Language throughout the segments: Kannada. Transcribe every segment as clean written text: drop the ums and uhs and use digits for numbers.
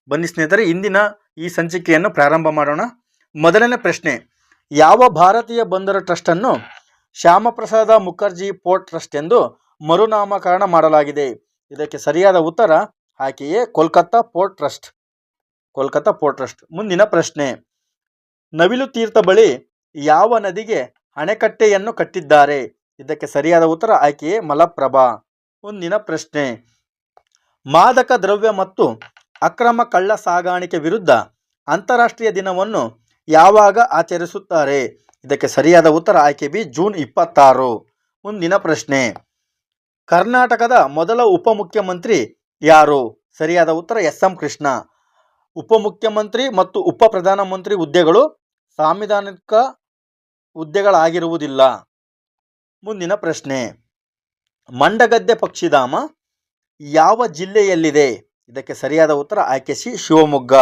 ಬನ್ನಿ ಸ್ನೇಹಿತರೆ, ಇಂದಿನ ಈ ಸಂಚಿಕೆಯನ್ನು ಪ್ರಾರಂಭ ಮಾಡೋಣ. ಮೊದಲನೇ ಪ್ರಶ್ನೆ, ಯಾವ ಭಾರತೀಯ ಬಂದರು ಟ್ರಸ್ಟ್ ಅನ್ನು ಶ್ಯಾಮಪ್ರಸಾದ ಮುಖರ್ಜಿ ಪೋರ್ಟ್ ಟ್ರಸ್ಟ್ ಎಂದು ಮರುನಾಮಕರಣ ಮಾಡಲಾಗಿದೆ? ಇದಕ್ಕೆ ಸರಿಯಾದ ಉತ್ತರ ಆಯ್ಕೆಯೇ Kolkata port trust. Kolkata port trust. ಮುಂದಿನ ಪ್ರಶ್ನೆ, ನವಿಲು ತೀರ್ಥ ಬಳಿ ಯಾವ ನದಿಗೆ ಅಣೆಕಟ್ಟೆಯನ್ನು ಕಟ್ಟಿದ್ದಾರೆ? ಇದಕ್ಕೆ ಸರಿಯಾದ ಉತ್ತರ ಆಯ್ಕೆಯೇ ಮಲಪ್ರಭಾ. ಮುಂದಿನ ಪ್ರಶ್ನೆ, ಮಾದಕ ದ್ರವ್ಯ ಮತ್ತು ಅಕ್ರಮ ಕಳ್ಳ ಸಾಗಾಣಿಕೆ ವಿರುದ್ಧ ಅಂತಾರಾಷ್ಟ್ರೀಯ ದಿನವನ್ನು ಯಾವಾಗ ಆಚರಿಸುತ್ತಾರೆ? ಇದಕ್ಕೆ ಸರಿಯಾದ ಉತ್ತರ ಆಯ್ಕೆ ಬಿ, ಜೂನ್ 26. ಮುಂದಿನ ಪ್ರಶ್ನೆ, ಕರ್ನಾಟಕದ ಮೊದಲ ಉಪಮುಖ್ಯಮಂತ್ರಿ ಯಾರು? ಸರಿಯಾದ ಉತ್ತರ ಎಸ್.ಎಂ. ಕೃಷ್ಣ. ಉಪಮುಖ್ಯಮಂತ್ರಿ ಮತ್ತು ಉಪ ಪ್ರಧಾನಮಂತ್ರಿ ಹುದ್ದೆಗಳು ಸಾಂವಿಧಾನಿಕ ಹುದ್ದೆಗಳಾಗಿರುವುದಿಲ್ಲ. ಮುಂದಿನ ಪ್ರಶ್ನೆ, ಮಂಡಗದ್ದೆ ಪಕ್ಷಿಧಾಮ ಯಾವ ಜಿಲ್ಲೆಯಲ್ಲಿದೆ? ಇದಕ್ಕೆ ಸರಿಯಾದ ಉತ್ತರ ಆಯ್ಕೆ ಸಿ, ಶಿವಮೊಗ್ಗ.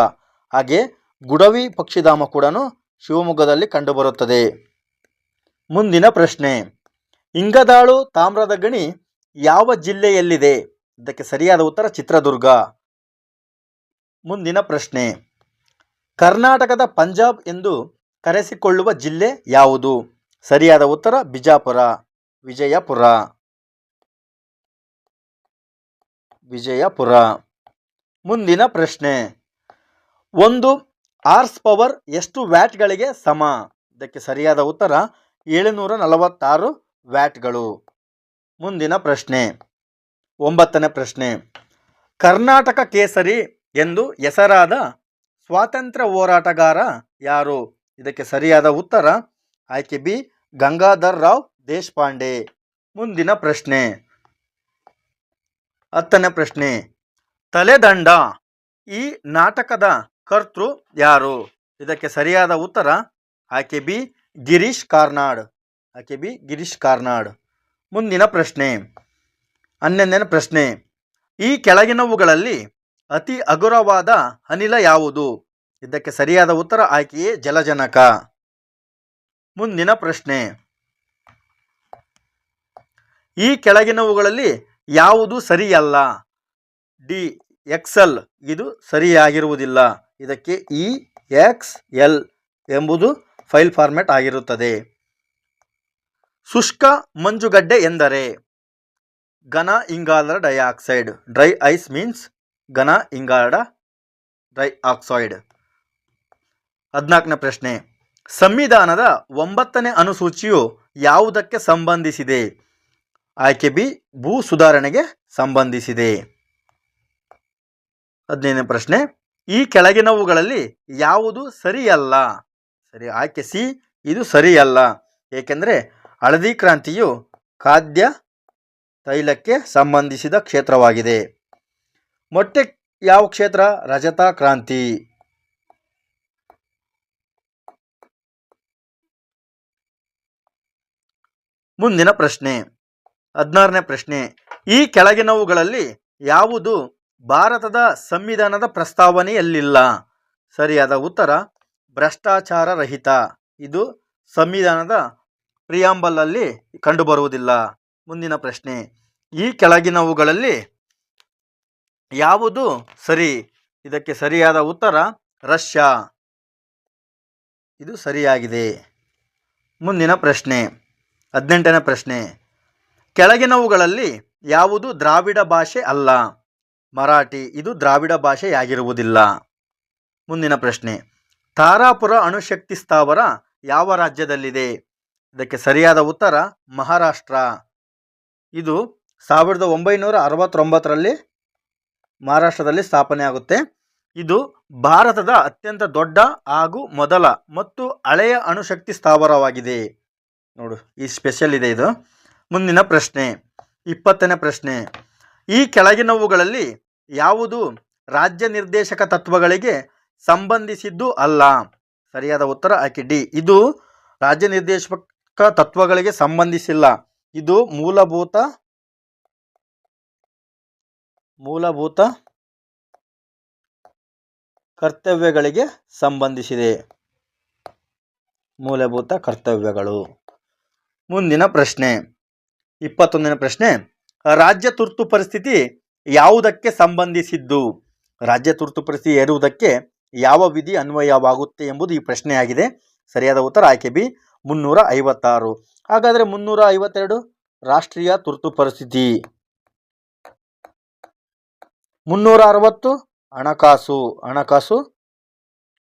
ಹಾಗೆ ಗುಡವಿ ಪಕ್ಷಿಧಾಮ ಕೂಡ ಶಿವಮೊಗ್ಗದಲ್ಲಿ ಕಂಡುಬರುತ್ತದೆ. ಮುಂದಿನ ಪ್ರಶ್ನೆ, ಇಂಗದಾಳು ತಾಮ್ರದ ಗಣಿ ಯಾವ ಜಿಲ್ಲೆಯಲ್ಲಿದೆ? ಇದಕ್ಕೆ ಸರಿಯಾದ ಉತ್ತರ ಚಿತ್ರದುರ್ಗ. ಮುಂದಿನ ಪ್ರಶ್ನೆ, ಕರ್ನಾಟಕದ ಪಂಜಾಬ್ ಎಂದು ಕರೆಸಿಕೊಳ್ಳುವ ಜಿಲ್ಲೆ ಯಾವುದು? ಸರಿಯಾದ ಉತ್ತರ ವಿಜಯಪುರ. ಮುಂದಿನ ಪ್ರಶ್ನೆ, ಒಂದು ಹಾರ್ಸ್ ಪವರ್ ಎಷ್ಟು ವ್ಯಾಟ್ಗಳಿಗೆ ಸಮ? ಇದಕ್ಕೆ ಸರಿಯಾದ ಉತ್ತರ 746 ವ್ಯಾಟ್ಗಳು. ಮುಂದಿನ ಪ್ರಶ್ನೆ, 9ನೇ ಪ್ರಶ್ನೆ, ಕರ್ನಾಟಕ ಕೇಸರಿ ಎಂದು ಹೆಸರಾದ ಸ್ವಾತಂತ್ರ್ಯ ಹೋರಾಟಗಾರ ಯಾರು? ಇದಕ್ಕೆ ಸರಿಯಾದ ಉತ್ತರ ಆಯ್ಕೆ ಬಿ, ಗಂಗಾಧರ್ ರಾವ್ ದೇಶಪಾಂಡೆ. ಮುಂದಿನ ಪ್ರಶ್ನೆ, 10ನೇ ಪ್ರಶ್ನೆ, ತಲೆದಂಡ ಈ ನಾಟಕದ ಕರ್ತೃ ಯಾರು? ಇದಕ್ಕೆ ಸರಿಯಾದ ಉತ್ತರ ಆಯ್ಕೆ ಬಿ, ಗಿರೀಶ್ ಕಾರ್ನಾಡ್. ಮುಂದಿನ ಪ್ರಶ್ನೆ, 11ನೇ ಪ್ರಶ್ನೆ, ಈ ಕೆಳಗಿನವುಗಳಲ್ಲಿ ಅತಿ ಹಗುರವಾದ ಅನಿಲ ಯಾವುದು? ಇದಕ್ಕೆ ಸರಿಯಾದ ಉತ್ತರ ಆಯ್ಕೆಯೇ ಜಲಜನಕ. ಮುಂದಿನ ಪ್ರಶ್ನೆ, ಈ ಕೆಳಗಿನವುಗಳಲ್ಲಿ ಯಾವುದು ಸರಿಯಲ್ಲ? ಡಿ, ಎಕ್ಸೆಲ್ ಇದು ಸರಿಯಾಗಿರುವುದಿಲ್ಲ. ಇದಕ್ಕೆ EXL ಎಂಬುದು ಫೈಲ್ ಫಾರ್ಮ್ಯಾಟ್ ಆಗಿರುತ್ತದೆ. ಶುಷ್ಕ ಮಂಜುಗಡ್ಡೆ ಎಂದರೆ? ಘನ ಇಂಗಾಲದ ಡೈಆಕ್ಸೈಡ್. ಡ್ರೈ ಐಸ್ ಮೀನ್ಸ್ ಘನ ಇಂಗಾಲದ ಡೈಆಕ್ಸೈಡ್. 14ನೇ ಪ್ರಶ್ನೆ, ಸಂವಿಧಾನದ 9ನೇ ಅನುಸೂಚಿಯು ಯಾವುದಕ್ಕೆ ಸಂಬಂಧಿಸಿದೆ? ಆಯ್ಕೆ ಬಿ, ಭೂ ಸುಧಾರಣೆಗೆ ಸಂಬಂಧಿಸಿದೆ. 15ನೇ ಪ್ರಶ್ನೆ, ಈ ಕೆಳಗಿನವುಗಳಲ್ಲಿ ಯಾವುದು ಸರಿಯಲ್ಲ? ಆಯ್ಕೆ ಸಿ, ಇದು ಸರಿಯಲ್ಲ. ಏಕೆಂದರೆ ಹಳದಿ ಕ್ರಾಂತಿಯು ಖಾದ್ಯ ತೈಲಕ್ಕೆ ಸಂಬಂಧಿಸಿದ ಕ್ಷೇತ್ರವಾಗಿದೆ. ಮೊಟ್ಟೆ ಯಾವ ಕ್ಷೇತ್ರ? ರಜತ ಕ್ರಾಂತಿ. ಮುಂದಿನ ಪ್ರಶ್ನೆ, 16ನೇ ಪ್ರಶ್ನೆ, ಈ ಕೆಳಗಿನವುಗಳಲ್ಲಿ ಯಾವುದು ಭಾರತದ ಸಂವಿಧಾನದ ಪ್ರಸ್ತಾವನೆಯಲ್ಲಿಲ್ಲ? ಸರಿಯಾದ ಉತ್ತರ ಭ್ರಷ್ಟಾಚಾರ ರಹಿತ. ಇದು ಸಂವಿಧಾನದ ಪ್ರಿಯಾಂಬಲ್ ಅಲ್ಲಿ ಕಂಡುಬರುವುದಿಲ್ಲ. ಮುಂದಿನ ಪ್ರಶ್ನೆ, ಈ ಕೆಳಗಿನವುಗಳಲ್ಲಿ ಯಾವುದು ಸರಿ? ಇದಕ್ಕೆ ಸರಿಯಾದ ಉತ್ತರ ರಷ್ಯಾ. ಇದು ಸರಿಯಾಗಿದೆ. ಮುಂದಿನ ಪ್ರಶ್ನೆ, 18ನೇ ಪ್ರಶ್ನೆ, ಕೆಳಗಿನವುಗಳಲ್ಲಿ ಯಾವುದು ದ್ರಾವಿಡ ಭಾಷೆ ಅಲ್ಲ? ಮರಾಠಿ ಇದು ದ್ರಾವಿಡ ಭಾಷೆಯಾಗಿರುವುದಿಲ್ಲ. ಮುಂದಿನ ಪ್ರಶ್ನೆ, ತಾರಾಪುರ ಅಣುಶಕ್ತಿ ಸ್ಥಾವರ ಯಾವ ರಾಜ್ಯದಲ್ಲಿದೆ? ಇದಕ್ಕೆ ಸರಿಯಾದ ಉತ್ತರ ಮಹಾರಾಷ್ಟ್ರ. ಇದು 1969ರಲ್ಲಿ ಮಹಾರಾಷ್ಟ್ರದಲ್ಲಿ ಸ್ಥಾಪನೆ ಆಗುತ್ತೆ. ಇದು ಭಾರತದ ಅತ್ಯಂತ ದೊಡ್ಡ ಹಾಗೂ ಮೊದಲ ಮತ್ತು ಹಳೆಯ ಅಣುಶಕ್ತಿ ಸ್ಥಾವರವಾಗಿದೆ. ನೋಡು, ಈ ಸ್ಪೆಷಲ್ ಇದೆ ಇದು. ಮುಂದಿನ ಪ್ರಶ್ನೆ, 20ನೇ ಪ್ರಶ್ನೆ, ಈ ಕೆಳಗಿನವುಗಳಲ್ಲಿ ಯಾವುದು ರಾಜ್ಯ ನಿರ್ದೇಶಕ ತತ್ವಗಳಿಗೆ ಸಂಬಂಧಿಸಿದ್ದು ಅಲ್ಲ? ಸರಿಯಾದ ಉತ್ತರ ಆಯ್ಕೆ ಡಿ, ಇದು ರಾಜ್ಯ ನಿರ್ದೇಶಕ ತತ್ವಗಳಿಗೆ ಸಂಬಂಧಿಸಿಲ್ಲ. ಇದು ಮೂಲಭೂತ ಕರ್ತವ್ಯಗಳಿಗೆ ಸಂಬಂಧಿಸಿದೆ. ಮೂಲಭೂತ ಕರ್ತವ್ಯಗಳು. ಮುಂದಿನ ಪ್ರಶ್ನೆ, 21ನೇ ಪ್ರಶ್ನೆ, ರಾಜ್ಯ ತುರ್ತು ಪರಿಸ್ಥಿತಿ ಯಾವುದಕ್ಕೆ ಸಂಬಂಧಿಸಿದ್ದು? ರಾಜ್ಯ ತುರ್ತು ಪರಿಸ್ಥಿತಿ ಹೇರುವುದಕ್ಕೆ ಯಾವ ವಿಧಿ ಅನ್ವಯವಾಗುತ್ತೆ ಎಂಬುದು ಈ ಪ್ರಶ್ನೆಯಾಗಿದೆ. ಸರಿಯಾದ ಉತ್ತರ ಆಯ್ಕೆ ಬಿ 356. ಹಾಗಾದರೆ 352 ರಾಷ್ಟ್ರೀಯ ತುರ್ತು ಪರಿಸ್ಥಿತಿ. 360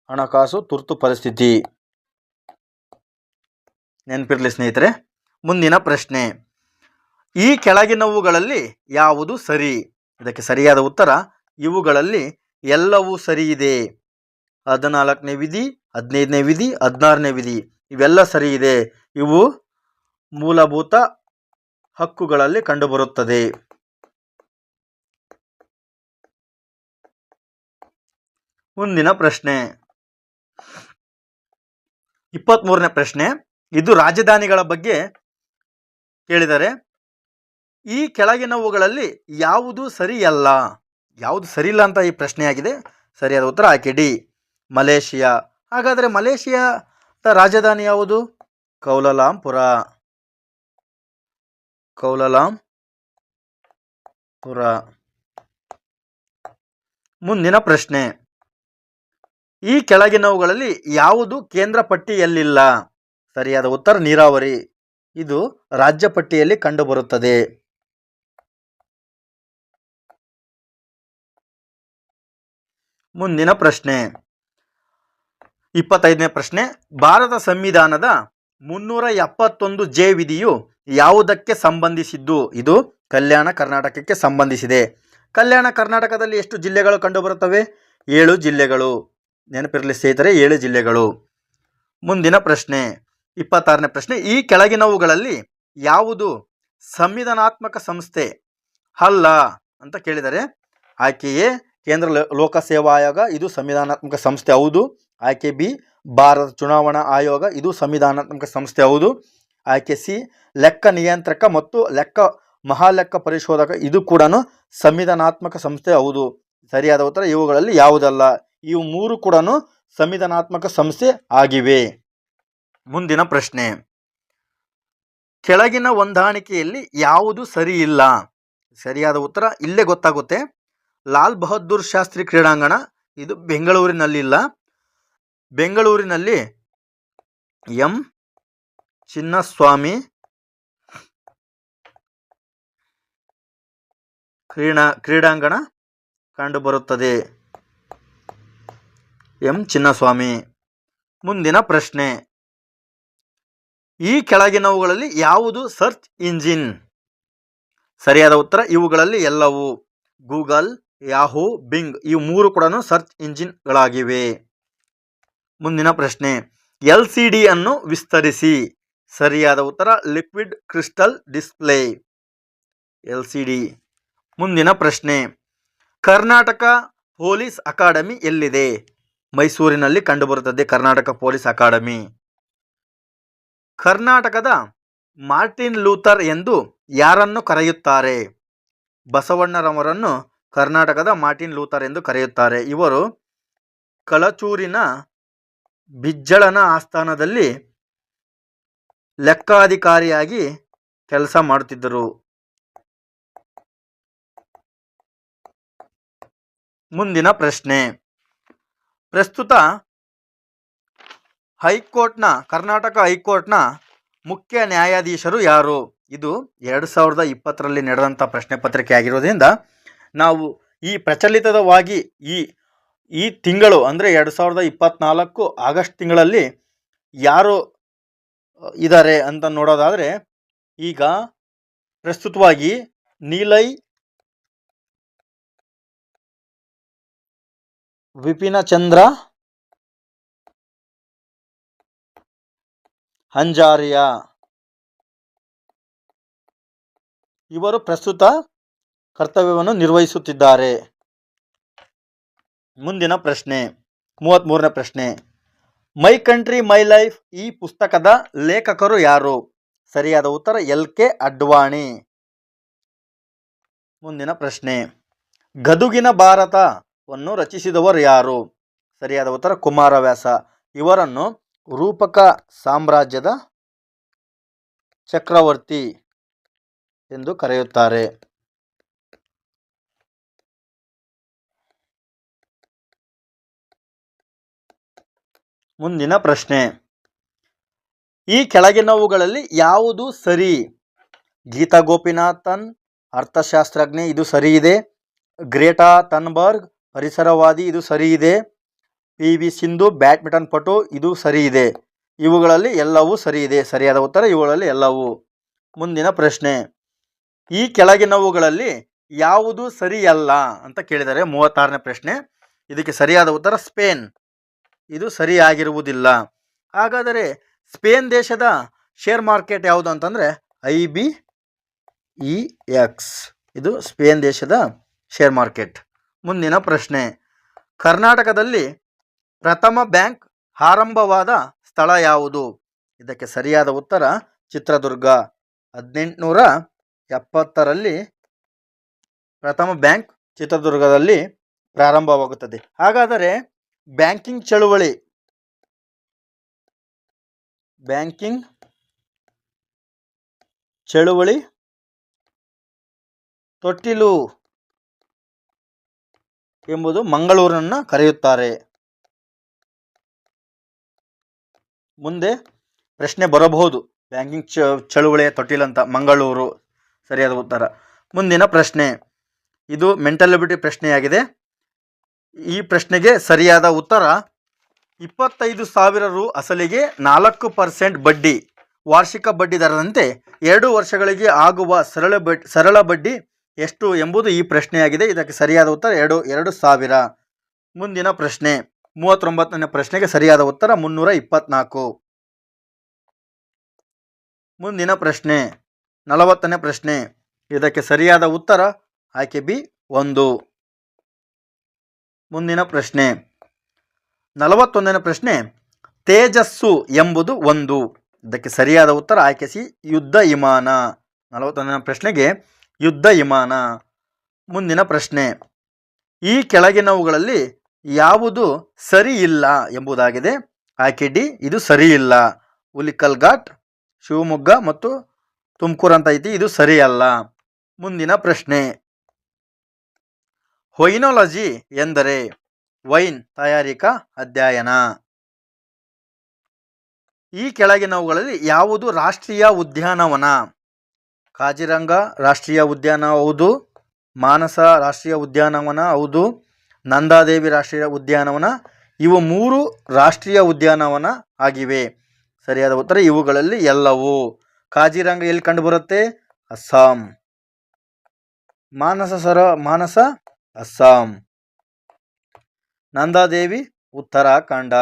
ಹಣಕಾಸು ತುರ್ತು ಪರಿಸ್ಥಿತಿ. ನೆನಪಿರಲಿ ಸ್ನೇಹಿತರೆ. ಮುಂದಿನ ಪ್ರಶ್ನೆ, ಈ ಕೆಳಗಿನವುಗಳಲ್ಲಿ ಯಾವುದು ಸರಿ? ಇದಕ್ಕೆ ಸರಿಯಾದ ಉತ್ತರ ಇವುಗಳಲ್ಲಿ ಎಲ್ಲವೂ ಸರಿ ಇದೆ. 14ನೇ ವಿಧಿ, 15ನೇ ವಿಧಿ, 16ನೇ ವಿಧಿ ಇವೆಲ್ಲ ಸರಿ ಇದೆ. ಇವು ಮೂಲಭೂತ ಹಕ್ಕುಗಳಲ್ಲಿ ಕಂಡುಬರುತ್ತದೆ. ಮುಂದಿನ ಪ್ರಶ್ನೆ 23ನೇ ಪ್ರಶ್ನೆ, ಇದು ರಾಜಧಾನಿಗಳ ಬಗ್ಗೆ ಕೇಳಿದರೆ ಈ ಕೆಳಗಿನವುಗಳಲ್ಲಿ ಯಾವುದು ಸರಿಯಲ್ಲ? ಯಾವುದು ಸರಿಯಿಲ್ಲ ಅಂತ ಈ ಪ್ರಶ್ನೆಯಾಗಿದೆ. ಸರಿಯಾದ ಉತ್ತರ ಆಯ್ಕೆ ಡಿ ಮಲೇಷಿಯಾ. ಹಾಗಾದರೆ ಮಲೇಷಿಯಾದ ರಾಜಧಾನಿ ಯಾವುದು? ಕೌಲಾಲಂಪುರ. ಮುಂದಿನ ಪ್ರಶ್ನೆ, ಈ ಕೆಳಗಿನವುಗಳಲ್ಲಿ ಯಾವುದು ಕೇಂದ್ರ ಪಟ್ಟಿಯಲ್ಲಿಲ್ಲ? ಸರಿಯಾದ ಉತ್ತರ ನೀರಾವರಿ. ಇದು ರಾಜ್ಯ ಪಟ್ಟಿಯಲ್ಲಿ ಕಂಡುಬರುತ್ತದೆ. ಮುಂದಿನ ಪ್ರಶ್ನೆ 25ನೇ ಪ್ರಶ್ನೆ, ಭಾರತ ಸಂವಿಧಾನದ 371 ವಿಧಿಯು ಯಾವುದಕ್ಕೆ ಸಂಬಂಧಿಸಿದ್ದು? ಇದು ಕಲ್ಯಾಣ ಕರ್ನಾಟಕಕ್ಕೆ ಸಂಬಂಧಿಸಿದೆ. ಕಲ್ಯಾಣ ಕರ್ನಾಟಕದಲ್ಲಿ ಎಷ್ಟು ಜಿಲ್ಲೆಗಳು ಕಂಡುಬರುತ್ತವೆ? 7 ಜಿಲ್ಲೆಗಳು. ನೆನಪಿರಲಿ ಸ್ನೇಹಿತರೆ, 7 ಜಿಲ್ಲೆಗಳು. ಮುಂದಿನ ಪ್ರಶ್ನೆ 26ನೇ ಪ್ರಶ್ನೆ, ಈ ಕೆಳಗಿನವುಗಳಲ್ಲಿ ಯಾವುದು ಸಂವಿಧಾನಾತ್ಮಕ ಸಂಸ್ಥೆ ಅಲ್ಲ ಅಂತ ಕೇಳಿದರೆ ಆಯ್ಕೆ ಎ ಕೇಂದ್ರ ಲೋಕಸೇವಾ ಆಯೋಗ, ಇದು ಸಂವಿಧಾನಾತ್ಮಕ ಸಂಸ್ಥೆ ಹೌದು. ಆಯ್ಕೆ ಬಿ ಭಾರತ ಚುನಾವಣಾ ಆಯೋಗ, ಇದು ಸಂವಿಧಾನಾತ್ಮಕ ಸಂಸ್ಥೆ ಹೌದು. ಆಯ್ಕೆ ಸಿ ಲೆಕ್ಕ ನಿಯಂತ್ರಕ ಮತ್ತು ಮಹಾಲೆಕ್ಕ ಪರಿಶೋಧಕ, ಇದು ಕೂಡ ಸಂವಿಧಾನಾತ್ಮಕ ಸಂಸ್ಥೆ ಹೌದು. ಸರಿಯಾದ ಉತ್ತರ ಇವುಗಳಲ್ಲಿ ಯಾವುದಲ್ಲ. ಇವು 3 ಕೂಡ ಸಂವಿಧಾನಾತ್ಮಕ ಸಂಸ್ಥೆ ಆಗಿವೆ. ಮುಂದಿನ ಪ್ರಶ್ನೆ, ಕೆಳಗಿನ ಹೊಂದಾಣಿಕೆಯಲ್ಲಿ ಯಾವುದು ಸರಿ ಇಲ್ಲ? ಸರಿಯಾದ ಉತ್ತರ ಇಲ್ಲೇ ಗೊತ್ತಾಗುತ್ತೆ. ಲಾಲ್ ಬಹದ್ದೂರ್ ಶಾಸ್ತ್ರಿ ಕ್ರೀಡಾಂಗಣ, ಇದು ಬೆಂಗಳೂರಿನಲ್ಲಿಲ್ಲ. ಬೆಂಗಳೂರಿನಲ್ಲಿ ಎಂ ಚಿನ್ನಸ್ವಾಮಿ ಕ್ರೀಡಾಂಗಣ ಕಂಡುಬರುತ್ತದೆ. ಎಂ ಚಿನ್ನಸ್ವಾಮಿ. ಮುಂದಿನ ಪ್ರಶ್ನೆ, ಈ ಕೆಳಗಿನವುಗಳಲ್ಲಿ ಯಾವುದು ಸರ್ಚ್ ಇಂಜಿನ್? ಸರಿಯಾದ ಉತ್ತರ ಇವುಗಳಲ್ಲಿ ಎಲ್ಲವೂ. ಗೂಗಲ್, ಯಾಹೂ, ಬಿಂಗ್ ಇವು 3 ಕೂಡ ಸರ್ಚ್ ಇಂಜಿನ್ಗಳಾಗಿವೆ. ಮುಂದಿನ ಪ್ರಶ್ನೆ, LCD ಅನ್ನು ವಿಸ್ತರಿಸಿ. ಸರಿಯಾದ ಉತ್ತರ ಲಿಕ್ವಿಡ್ ಕ್ರಿಸ್ಟಲ್ ಡಿಸ್ಪ್ಲೇ, LCD. ಮುಂದಿನ ಪ್ರಶ್ನೆ, ಕರ್ನಾಟಕ ಪೊಲೀಸ್ ಅಕಾಡೆಮಿ ಎಲ್ಲಿದೆ? ಮೈಸೂರಿನಲ್ಲಿ ಕಂಡುಬರುತ್ತದೆ ಕರ್ನಾಟಕ ಪೊಲೀಸ್ ಅಕಾಡೆಮಿ. ಕರ್ನಾಟಕದ ಮಾರ್ಟಿನ್ ಲೂಥರ್ ಎಂದು ಯಾರನ್ನು ಕರೆಯುತ್ತಾರೆ? ಬಸವಣ್ಣರವರನ್ನು ಕರ್ನಾಟಕದ ಮಾರ್ಟಿನ್ ಲೂಥರ್ ಎಂದು ಕರೆಯುತ್ತಾರೆ. ಇವರು ಕಳಚೂರಿನ ಬಿಜ್ಜಳನ ಆಸ್ಥಾನದಲ್ಲಿ ಲೆಕ್ಕಾಧಿಕಾರಿಯಾಗಿ ಕೆಲಸ ಮಾಡುತ್ತಿದ್ದರು. ಮುಂದಿನ ಪ್ರಶ್ನೆ, ಪ್ರಸ್ತುತ ಕರ್ನಾಟಕ ಹೈಕೋರ್ಟ್ನ ಮುಖ್ಯ ನ್ಯಾಯಾಧೀಶರು ಯಾರು? ಇದು 2020ರಲ್ಲಿ ನಡೆದಂಥ ಪ್ರಶ್ನೆ ಪತ್ರಿಕೆ ಆಗಿರೋದ್ರಿಂದ ನಾವು ಈ ಪ್ರಚಲಿತವಾಗಿ ಈ ತಿಂಗಳು ಅಂದರೆ 2024 ಆಗಸ್ಟ್ ತಿಂಗಳಲ್ಲಿ ಯಾರು ಇದ್ದಾರೆ ಅಂತ ನೋಡೋದಾದರೆ, ಈಗ ಪ್ರಸ್ತುತವಾಗಿ ನೀಲೈ ವಿಪಿನಚಂದ್ರ ಹಂಜಾರಿಯಾ ಇವರು ಪ್ರಸ್ತುತ ಕರ್ತವ್ಯವನ್ನು ನಿರ್ವಹಿಸುತ್ತಿದ್ದಾರೆ. ಮುಂದಿನ ಪ್ರಶ್ನೆ 33ನೇ ಪ್ರಶ್ನೆ, ಮೈ ಕಂಟ್ರಿ ಮೈ ಲೈಫ್ ಈ ಪುಸ್ತಕದ ಲೇಖಕರು ಯಾರು? ಸರಿಯಾದ ಉತ್ತರ LK ಅಡ್ವಾಣಿ. ಮುಂದಿನ ಪ್ರಶ್ನೆ, ಗದುಗಿನ ಭಾರತವನ್ನು ರಚಿಸಿದವರು ಯಾರು? ಸರಿಯಾದ ಉತ್ತರ ಕುಮಾರವ್ಯಾಸ. ಇವರನ್ನು ರೂಪಕ ಸಾಮ್ರಾಜ್ಯದ ಚಕ್ರವರ್ತಿ ಎಂದು ಕರೆಯುತ್ತಾರೆ. ಮುಂದಿನ ಪ್ರಶ್ನೆ, ಈ ಕೆಳಗಿನವುಗಳಲ್ಲಿ ಯಾವುದು ಸರಿ? ಗೀತಾ ಗೋಪಿನಾಥನ್ ಅರ್ಥಶಾಸ್ತ್ರಜ್ಞೆ, ಇದು ಸರಿ ಇದೆ. ಗ್ರೇಟಾ ಥನ್ಬರ್ಗ್ ಪರಿಸರವಾದಿ, ಇದು ಸರಿ ಇದೆ. PV ಸಿಂಧು ಬ್ಯಾಡ್ಮಿಂಟನ್ ಪಟು, ಇದು ಸರಿ ಇದೆ. ಇವುಗಳಲ್ಲಿ ಎಲ್ಲವೂ ಸರಿ ಇದೆ. ಸರಿಯಾದ ಉತ್ತರ ಇವುಗಳಲ್ಲಿ ಎಲ್ಲವೂ. ಮುಂದಿನ ಪ್ರಶ್ನೆ, ಈ ಕೆಳಗಿನವುಗಳಲ್ಲಿ ಯಾವುದು ಸರಿಯಲ್ಲ ಅಂತ ಕೇಳಿದರೆ 36ನೇ ಪ್ರಶ್ನೆ. ಇದಕ್ಕೆ ಸರಿಯಾದ ಉತ್ತರ ಸ್ಪೇನ್, ಇದು ಸರಿಯಾಗಿರುವುದಿಲ್ಲ. ಹಾಗಾದರೆ ಸ್ಪೇನ್ ದೇಶದ ಶೇರ್ ಮಾರ್ಕೆಟ್ ಯಾವುದು ಅಂತಂದರೆ IBEX, ಇದು ಸ್ಪೇನ್ ದೇಶದ ಶೇರ್ ಮಾರ್ಕೆಟ್. ಮುಂದಿನ ಪ್ರಶ್ನೆ, ಕರ್ನಾಟಕದಲ್ಲಿ ಪ್ರಥಮ ಬ್ಯಾಂಕ್ ಆರಂಭವಾದ ಸ್ಥಳ ಯಾವುದು? ಇದಕ್ಕೆ ಸರಿಯಾದ ಉತ್ತರ ಚಿತ್ರದುರ್ಗ. 1870ರಲ್ಲಿ ಪ್ರಥಮ ಬ್ಯಾಂಕ್ ಚಿತ್ರದುರ್ಗದಲ್ಲಿ ಪ್ರಾರಂಭವಾಗುತ್ತದೆ. ಹಾಗಾದರೆ ಬ್ಯಾಂಕಿಂಗ್ ಚಳುವಳಿ ತೊಟ್ಟಿಲು ಎಂಬುದು ಮಂಗಳೂರನ್ನು ಕರೆಯುತ್ತಾರೆ. ಮುಂದೆ ಪ್ರಶ್ನೆ ಬರಬಹುದು, ಬ್ಯಾಂಕಿಂಗ್ ಚಳುವಳಿಯ ತೊಟ್ಟಿಲು ಅಂತ ಮಂಗಳೂರು ಸರಿಯಾದ ಉತ್ತರ. ಮುಂದಿನ ಪ್ರಶ್ನೆ, ಇದು ಮೆಂಟಲಿಬಿಟಿ ಪ್ರಶ್ನೆಯಾಗಿದೆ. ಈ ಪ್ರಶ್ನೆಗೆ ಸರಿಯಾದ ಉತ್ತರ 25,000 ರು ಅಸಲಿಗೆ 4% ಬಡ್ಡಿ, ವಾರ್ಷಿಕ ಬಡ್ಡಿ ದರದಂತೆ 2 ವರ್ಷಗಳಿಗೆ ಆಗುವ ಸರಳ ಬಡ್ಡಿ ಎಷ್ಟು ಎಂಬುದು ಈ ಪ್ರಶ್ನೆಯಾಗಿದೆ. ಇದಕ್ಕೆ ಸರಿಯಾದ ಉತ್ತರ 2,000. ಮುಂದಿನ ಪ್ರಶ್ನೆ 39ನೇ ಪ್ರಶ್ನೆಗೆ ಸರಿಯಾದ ಉತ್ತರ 324. ಮುಂದಿನ ಪ್ರಶ್ನೆ 40ನೇ ಪ್ರಶ್ನೆ. ಇದಕ್ಕೆ ಸರಿಯಾದ ಉತ್ತರ ಆಯ್ಕೆ ಬಿ 1. ಮುಂದಿನ ಪ್ರಶ್ನೆ 41ನೇ ಪ್ರಶ್ನೆ, ತೇಜಸ್ಸು ಎಂಬುದು ಒಂದು. ಇದಕ್ಕೆ ಸರಿಯಾದ ಉತ್ತರ ಆಯ್ಕೆ ಸಿ ಯುದ್ಧ ವಿಮಾನ. 41ನೇ ಪ್ರಶ್ನೆಗೆ ಯುದ್ಧ ವಿಮಾನ. ಮುಂದಿನ ಪ್ರಶ್ನೆ, ಈ ಕೆಳಗಿನವುಗಳಲ್ಲಿ ಯಾವುದು ಸರಿ ಇಲ್ಲ ಎಂಬುದಾಗಿದೆ. ಆಯ್ಕೆ ಡಿ, ಇದು ಸರಿ ಇಲ್ಲ. ಹುಲಿಕಲ್ ಘಾಟ್, ಶಿವಮೊಗ್ಗ ಮತ್ತು ತುಮಕೂರು ಅಂತ ಐತಿ, ಇದು ಸರಿಯಲ್ಲ. ಮುಂದಿನ ಪ್ರಶ್ನೆ, ವೈನಾಲಜಿ ಎಂದರೆ ವೈನ್ ತಯಾರಿಕಾ ಅಧ್ಯಯನ. ಈ ಕೆಳಗಿನವುಗಳಲ್ಲಿ ಯಾವುದು ರಾಷ್ಟ್ರೀಯ ಉದ್ಯಾನವನ? ಕಾಜಿರಂಗ ರಾಷ್ಟ್ರೀಯ ಉದ್ಯಾನ ಹೌದು, ಮಾನಸ ರಾಷ್ಟ್ರೀಯ ಉದ್ಯಾನವನ ಹೌದು, ನಂದಾದೇವಿ ರಾಷ್ಟ್ರೀಯ ಉದ್ಯಾನವನ, ಇವು 3 ರಾಷ್ಟ್ರೀಯ ಉದ್ಯಾನವನ ಆಗಿವೆ. ಸರಿಯಾದ ಉತ್ತರ ಇವುಗಳಲ್ಲಿ ಎಲ್ಲವೂ. ಕಾಜಿರಂಗ ಎಲ್ಲಿ ಕಂಡುಬರುತ್ತೆ? ಅಸ್ಸಾಂ. ಮಾನಸ ಅಸ್ಸಾಂ. ನಂದಾದೇವಿ ಉತ್ತರಾಖಂಡ.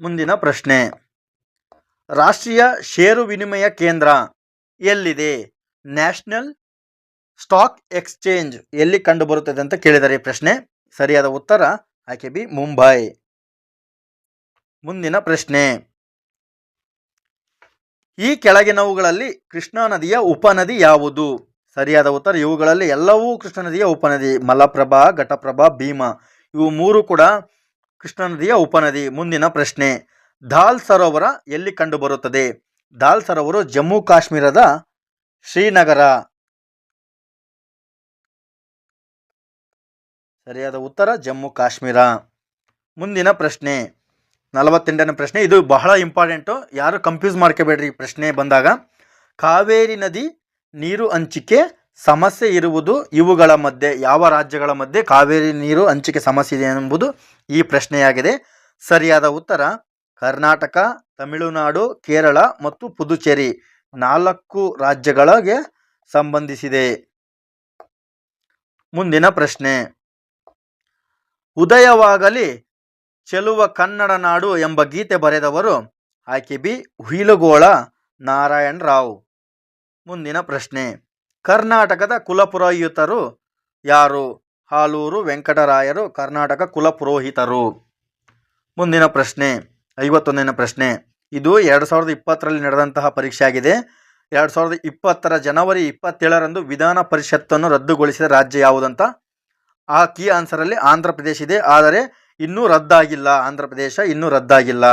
ಮುಂದಿನ ಪ್ರಶ್ನೆ, ರಾಷ್ಟ್ರೀಯ ಷೇರು ವಿನಿಮಯ ಕೇಂದ್ರ ಎಲ್ಲಿದೆ? ನ್ಯಾಷನಲ್ ಸ್ಟಾಕ್ ಎಕ್ಸ್ಚೇಂಜ್ ಎಲ್ಲಿ ಕಂಡುಬರುತ್ತದೆ ಅಂತ ಕೇಳಿದರೆ ಈ ಪ್ರಶ್ನೆ. ಸರಿಯಾದ ಉತ್ತರ ಆಯ್ಕೆ ಬಿ ಮುಂಬೈ. ಮುಂದಿನ ಪ್ರಶ್ನೆ, ಈ ಕೆಳಗಿನವುಗಳಲ್ಲಿ ಕೃಷ್ಣಾ ನದಿಯ ಉಪನದಿ ಯಾವುದು? ಸರಿಯಾದ ಉತ್ತರ ಇವುಗಳಲ್ಲಿ ಎಲ್ಲವೂ ಕೃಷ್ಣಾ ನದಿಯ ಉಪನದಿ. ಮಲಪ್ರಭಾ, ಘಟಪ್ರಭಾ, ಭೀಮಾ ಇವು 3 ಕೂಡ ಕೃಷ್ಣಾ ನದಿಯ ಉಪನದಿ. ಮುಂದಿನ ಪ್ರಶ್ನೆ, ದಾಲ್ ಸರೋವರ ಎಲ್ಲಿ ಕಂಡುಬರುತ್ತದೆ? ದಾಲ್ ಸರೋವರ ಜಮ್ಮು ಕಾಶ್ಮೀರದ ಶ್ರೀನಗರ. ಸರಿಯಾದ ಉತ್ತರ ಜಮ್ಮು ಕಾಶ್ಮೀರ. ಮುಂದಿನ ಪ್ರಶ್ನೆ 48ನೇ ಪ್ರಶ್ನೆ, ಇದು ಬಹಳ ಇಂಪಾರ್ಟೆಂಟು, ಯಾರು ಕನ್ಫ್ಯೂಸ್ ಮಾಡ್ಕೋಬೇಡ್ರಿ. ಪ್ರಶ್ನೆ ಬಂದಾಗ ಕಾವೇರಿ ನದಿ ನೀರು ಹಂಚಿಕೆ ಸಮಸ್ಯೆ ಇರುವುದು ಇವುಗಳ ಮಧ್ಯೆ ಯಾವ ರಾಜ್ಯಗಳ ಮಧ್ಯೆ ಕಾವೇರಿ ನೀರು ಹಂಚಿಕೆ ಸಮಸ್ಯೆ ಇದೆ ಎಂಬುದು ಈ ಪ್ರಶ್ನೆಯಾಗಿದೆ. ಸರಿಯಾದ ಉತ್ತರ ಕರ್ನಾಟಕ, ತಮಿಳುನಾಡು, ಕೇರಳ ಮತ್ತು ಪುದುಚೇರಿ 4 ರಾಜ್ಯಗಳಿಗೆ ಸಂಬಂಧಿಸಿದೆ. ಮುಂದಿನ ಪ್ರಶ್ನೆ, ಉದಯವಾಗಲಿ ಚೆಲುವ ಕನ್ನಡ ನಾಡು ಎಂಬ ಗೀತೆ ಬರೆದವರು? ಆಯ್ಕೆ ಬಿ ಹುಯಿಲಗೋಳ ನಾರಾಯಣ ರಾವ್. ಮುಂದಿನ ಪ್ರಶ್ನೆ, ಕರ್ನಾಟಕದ ಕುಲಪುರೋಹಿತರು ಯಾರು? ಆಲೂರು ವೆಂಕಟರಾಯರು ಕರ್ನಾಟಕ ಕುಲಪುರೋಹಿತರು. ಮುಂದಿನ ಪ್ರಶ್ನೆ 51ನೇ ಪ್ರಶ್ನೆ, ಇದು 2020ರಲ್ಲಿ ನಡೆದಂತಹ ಪರೀಕ್ಷೆ ಆಗಿದೆ. 2020ರ ಜನವರಿ 27ರಂದು ವಿಧಾನ ಪರಿಷತ್ತನ್ನು ರದ್ದುಗೊಳಿಸಿದ ರಾಜ್ಯ ಯಾವುದಂತ? ಆ ಕೀ ಆನ್ಸರಲ್ಲಿ ಆಂಧ್ರ ಪ್ರದೇಶ ಇದೆ, ಆದರೆ ಇನ್ನೂ ರದ್ದಾಗಿಲ್ಲ. ಆಂಧ್ರ ಪ್ರದೇಶ ಇನ್ನೂ ರದ್ದಾಗಿಲ್ಲ,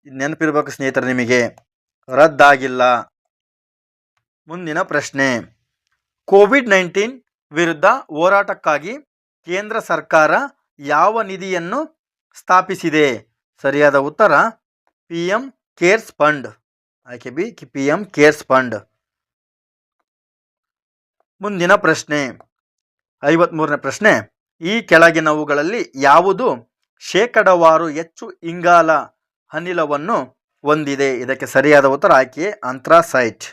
ನೆನಪಿರ್ಬೇಕು ಸ್ನೇಹಿತರೆ ನಿಮಗೆ, ರದ್ದಾಗಿಲ್ಲ. ಮುಂದಿನ ಪ್ರಶ್ನೆ, ಕೋವಿಡ್-19 ವಿರುದ್ಧ ಹೋರಾಟಕ್ಕಾಗಿ ಕೇಂದ್ರ ಸರ್ಕಾರ ಯಾವ ನಿಧಿಯನ್ನು ಸ್ಥಾಪಿಸಿದೆ? ಸರಿಯಾದ ಉತ್ತರ PM ಕೇರ್ಸ್ ಫಂಡ್. ಆಯ್ಕೆ ಬಿ PM ಕೇರ್ಸ್ ಫಂಡ್. ಮುಂದಿನ ಪ್ರಶ್ನೆ 53ನೇ ಪ್ರಶ್ನೆ. ಈ ಕೆಳಗಿನವುಗಳಲ್ಲಿ ಯಾವುದು ಶೇಕಡಾವಾರು ಹೆಚ್ಚು ಇಂಗಾಲ ಅನಿಲವನ್ನು ಹೊಂದಿದೆ? ಇದಕ್ಕೆ ಸರಿಯಾದ ಉತ್ತರ ಆಯ್ಕೆ ಅಂಥ್ರಾಸೈಟ್.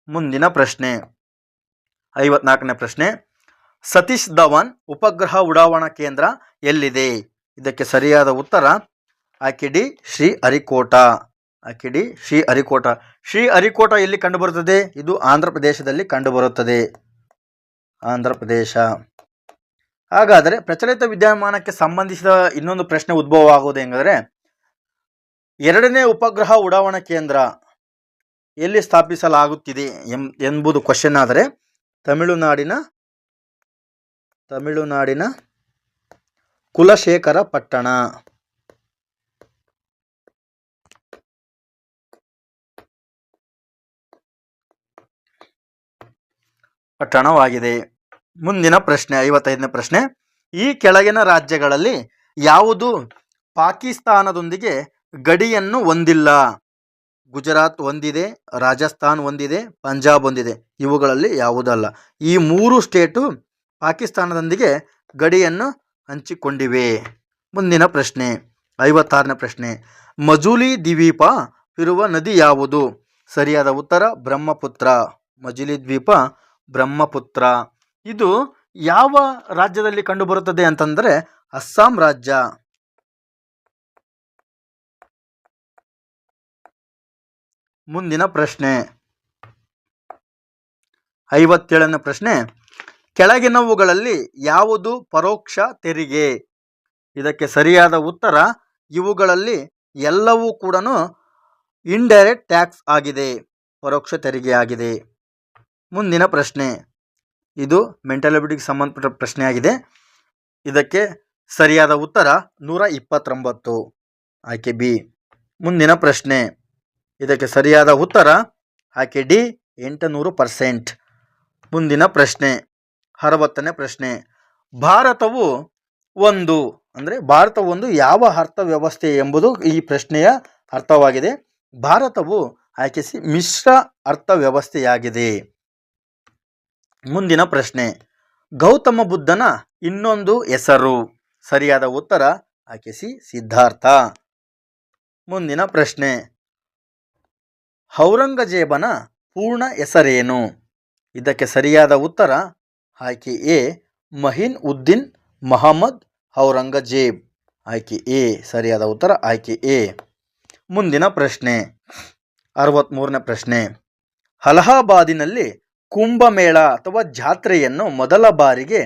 ಮುಂದಿನ ಪ್ರಶ್ನೆ 54ನೇ ಪ್ರಶ್ನೆ. ಸತೀಶ್ ಧವನ್ ಉಪಗ್ರಹ ಉಡಾವಣಾ ಕೇಂದ್ರ ಎಲ್ಲಿದೆ? ಇದಕ್ಕೆ ಸರಿಯಾದ ಉತ್ತರ ಆಯ್ಕೆ ಡಿ ಶ್ರೀಹರಿಕೋಟಾ. ಆಯ್ಕೆ ಡಿ ಶ್ರೀಹರಿಕೋಟಾ. ಶ್ರೀಹರಿಕೋಟಾ ಎಲ್ಲಿ ಕಂಡುಬರುತ್ತದೆ? ಇದು ಆಂಧ್ರ ಪ್ರದೇಶದಲ್ಲಿ ಕಂಡುಬರುತ್ತದೆ. ಆಂಧ್ರ ಪ್ರದೇಶ. ಹಾಗಾದರೆ ಪ್ರಚಲಿತ ವಿದ್ಯಮಾನಕ್ಕೆ ಸಂಬಂಧಿಸಿದ ಇನ್ನೊಂದು ಪ್ರಶ್ನೆ ಉದ್ಭವ ಆಗುವುದು ಹೆಂಗಂದರೆ, ಎರಡನೇ ಉಪಗ್ರಹ ಉಡಾವಣಾ ಕೇಂದ್ರ ಎಲ್ಲಿ ಸ್ಥಾಪಿಸಲಾಗುತ್ತಿದೆ ಎಂಬುದು ಕ್ವಶನ್ ಆದರೆ ತಮಿಳುನಾಡಿನ ಕುಲಶೇಖರ ಪಟ್ಟಣವಾಗಿದೆ. ಮುಂದಿನ ಪ್ರಶ್ನೆ 55ನೇ ಪ್ರಶ್ನೆ. ಈ ಕೆಳಗಿನ ರಾಜ್ಯಗಳಲ್ಲಿ ಯಾವುದು ಪಾಕಿಸ್ತಾನದೊಂದಿಗೆ ಗಡಿಯನ್ನು ಹೊಂದಿಲ್ಲ? ಗುಜರಾತ್ ಹೊಂದಿದೆ, ರಾಜಸ್ಥಾನ್ ಹೊಂದಿದೆ, ಪಂಜಾಬ್ ಹೊಂದಿದೆ. ಇವುಗಳಲ್ಲಿ ಯಾವುದಲ್ಲ. ಈ 3 ಸ್ಟೇಟು ಪಾಕಿಸ್ತಾನದೊಂದಿಗೆ ಗಡಿಯನ್ನು ಹಂಚಿಕೊಂಡಿವೆ. ಮುಂದಿನ ಪ್ರಶ್ನೆ 56ನೇ ಪ್ರಶ್ನೆ. ಮಜುಲಿ ದ್ವೀಪ ಇರುವ ನದಿ ಯಾವುದು? ಸರಿಯಾದ ಉತ್ತರ ಬ್ರಹ್ಮಪುತ್ರ. ಮಜುಲಿ ದ್ವೀಪ ಬ್ರಹ್ಮಪುತ್ರ. ಇದು ಯಾವ ರಾಜ್ಯದಲ್ಲಿ ಕಂಡುಬರುತ್ತದೆ ಅಂತಂದರೆ ಅಸ್ಸಾಂ ರಾಜ್ಯ. ಮುಂದಿನ ಪ್ರಶ್ನೆ 57ನೇ ಪ್ರಶ್ನೆ. ಕೆಳಗಿನವುಗಳಲ್ಲಿ ಯಾವುದು ಪರೋಕ್ಷ ತೆರಿಗೆ? ಇದಕ್ಕೆ ಸರಿಯಾದ ಉತ್ತರ ಇವುಗಳಲ್ಲಿ ಎಲ್ಲವೂ ಕೂಡ ಇಂಡೈರೆಕ್ಟ್ ಟ್ಯಾಕ್ಸ್ ಆಗಿದೆ, ಪರೋಕ್ಷ ತೆರಿಗೆ ಆಗಿದೆ. ಮುಂದಿನ ಪ್ರಶ್ನೆ ಇದು ಮೆಂಟಲ್ ಎಬಿಲಿಟಿಗೆ ಸಂಬಂಧಪಟ್ಟ ಪ್ರಶ್ನೆ ಆಗಿದೆ. ಇದಕ್ಕೆ ಸರಿಯಾದ ಉತ್ತರ 129. ಆಯ್ಕೆ ಬಿ. ಮುಂದಿನ ಪ್ರಶ್ನೆ ಇದಕ್ಕೆ ಸರಿಯಾದ ಉತ್ತರ ಆಯ್ಕೆ ಡಿ 800%. ಮುಂದಿನ ಪ್ರಶ್ನೆ 60ನೇ ಪ್ರಶ್ನೆ. ಭಾರತವು ಒಂದು ಯಾವ ಅರ್ಥವ್ಯವಸ್ಥೆ ಎಂಬುದು ಈ ಪ್ರಶ್ನೆಯ ಅರ್ಥವಾಗಿದೆ. ಭಾರತವು ಆಯ್ಕೆ ಸಿ ಮಿಶ್ರ ಅರ್ಥವ್ಯವಸ್ಥೆಯಾಗಿದೆ. ಮುಂದಿನ ಪ್ರಶ್ನೆ ಗೌತಮ ಬುದ್ಧನ ಇನ್ನೊಂದು ಹೆಸರು? ಸರಿಯಾದ ಉತ್ತರ ಆಯ್ಕೆ ಸಿ ಸಿದ್ಧಾರ್ಥ. ಮುಂದಿನ ಪ್ರಶ್ನೆ ಔರಂಗಜೇಬನ ಪೂರ್ಣ ಹೆಸರೇನು? ಇದಕ್ಕೆ ಸರಿಯಾದ ಉತ್ತರ ಆಯ್ಕೆ ಎ ಮಹಿನ್ ಉದ್ದೀನ್ ಮೊಹಮ್ಮದ್ ಔರಂಗಜೇಬ್. ಆಯ್ಕೆ ಎ ಸರಿಯಾದ ಉತ್ತರ ಆಯ್ಕೆ ಎ. ಮುಂದಿನ ಪ್ರಶ್ನೆ 63ನೇ ಪ್ರಶ್ನೆ. ಅಲಹಾಬಾದಿನಲ್ಲಿ ಕುಂಭಮೇಳ ಅಥವಾ ಜಾತ್ರೆಯನ್ನು ಮೊದಲ ಬಾರಿಗೆ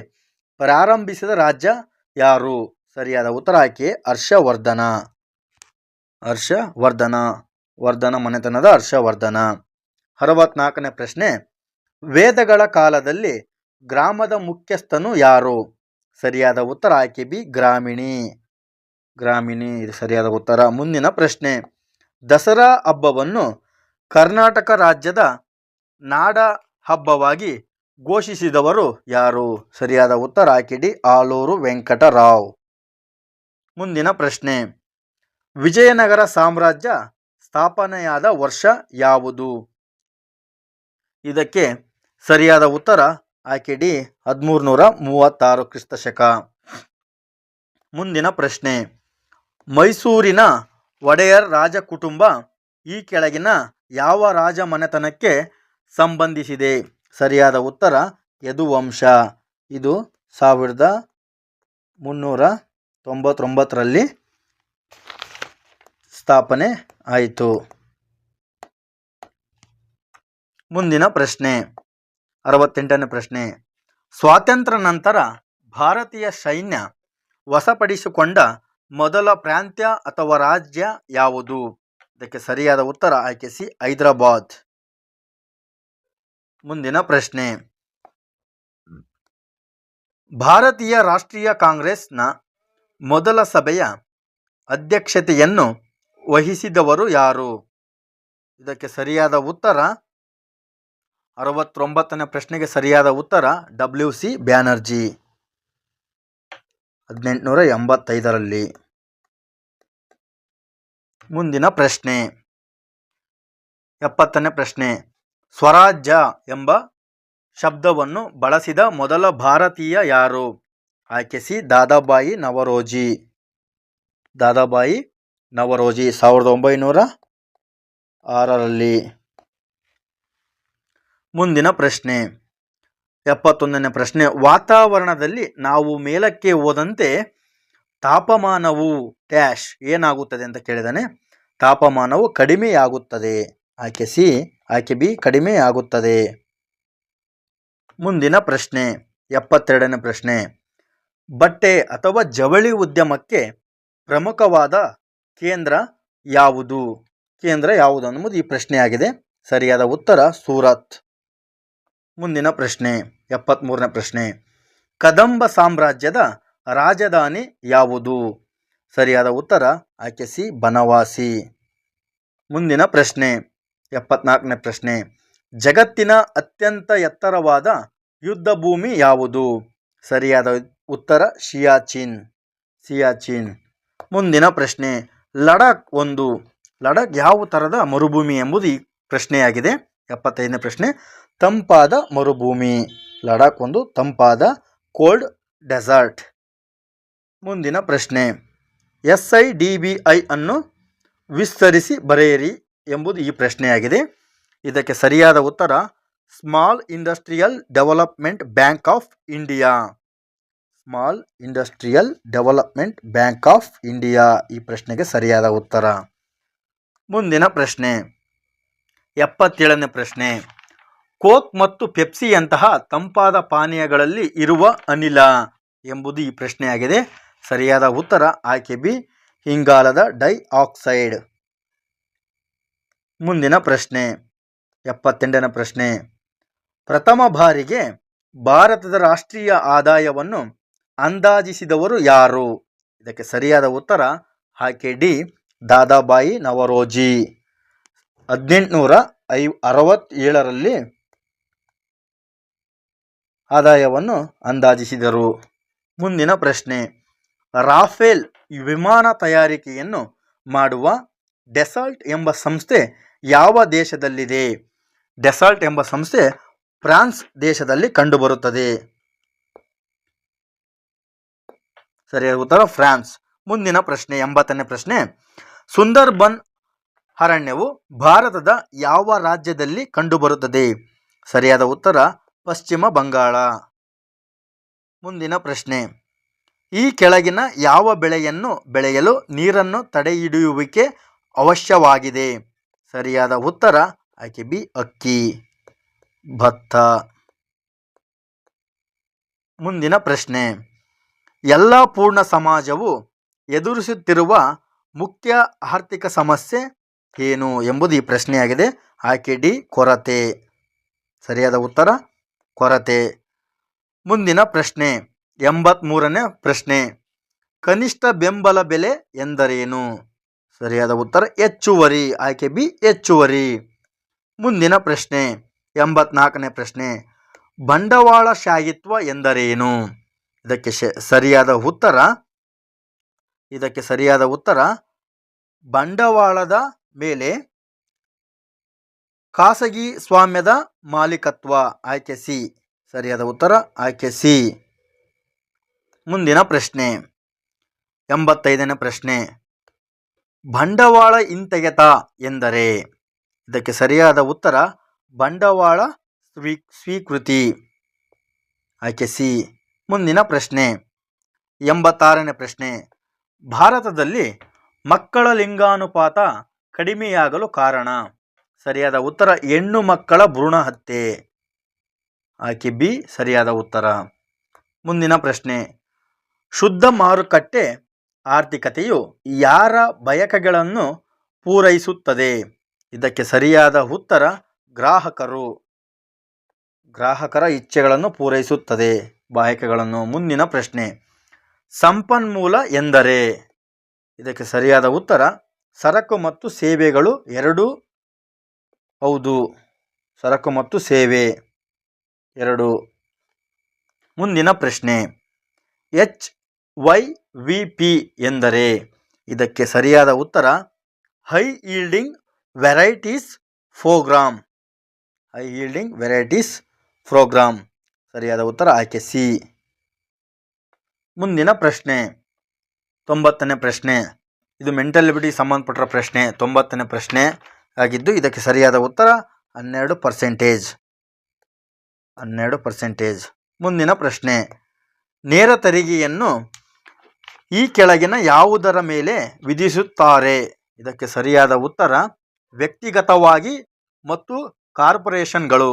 ಪ್ರಾರಂಭಿಸಿದ ರಾಜ್ಯ ಯಾರು? ಸರಿಯಾದ ಉತ್ತರ ಆಯ್ಕೆ ಹರ್ಷವರ್ಧನ. ವರ್ಧನ ಮನೆತನದ ಹರ್ಷವರ್ಧನ. 64ನೇ ಪ್ರಶ್ನೆ. ವೇದಗಳ ಕಾಲದಲ್ಲಿ ಗ್ರಾಮದ ಮುಖ್ಯಸ್ಥನು ಯಾರು? ಸರಿಯಾದ ಉತ್ತರ ಆಯ್ಕೆ ಬಿ ಗ್ರಾಮಿಣಿ. ಇದು ಸರಿಯಾದ ಉತ್ತರ. ಮುಂದಿನ ಪ್ರಶ್ನೆ ದಸರಾ ಹಬ್ಬವನ್ನು ಕರ್ನಾಟಕ ರಾಜ್ಯದ ನಾಡ ಹಬ್ಬವಾಗಿ ಘೋಷಿಸಿದವರು ಯಾರು? ಸರಿಯಾದ ಉತ್ತರ ಆಯ್ಕೆ ಡಿ ಆಲೂರು ವೆಂಕಟರಾವ್. ಮುಂದಿನ ಪ್ರಶ್ನೆ ವಿಜಯನಗರ ಸಾಮ್ರಾಜ್ಯ ಸ್ಥಾಪನೆಯಾದ ವರ್ಷ ಯಾವುದು? ಇದಕ್ಕೆ ಸರಿಯಾದ ಉತ್ತರ ಆಯ್ಕೆ ಡಿ 1336 ಕ್ರಿಸ್ತಶಕ. ಮುಂದಿನ ಪ್ರಶ್ನೆ ಮೈಸೂರಿನ ಒಡೆಯರ್ ರಾಜ ಕುಟುಂಬ ಈ ಕೆಳಗಿನ ಯಾವ ರಾಜ ಮನೆತನಕ್ಕೆ ಸಂಬಂಧಿಸಿದೆ? ಸರಿಯಾದ ಉತ್ತರ ಯದುವಂಶ. ಇದು 1399ರಲ್ಲಿ ಸ್ಥಾಪನೆ ಆಯಿತು. ಮುಂದಿನ ಪ್ರಶ್ನೆ 68ನೇ ಪ್ರಶ್ನೆ. ಸ್ವಾತಂತ್ರ್ಯ ನಂತರ ಭಾರತೀಯ ಸೈನ್ಯ ವಶಪಡಿಸಿಕೊಂಡ ಮೊದಲ ಪ್ರಾಂತ್ಯ ಅಥವಾ ರಾಜ್ಯ ಯಾವುದು? ಇದಕ್ಕೆ ಸರಿಯಾದ ಉತ್ತರ ಆಯ್ಕೆ ಸಿ ಹೈದರಾಬಾದ್. ಮುಂದಿನ ಪ್ರಶ್ನೆ ಭಾರತೀಯ ರಾಷ್ಟ್ರೀಯ ಕಾಂಗ್ರೆಸ್ನ ಮೊದಲ ಸಭೆಯ ಅಧ್ಯಕ್ಷತೆಯನ್ನು ವಹಿಸಿದವರು ಯಾರು? ಇದಕ್ಕೆ ಸರಿಯಾದ ಉತ್ತರ 69ನೇ ಪ್ರಶ್ನೆಗೆ ಸರಿಯಾದ ಉತ್ತರ WC ಬ್ಯಾನರ್ಜಿ. 1885ರಲ್ಲಿ. ಮುಂದಿನ ಪ್ರಶ್ನೆ 70ನೇ ಪ್ರಶ್ನೆ. ಸ್ವರಾಜ್ಯ ಎಂಬ ಶಬ್ದವನ್ನು ಬಳಸಿದ ಮೊದಲ ಭಾರತೀಯ ಯಾರು? ಆಯ್ಕೆ ಸಿ ದಾದಾಬಾಯಿ ನವರೋಜಿ. ದಾದಾಬಾಯಿ ನವರೋಜಿ 1906ರಲ್ಲಿ. ಮುಂದಿನ ಪ್ರಶ್ನೆ 71ನೇ ಪ್ರಶ್ನೆ. ವಾತಾವರಣದಲ್ಲಿ ನಾವು ಮೇಲಕ್ಕೆ ಹೋದಂತೆ ತಾಪಮಾನವು ಡ್ಯಾಶ್ ಏನಾಗುತ್ತದೆ ಅಂತ ಕೇಳಿದಾನೆ. ತಾಪಮಾನವು ಕಡಿಮೆಯಾಗುತ್ತದೆ. ಆಯ್ಕೆ ಸಿ ಆಯ್ಕೆ ಬಿ ಕಡಿಮೆಯಾಗುತ್ತದೆ. ಮುಂದಿನ ಪ್ರಶ್ನೆ 72ನೇ ಪ್ರಶ್ನೆ. ಬಟ್ಟೆ ಅಥವಾ ಜವಳಿ ಉದ್ಯಮಕ್ಕೆ ಪ್ರಮುಖವಾದ ಕೇಂದ್ರ ಯಾವುದು? ಕೇಂದ್ರ ಯಾವುದು ಅನ್ನುವುದು ಈ ಪ್ರಶ್ನೆಯಾಗಿದೆ. ಸರಿಯಾದ ಉತ್ತರ ಸೂರತ್. ಮುಂದಿನ ಪ್ರಶ್ನೆ 73ನೇ ಪ್ರಶ್ನೆ. ಕದಂಬ ಸಾಮ್ರಾಜ್ಯದ ರಾಜಧಾನಿ ಯಾವುದು? ಸರಿಯಾದ ಉತ್ತರ ಆಯ್ಕೆ ಸಿ ಬನವಾಸಿ. ಮುಂದಿನ ಪ್ರಶ್ನೆ 74ನೇ ಪ್ರಶ್ನೆ. ಜಗತ್ತಿನ ಅತ್ಯಂತ ಎತ್ತರವಾದ ಯುದ್ಧ ಭೂಮಿ ಯಾವುದು? ಸರಿಯಾದ ಉತ್ತರ ಸಿಯಾಚಿನ್. ಸಿಯಾಚಿನ್. ಮುಂದಿನ ಪ್ರಶ್ನೆ. ಲಡಾಖ್ ಲಡಾಖ್ ಯಾವ ಥರದ ಮರುಭೂಮಿ ಎಂಬುದು ಈ ಪ್ರಶ್ನೆಯಾಗಿದೆ. 75ನೇ ಪ್ರಶ್ನೆ. ತಂಪಾದ ಮರುಭೂಮಿ. ಲಡಾಖ್ ಒಂದು ತಂಪಾದ ಕೋಲ್ಡ್ ಡೆಸರ್ಟ್. ಮುಂದಿನ ಪ್ರಶ್ನೆ. SIDBI ಅನ್ನು ವಿಸ್ತರಿಸಿ ಬರೆಯಿರಿ ಎಂಬುದು ಈ ಪ್ರಶ್ನೆಯಾಗಿದೆ. ಇದಕ್ಕೆ ಸರಿಯಾದ ಉತ್ತರ small industrial development bank of India. Small industrial development bank of India ಈ ಪ್ರಶ್ನೆಗೆ ಸರಿಯಾದ ಉತ್ತರ. ಮುಂದಿನ ಪ್ರಶ್ನೆ 77ನೇ ಪ್ರಶ್ನೆ. ಕೋಕ್ ಮತ್ತು ಪೆಪ್ಸಿಯಂತಹ ತಂಪಾದ ಪಾನೀಯಗಳಲ್ಲಿ ಇರುವ ಅನಿಲ ಎಂಬುದು ಈ ಪ್ರಶ್ನೆಯಾಗಿದೆ. ಸರಿಯಾದ ಉತ್ತರ ಆಯ್ಕೆ ಬಿ ಇಂಗಾಲದ ಡೈಆಕ್ಸೈಡ್. ಮುಂದಿನ ಪ್ರಶ್ನೆ 78ನೇ ಪ್ರಶ್ನೆ. ಪ್ರಥಮ ಬಾರಿಗೆ ಭಾರತದ ರಾಷ್ಟ್ರೀಯ ಆದಾಯವನ್ನು ಅಂದಾಜಿಸಿದವರು ಯಾರು? ಇದಕ್ಕೆ ಸರಿಯಾದ ಉತ್ತರ ಆಯ್ಕೆ ಡಿ ದಾದಾಬಾಯಿ ನವರೋಜಿ. 1867ರಲ್ಲಿ ಆದಾಯವನ್ನು ಅಂದಾಜಿಸಿದರು. ಮುಂದಿನ ಪ್ರಶ್ನೆ. ರಾಫೇಲ್ ವಿಮಾನ ತಯಾರಿಕೆಯನ್ನು ಮಾಡುವ ಡೆಸಾಲ್ಟ್ ಎಂಬ ಸಂಸ್ಥೆ ಯಾವ ದೇಶದಲ್ಲಿದೆ? ಡೆಸಾಲ್ಟ್ ಎಂಬ ಸಂಸ್ಥೆ ಫ್ರಾನ್ಸ್ ದೇಶದಲ್ಲಿ ಕಂಡುಬರುತ್ತದೆ. ಸರಿಯಾದ ಉತ್ತರ ಫ್ರಾನ್ಸ್. ಮುಂದಿನ ಪ್ರಶ್ನೆ 80ನೇ ಪ್ರಶ್ನೆ. ಸುಂದರ್ಬನ್ ಅರಣ್ಯವು ಭಾರತದ ಯಾವ ರಾಜ್ಯದಲ್ಲಿ ಕಂಡುಬರುತ್ತದೆ? ಸರಿಯಾದ ಉತ್ತರ ಪಶ್ಚಿಮ ಬಂಗಾಳ. ಮುಂದಿನ ಪ್ರಶ್ನೆ. ಈ ಕೆಳಗಿನ ಯಾವ ಬೆಳೆಯನ್ನು ಬೆಳೆಯಲು ನೀರನ್ನು ತಡೆಹಿಡಿಯುವಿಕೆ ಅವಶ್ಯವಾಗಿದೆ? ಸರಿಯಾದ ಉತ್ತರ ಆಯ್ಕೆ ಬಿ ಅಕ್ಕಿ, ಭತ್ತ. ಮುಂದಿನ ಪ್ರಶ್ನೆ. ಎಲ್ಲ ಪೂರ್ಣ ಸಮಾಜವು ಎದುರಿಸುತ್ತಿರುವ ಮುಖ್ಯ ಆರ್ಥಿಕ ಸಮಸ್ಯೆ ಏನು ಎಂಬುದು ಈ ಪ್ರಶ್ನೆಯಾಗಿದೆ. ಆಯ್ಕೆ ಡಿ ಕೊರತೆ. ಸರಿಯಾದ ಉತ್ತರ ಕೊರತೆ. ಮುಂದಿನ ಪ್ರಶ್ನೆ 83ನೇ ಪ್ರಶ್ನೆ. ಕನಿಷ್ಠ ಬೆಂಬಲ ಬೆಲೆ ಎಂದರೇನು? ಸರಿಯಾದ ಉತ್ತರ ಹೆಚ್ಚುವರಿ. ಆಯ್ಕೆ ಬಿ ಹೆಚ್ಚುವರಿ. ಮುಂದಿನ ಪ್ರಶ್ನೆ 84ನೇ ಪ್ರಶ್ನೆ. ಬಂಡವಾಳಶಾಹಿತ್ವ ಎಂದರೇನು? ಇದಕ್ಕೆ ಸರಿಯಾದ ಉತ್ತರ ಬಂಡವಾಳದ ಮೇಲೆ ಖಾಸಗಿ ಸ್ವಾಮ್ಯದ ಮಾಲೀಕತ್ವ. ಆಯ್ಕೆ ಸಿ. ಸರಿಯಾದ ಉತ್ತರ ಆಯ್ಕೆ ಸಿ. ಮುಂದಿನ ಪ್ರಶ್ನೆ 85ನೇ ಪ್ರಶ್ನೆ. ಬಂಡವಾಳ ಹಿಂತೆಗೆತ ಎಂದರೆ? ಇದಕ್ಕೆ ಸರಿಯಾದ ಉತ್ತರ ಬಂಡವಾಳ ಸ್ವೀಕೃತಿ. ಆಯ್ಕೆ ಸಿ. ಮುಂದಿನ ಪ್ರಶ್ನೆ 86ನೇ ಪ್ರಶ್ನೆ. ಭಾರತದಲ್ಲಿ ಮಕ್ಕಳ ಲಿಂಗಾನುಪಾತ ಕಡಿಮೆಯಾಗಲು ಕಾರಣ? ಸರಿಯಾದ ಉತ್ತರ ಹೆಣ್ಣು ಮಕ್ಕಳ ಭ್ರೂಣ ಹತ್ಯೆ. ಆಯ್ಕೆ ಬಿ ಸರಿಯಾದ ಉತ್ತರ. ಮುಂದಿನ ಪ್ರಶ್ನೆ. ಶುದ್ಧ ಮಾರುಕಟ್ಟೆ ಆರ್ಥಿಕತೆಯು ಯಾರ ಬಯಕೆಗಳನ್ನು ಪೂರೈಸುತ್ತದೆ? ಇದಕ್ಕೆ ಸರಿಯಾದ ಉತ್ತರ ಗ್ರಾಹಕರ ಇಚ್ಛೆಗಳನ್ನು ಪೂರೈಸುತ್ತದೆ, ಬಯಕೆಗಳನ್ನು. ಮುಂದಿನ ಪ್ರಶ್ನೆ. ಸಂಪನ್ಮೂಲ ಎಂದರೆ? ಇದಕ್ಕೆ ಸರಿಯಾದ ಉತ್ತರ ಸರಕು ಮತ್ತು ಸೇವೆಗಳು ಎರಡೂ. ಹೌದು, ಸರಕು ಮತ್ತು ಸೇವೆ ಎರಡು. ಮುಂದಿನ ಪ್ರಶ್ನೆ. YVP ಎಂದರೆ? ಇದಕ್ಕೆ ಸರಿಯಾದ ಉತ್ತರ high yielding varieties program. High yielding varieties program. ಸರಿಯಾದ ಉತ್ತರ ಆಯ್ಕೆ ಸಿ. ಮುಂದಿನ ಪ್ರಶ್ನೆ 90ನೇ ಪ್ರಶ್ನೆ. ಇದು ಮೆಂಟಲ್ ಎಬಿಲಿಟಿಗೆ ಸಂಬಂಧಪಟ್ಟ ಪ್ರಶ್ನೆ. 90ನೇ ಪ್ರಶ್ನೆ ಆಗಿದ್ದು ಇದಕ್ಕೆ ಸರಿಯಾದ ಉತ್ತರ 12%. 12%. ಮುಂದಿನ ಪ್ರಶ್ನೆ, ನೇರ ತೆರಿಗೆಯನ್ನು ಈ ಕೆಳಗಿನ ಯಾವುದರ ಮೇಲೆ ವಿಧಿಸುತ್ತಾರೆ? ಇದಕ್ಕೆ ಸರಿಯಾದ ಉತ್ತರ ವ್ಯಕ್ತಿಗತವಾಗಿ ಮತ್ತು ಕಾರ್ಪೊರೇಷನ್ಗಳು.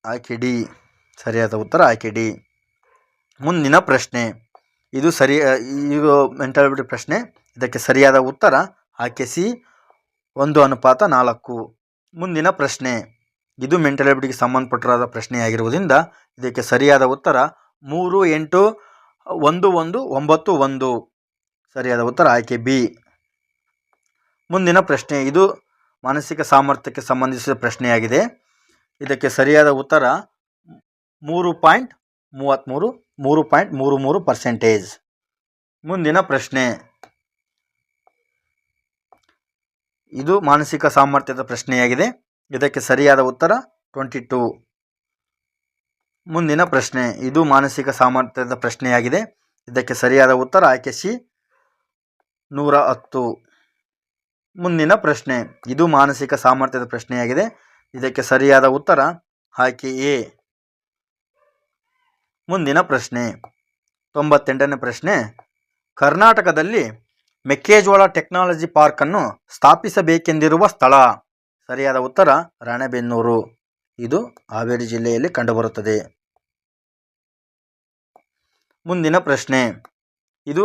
ಆಯ್ಕೆ ಡಿ. ಸರಿಯಾದ ಉತ್ತರ ಆಯ್ಕೆ ಡಿ. ಮುಂದಿನ ಪ್ರಶ್ನೆ, ಇದು ಮೆಂಟಲ್ ಎಬಿಲಿಟಿ ಪ್ರಶ್ನೆ. ಇದಕ್ಕೆ ಸರಿಯಾದ ಉತ್ತರ ಆಯ್ಕೆ ಸಿ 1:4. ಮುಂದಿನ ಪ್ರಶ್ನೆ, ಇದು ಮೆಂಟಲ್ ಎಬಿಲಿಟಿಗೆ ಸಂಬಂಧಪಟ್ಟ ಪ್ರಶ್ನೆಯಾಗಿರುವುದರಿಂದ ಇದಕ್ಕೆ ಸರಿಯಾದ ಉತ್ತರ 38191. ಸರಿಯಾದ ಉತ್ತರ ಆಯ್ಕೆ ಬಿ. ಮುಂದಿನ ಪ್ರಶ್ನೆ, ಇದು ಮಾನಸಿಕ ಸಾಮರ್ಥ್ಯಕ್ಕೆ ಸಂಬಂಧಿಸಿದ ಪ್ರಶ್ನೆಯಾಗಿದೆ. ಇದಕ್ಕೆ ಸರಿಯಾದ ಉತ್ತರ 3.33%. ಮುಂದಿನ ಪ್ರಶ್ನೆ, ಇದು ಮಾನಸಿಕ ಸಾಮರ್ಥ್ಯದ ಪ್ರಶ್ನೆಯಾಗಿದೆ. ಇದಕ್ಕೆ ಸರಿಯಾದ ಉತ್ತರ 22. ಮುಂದಿನ ಪ್ರಶ್ನೆ, ಇದು ಮಾನಸಿಕ ಸಾಮರ್ಥ್ಯದ ಪ್ರಶ್ನೆಯಾಗಿದೆ. ಇದಕ್ಕೆ ಸರಿಯಾದ ಉತ್ತರ ಆಯ್ಕೆ ಸಿ 110. ಮುಂದಿನ ಪ್ರಶ್ನೆ, ಇದು ಮಾನಸಿಕ ಸಾಮರ್ಥ್ಯದ ಪ್ರಶ್ನೆಯಾಗಿದೆ. ಇದಕ್ಕೆ ಸರಿಯಾದ ಉತ್ತರ ಆಯ್ಕೆ ಎ. ಮುಂದಿನ ಪ್ರಶ್ನೆ 98ನೇ ಪ್ರಶ್ನೆ, ಕರ್ನಾಟಕದಲ್ಲಿ ಮೆಕ್ಕೆಜೋಳ ಟೆಕ್ನಾಲಜಿ ಪಾರ್ಕ್ ಅನ್ನು ಸ್ಥಾಪಿಸಬೇಕೆಂದಿರುವ ಸ್ಥಳ? ಸರಿಯಾದ ಉತ್ತರ ರಾಣೆಬೆನ್ನೂರು. ಇದು ಹಾವೇರಿ ಜಿಲ್ಲೆಯಲ್ಲಿ ಕಂಡುಬರುತ್ತದೆ. ಮುಂದಿನ ಪ್ರಶ್ನೆ, ಇದು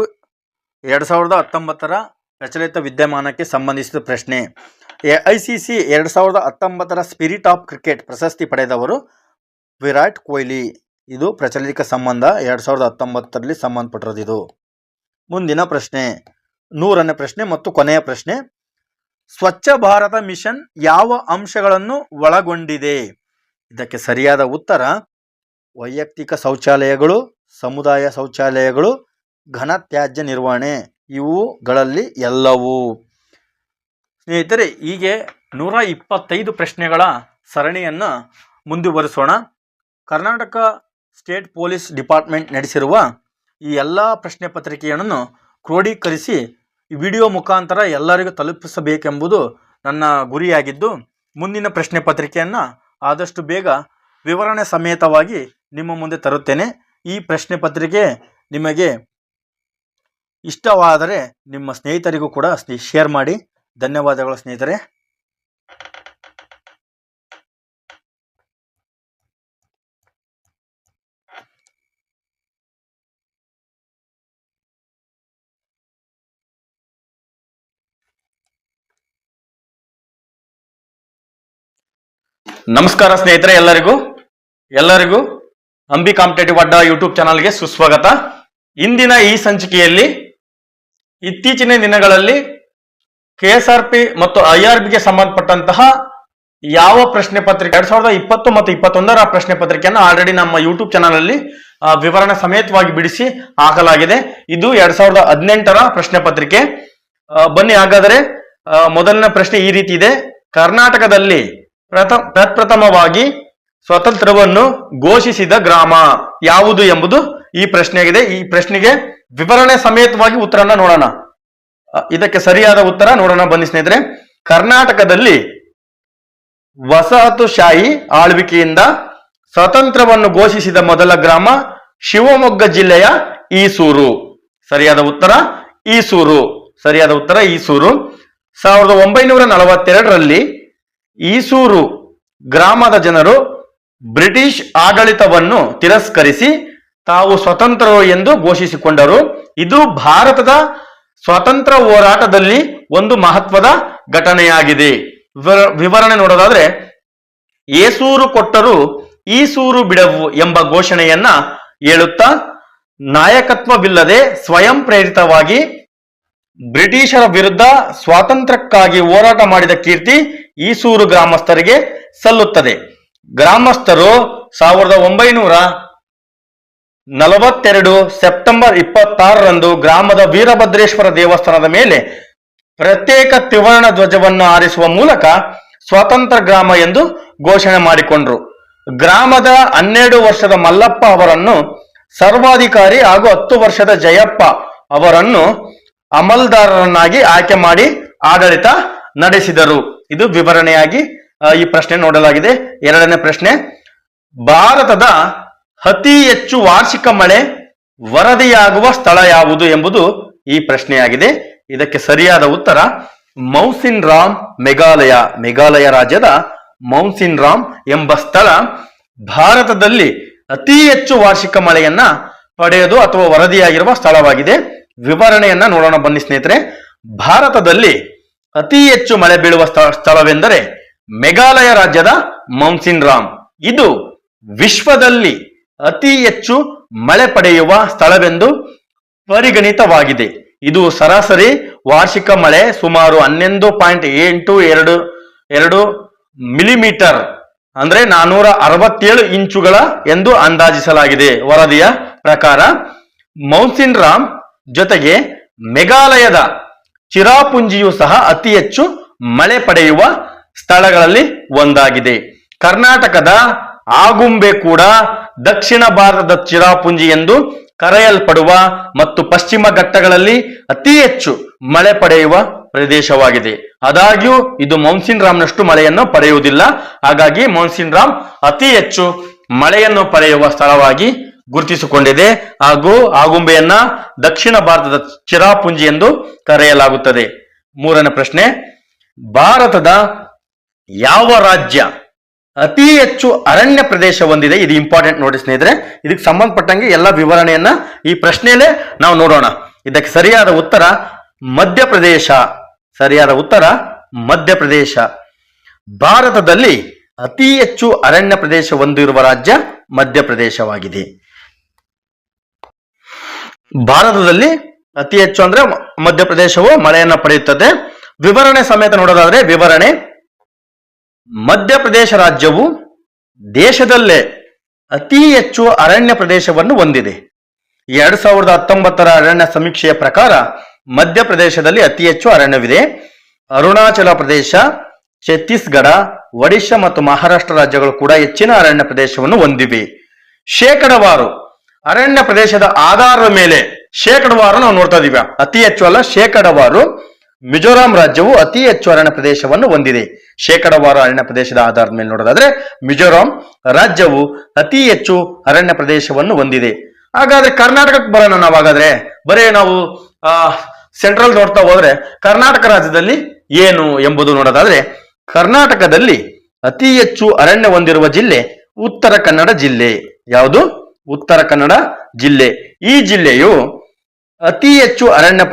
2019ರ ಪ್ರಚಲಿತ ವಿದ್ಯಮಾನಕ್ಕೆ ಸಂಬಂಧಿಸಿದ ಪ್ರಶ್ನೆ. ICC 2019ರ ಸ್ಪಿರಿಟ್ ಆಫ್ ಕ್ರಿಕೆಟ್ ಪ್ರಶಸ್ತಿ ಪಡೆದವರು ವಿರಾಟ್ ಕೊಹ್ಲಿ. ಇದು ಪ್ರಚಲಿತ ಸಂಬಂಧ 2019ರಲ್ಲಿ ಸಂಬಂಧಪಟ್ಟಿರೋದು ಇದು. ಮುಂದಿನ ಪ್ರಶ್ನೆ 100ನೇ ಪ್ರಶ್ನೆ ಮತ್ತು ಕೊನೆಯ ಪ್ರಶ್ನೆ, ಸ್ವಚ್ಛ ಭಾರತ ಮಿಷನ್ ಯಾವ ಅಂಶಗಳನ್ನು ಒಳಗೊಂಡಿದೆ? ಇದಕ್ಕೆ ಸರಿಯಾದ ಉತ್ತರ ವೈಯಕ್ತಿಕ ಶೌಚಾಲಯಗಳು, ಸಮುದಾಯ ಶೌಚಾಲಯಗಳು, ಘನ ತ್ಯಾಜ್ಯ ನಿರ್ವಹಣೆ, ಇವುಗಳಲ್ಲಿ ಎಲ್ಲವೂ. ಸ್ನೇಹಿತರೆ, ಹೀಗೆ 125 ಪ್ರಶ್ನೆಗಳ ಸರಣಿಯನ್ನು ಮುಂದುವರಿಸೋಣ. ಕರ್ನಾಟಕ ಸ್ಟೇಟ್ ಪೊಲೀಸ್ ಡಿಪಾರ್ಟ್ಮೆಂಟ್ ನಡೆಸಿರುವ ಈ ಎಲ್ಲ ಪ್ರಶ್ನೆ ಪತ್ರಿಕೆಯನ್ನು ಕ್ರೋಢೀಕರಿಸಿ ವಿಡಿಯೋ ಮುಖಾಂತರ ಎಲ್ಲರಿಗೂ ತಲುಪಿಸಬೇಕೆಂಬುದು ನನ್ನ ಗುರಿಯಾಗಿದ್ದು, ಮುಂದಿನ ಪ್ರಶ್ನೆ ಪತ್ರಿಕೆಯನ್ನು ಆದಷ್ಟು ಬೇಗ ವಿವರಣೆ ಸಮೇತವಾಗಿ ನಿಮ್ಮ ಮುಂದೆ ತರುತ್ತೇನೆ. ಈ ಪ್ರಶ್ನೆ ಪತ್ರಿಕೆ ನಿಮಗೆ ಇಷ್ಟವಾದರೆ ನಿಮ್ಮ ಸ್ನೇಹಿತರಿಗೂ ಕೂಡ ಶೇರ್ ಮಾಡಿ. ಧನ್ಯವಾದಗಳು ಸ್ನೇಹಿತರೆ. ನಮಸ್ಕಾರ ಸ್ನೇಹಿತರೆ, ಎಲ್ಲರಿಗೂ ಅಂಬಿ ಕಾಂಪಿಟೇಟಿವ್ ಅಡ್ಡ ಯೂಟ್ಯೂಬ್ ಚಾನಲ್ಗೆ ಸುಸ್ವಾಗತ. ಇಂದಿನ ಈ ಸಂಚಿಕೆಯಲ್ಲಿ ಇತ್ತೀಚಿನ ದಿನಗಳಲ್ಲಿ KSRP ಮತ್ತು IRBಗೆ ಸಂಬಂಧಪಟ್ಟಂತಹ ಯಾವ ಪ್ರಶ್ನೆ ಪತ್ರಿಕೆ 2020 ಮತ್ತು 2021ರ ಪ್ರಶ್ನೆ ಪತ್ರಿಕೆಯನ್ನು ಆಲ್ರೆಡಿ ನಮ್ಮ ಯೂಟ್ಯೂಬ್ ಚಾನಲ್ ಅಲ್ಲಿ ವಿವರಣೆ ಸಮೇತವಾಗಿ ಬಿಡಿಸಿ ಹಾಕಲಾಗಿದೆ. ಇದು 2018ರ ಪ್ರಶ್ನೆ ಪತ್ರಿಕೆ. ಬನ್ನಿ ಹಾಗಾದರೆ ಮೊದಲನೇ ಪ್ರಶ್ನೆ ಈ ರೀತಿ ಇದೆ. ಕರ್ನಾಟಕದಲ್ಲಿ ಪ್ರಪ್ರಥಮವಾಗಿ ಸ್ವಾತಂತ್ರ್ಯವನ್ನು ಘೋಷಿಸಿದ ಗ್ರಾಮ ಯಾವುದು ಎಂಬುದು ಈ ಪ್ರಶ್ನೆಯಾಗಿದೆ. ಈ ಪ್ರಶ್ನೆಗೆ ವಿವರಣೆ ಸಮೇತವಾಗಿ ಉತ್ತರನ ನೋಡೋಣ. ಇದಕ್ಕೆ ಸರಿಯಾದ ಉತ್ತರ ನೋಡೋಣ ಬನ್ನಿ ಸ್ನೇಹಿತರೆ. ಕರ್ನಾಟಕದಲ್ಲಿ ವಸಾಹತುಶಾಹಿ ಆಳ್ವಿಕೆಯಿಂದ ಸ್ವಾತಂತ್ರ್ಯವನ್ನು ಘೋಷಿಸಿದ ಮೊದಲ ಗ್ರಾಮ ಶಿವಮೊಗ್ಗ ಜಿಲ್ಲೆಯ ಈಸೂರು. ಸರಿಯಾದ ಉತ್ತರ ಈಸೂರು. ಸರಿಯಾದ ಉತ್ತರ ಈಸೂರು. 1942ರಲ್ಲಿ ಈಸೂರು ಗ್ರಾಮದ ಜನರು ಬ್ರಿಟಿಷ್ ಆಡಳಿತವನ್ನು ತಿರಸ್ಕರಿಸಿ ತಾವು ಸ್ವತಂತ್ರರು ಎಂದು ಘೋಷಿಸಿಕೊಂಡರು. ಇದು ಭಾರತದ ಸ್ವಾತಂತ್ರ್ಯ ಹೋರಾಟದಲ್ಲಿ ಒಂದು ಮಹತ್ವದ ಘಟನೆಯಾಗಿದೆ. ವಿವರಣೆ ನೋಡೋದಾದ್ರೆ, ಏಸೂರು ಕೊಟ್ಟರು ಈಸೂರು ಬಿಡವು ಎಂಬ ಘೋಷಣೆಯನ್ನ ಹೇಳುತ್ತಾ ನಾಯಕತ್ವವಿಲ್ಲದೆ ಸ್ವಯಂ ಪ್ರೇರಿತವಾಗಿ ಬ್ರಿಟಿಷರ ವಿರುದ್ಧ ಸ್ವಾತಂತ್ರ್ಯಕ್ಕಾಗಿ ಹೋರಾಟ ಮಾಡಿದ ಕೀರ್ತಿ ಈಸೂರು ಗ್ರಾಮಸ್ಥರಿಗೆ ಸಲ್ಲುತ್ತದೆ. ಗ್ರಾಮಸ್ಥರು 42 ಸೆಪ್ಟೆಂಬರ್ 26ರಂದು ಗ್ರಾಮದ ವೀರಭದ್ರೇಶ್ವರ ದೇವಸ್ಥಾನದ ಮೇಲೆ ಪ್ರತ್ಯೇಕ ತ್ರಿವರ್ಣ ಧ್ವಜವನ್ನು ಹಾರಿಸುವ ಮೂಲಕ ಸ್ವತಂತ್ರ ಗ್ರಾಮ ಎಂದು ಘೋಷಣೆ ಮಾಡಿಕೊಂಡರು. ಗ್ರಾಮದ 12 ವರ್ಷದ ಮಲ್ಲಪ್ಪ ಅವರನ್ನು ಸರ್ವಾಧಿಕಾರಿ ಹಾಗೂ 10 ವರ್ಷದ ಜಯಪ್ಪ ಅವರನ್ನು ಅಮಲ್ದಾರರನ್ನಾಗಿ ಆಯ್ಕೆ ಮಾಡಿ ಆಡಳಿತ ನಡೆಸಿದರು. ಇದು ವಿವರಣೆಯಾಗಿ ಈ ಪ್ರಶ್ನೆ ನೋಡಲಾಗಿದೆ. ಎರಡನೇ ಪ್ರಶ್ನೆ, ಭಾರತದ ಅತಿ ಹೆಚ್ಚು ವಾರ್ಷಿಕ ಮಳೆ ವರದಿಯಾಗುವ ಸ್ಥಳ ಯಾವುದು ಎಂಬುದು ಈ ಪ್ರಶ್ನೆಯಾಗಿದೆ. ಇದಕ್ಕೆ ಸರಿಯಾದ ಉತ್ತರ ಮೌಸಿನ್ ರಾಮ್, ಮೇಘಾಲಯ. ಮೇಘಾಲಯ ರಾಜ್ಯದ ಮೌಸಿನ್ ರಾಮ್ ಎಂಬ ಸ್ಥಳ ಭಾರತದಲ್ಲಿ ಅತಿ ಹೆಚ್ಚು ವಾರ್ಷಿಕ ಮಳೆಯನ್ನ ಪಡೆಯೋದು ಅಥವಾ ವರದಿಯಾಗಿರುವ ಸ್ಥಳವಾಗಿದೆ. ವಿವರಣೆಯನ್ನ ನೋಡೋಣ ಬನ್ನಿ ಸ್ನೇಹಿತರೆ. ಭಾರತದಲ್ಲಿ ಅತಿ ಹೆಚ್ಚು ಮಳೆ ಬೀಳುವ ಸ್ಥಳವೆಂದರೆ ಮೇಘಾಲಯ ರಾಜ್ಯದ ಮೌಸಿನ್ ರಾಮ್. ಇದು ವಿಶ್ವದಲ್ಲಿ ಅತಿ ಹೆಚ್ಚು ಮಳೆ ಪಡೆಯುವ ಸ್ಥಳವೆಂದು ಪರಿಗಣಿತವಾಗಿದೆ. ಇದು ಸರಾಸರಿ ವಾರ್ಷಿಕ ಮಳೆ ಸುಮಾರು 11.82 ಮಿಲಿಮೀಟರ್ ಅಂದ್ರೆ 467 ಇಂಚುಗಳ ಎಂದು ಅಂದಾಜಿಸಲಾಗಿದೆ. ವರದಿಯ ಪ್ರಕಾರ ಮೌಸಿನ್ ರಾಮ್ ಜೊತೆಗೆ ಮೇಘಾಲಯದ ಚಿರಾಪುಂಜಿಯು ಸಹ ಅತಿ ಹೆಚ್ಚು ಮಳೆ ಪಡೆಯುವ ಸ್ಥಳಗಳಲ್ಲಿ ಒಂದಾಗಿದೆ. ಕರ್ನಾಟಕದ ಆಗುಂಬೆ ಕೂಡ ದಕ್ಷಿಣ ಭಾರತದ ಚಿರಾಪುಂಜಿ ಎಂದು ಕರೆಯಲ್ಪಡುವ ಮತ್ತು ಪಶ್ಚಿಮ ಘಟ್ಟಗಳಲ್ಲಿ ಅತಿ ಹೆಚ್ಚು ಮಳೆ ಪಡೆಯುವ ಪ್ರದೇಶವಾಗಿದೆ. ಆದಾಗ್ಯೂ ಇದು ಮೌಸಿನ್ ರಾಮ್ನಷ್ಟು ಮಳೆಯನ್ನು ಪಡೆಯುವುದಿಲ್ಲ. ಹಾಗಾಗಿ ಮೌಸಿನ್ ರಾಮ್ ಅತಿ ಹೆಚ್ಚು ಮಳೆಯನ್ನು ಪಡೆಯುವ ಸ್ಥಳವಾಗಿ ಗುರುತಿಸಿಕೊಂಡಿದೆ. ಹಾಗೂ ಆಗುಂಬೆಯನ್ನ ದಕ್ಷಿಣ ಭಾರತದ ಚಿರಾಪುಂಜಿ ಎಂದು ಕರೆಯಲಾಗುತ್ತದೆ. ಮೂರನೇ ಪ್ರಶ್ನೆ, ಭಾರತದ ಯಾವ ರಾಜ್ಯ ಅತಿ ಹೆಚ್ಚು ಅರಣ್ಯ ಪ್ರದೇಶ ಹೊಂದಿದೆ? ಇದು ಇಂಪಾರ್ಟೆಂಟ್ ನೋಡಿ ಸ್ನೇಹಿತರೆ. ಇದಕ್ಕೆ ಸಂಬಂಧಪಟ್ಟಂಗೆ ಎಲ್ಲ ವಿವರಣೆಯನ್ನ ಈ ಪ್ರಶ್ನೆಯಲ್ಲೇ ನಾವು ನೋಡೋಣ. ಇದಕ್ಕೆ ಸರಿಯಾದ ಉತ್ತರ ಮಧ್ಯಪ್ರದೇಶ. ಸರಿಯಾದ ಉತ್ತರ ಮಧ್ಯಪ್ರದೇಶ. ಭಾರತದಲ್ಲಿ ಅತಿ ಹೆಚ್ಚು ಅರಣ್ಯ ಪ್ರದೇಶ ಹೊಂದಿರುವ ರಾಜ್ಯ ಮಧ್ಯಪ್ರದೇಶವಾಗಿದೆ. ಭಾರತದಲ್ಲಿ ಅತಿ ಹೆಚ್ಚು ಅಂದ್ರೆ ಮಧ್ಯಪ್ರದೇಶವು ಮಳೆಯನ್ನು ಪಡೆಯುತ್ತದೆ. ವಿವರಣೆ ಸಮೇತ ನೋಡೋದಾದ್ರೆ ವಿವರಣೆ, ಮಧ್ಯಪ್ರದೇಶ ರಾಜ್ಯವು ದೇಶದಲ್ಲೇ ಅತಿ ಹೆಚ್ಚು ಅರಣ್ಯ ಪ್ರದೇಶವನ್ನು ಹೊಂದಿದೆ. 2019ರ ಅರಣ್ಯ ಸಮೀಕ್ಷೆಯ ಪ್ರಕಾರ ಮಧ್ಯಪ್ರದೇಶದಲ್ಲಿ ಅತಿ ಹೆಚ್ಚು ಅರಣ್ಯವಿದೆ. ಅರುಣಾಚಲ ಪ್ರದೇಶ, ಛತ್ತೀಸ್ಗಢ, ಒಡಿಶಾ ಮತ್ತು ಮಹಾರಾಷ್ಟ್ರ ರಾಜ್ಯಗಳು ಕೂಡ ಹೆಚ್ಚಿನ ಅರಣ್ಯ ಪ್ರದೇಶವನ್ನು ಹೊಂದಿವೆ. ಶೇಕಡವಾರು ಅರಣ್ಯ ಪ್ರದೇಶದ ಆಧಾರದ ಮೇಲೆ ಶೇಕಡವಾರು ನಾವು ನೋಡ್ತಾ ಇದೀವಿ. ಅತಿ ಹೆಚ್ಚು ಅಲ್ಲ, ಶೇಕಡವಾರು ಮಿಜೋರಾಂ ರಾಜ್ಯವು ಅತಿ ಹೆಚ್ಚು ಅರಣ್ಯ ಪ್ರದೇಶವನ್ನು ಹೊಂದಿದೆ. ಶೇಕಡವಾರು ಅರಣ್ಯ ಪ್ರದೇಶದ ಆಧಾರದ ಮೇಲೆ ನೋಡೋದಾದ್ರೆ ಮಿಜೋರಾಂ ರಾಜ್ಯವು ಅತಿ ಹೆಚ್ಚು ಅರಣ್ಯ ಪ್ರದೇಶವನ್ನು ಹೊಂದಿದೆ. ಹಾಗಾದ್ರೆ ಕರ್ನಾಟಕಕ್ಕೆ ಬರೋಣ. ನಾವಾಗಾದ್ರೆ ಬರೇ ನಾವು ಸೆಂಟ್ರಲ್ ನೋಡ್ತಾ ಹೋದ್ರೆ ಕರ್ನಾಟಕ ರಾಜ್ಯದಲ್ಲಿ ಏನು ಎಂಬುದು ನೋಡೋದಾದ್ರೆ, ಕರ್ನಾಟಕದಲ್ಲಿ ಅತಿ ಹೆಚ್ಚು ಅರಣ್ಯ ಹೊಂದಿರುವ ಜಿಲ್ಲೆ ಉತ್ತರ ಕನ್ನಡ ಜಿಲ್ಲೆ. ಯಾವುದು? ಉತ್ತರ ಕನ್ನಡ ಜಿಲ್ಲೆ. ಈ ಜಿಲ್ಲೆಯು ಅತಿ ಹೆಚ್ಚು ಅರಣ್ಯ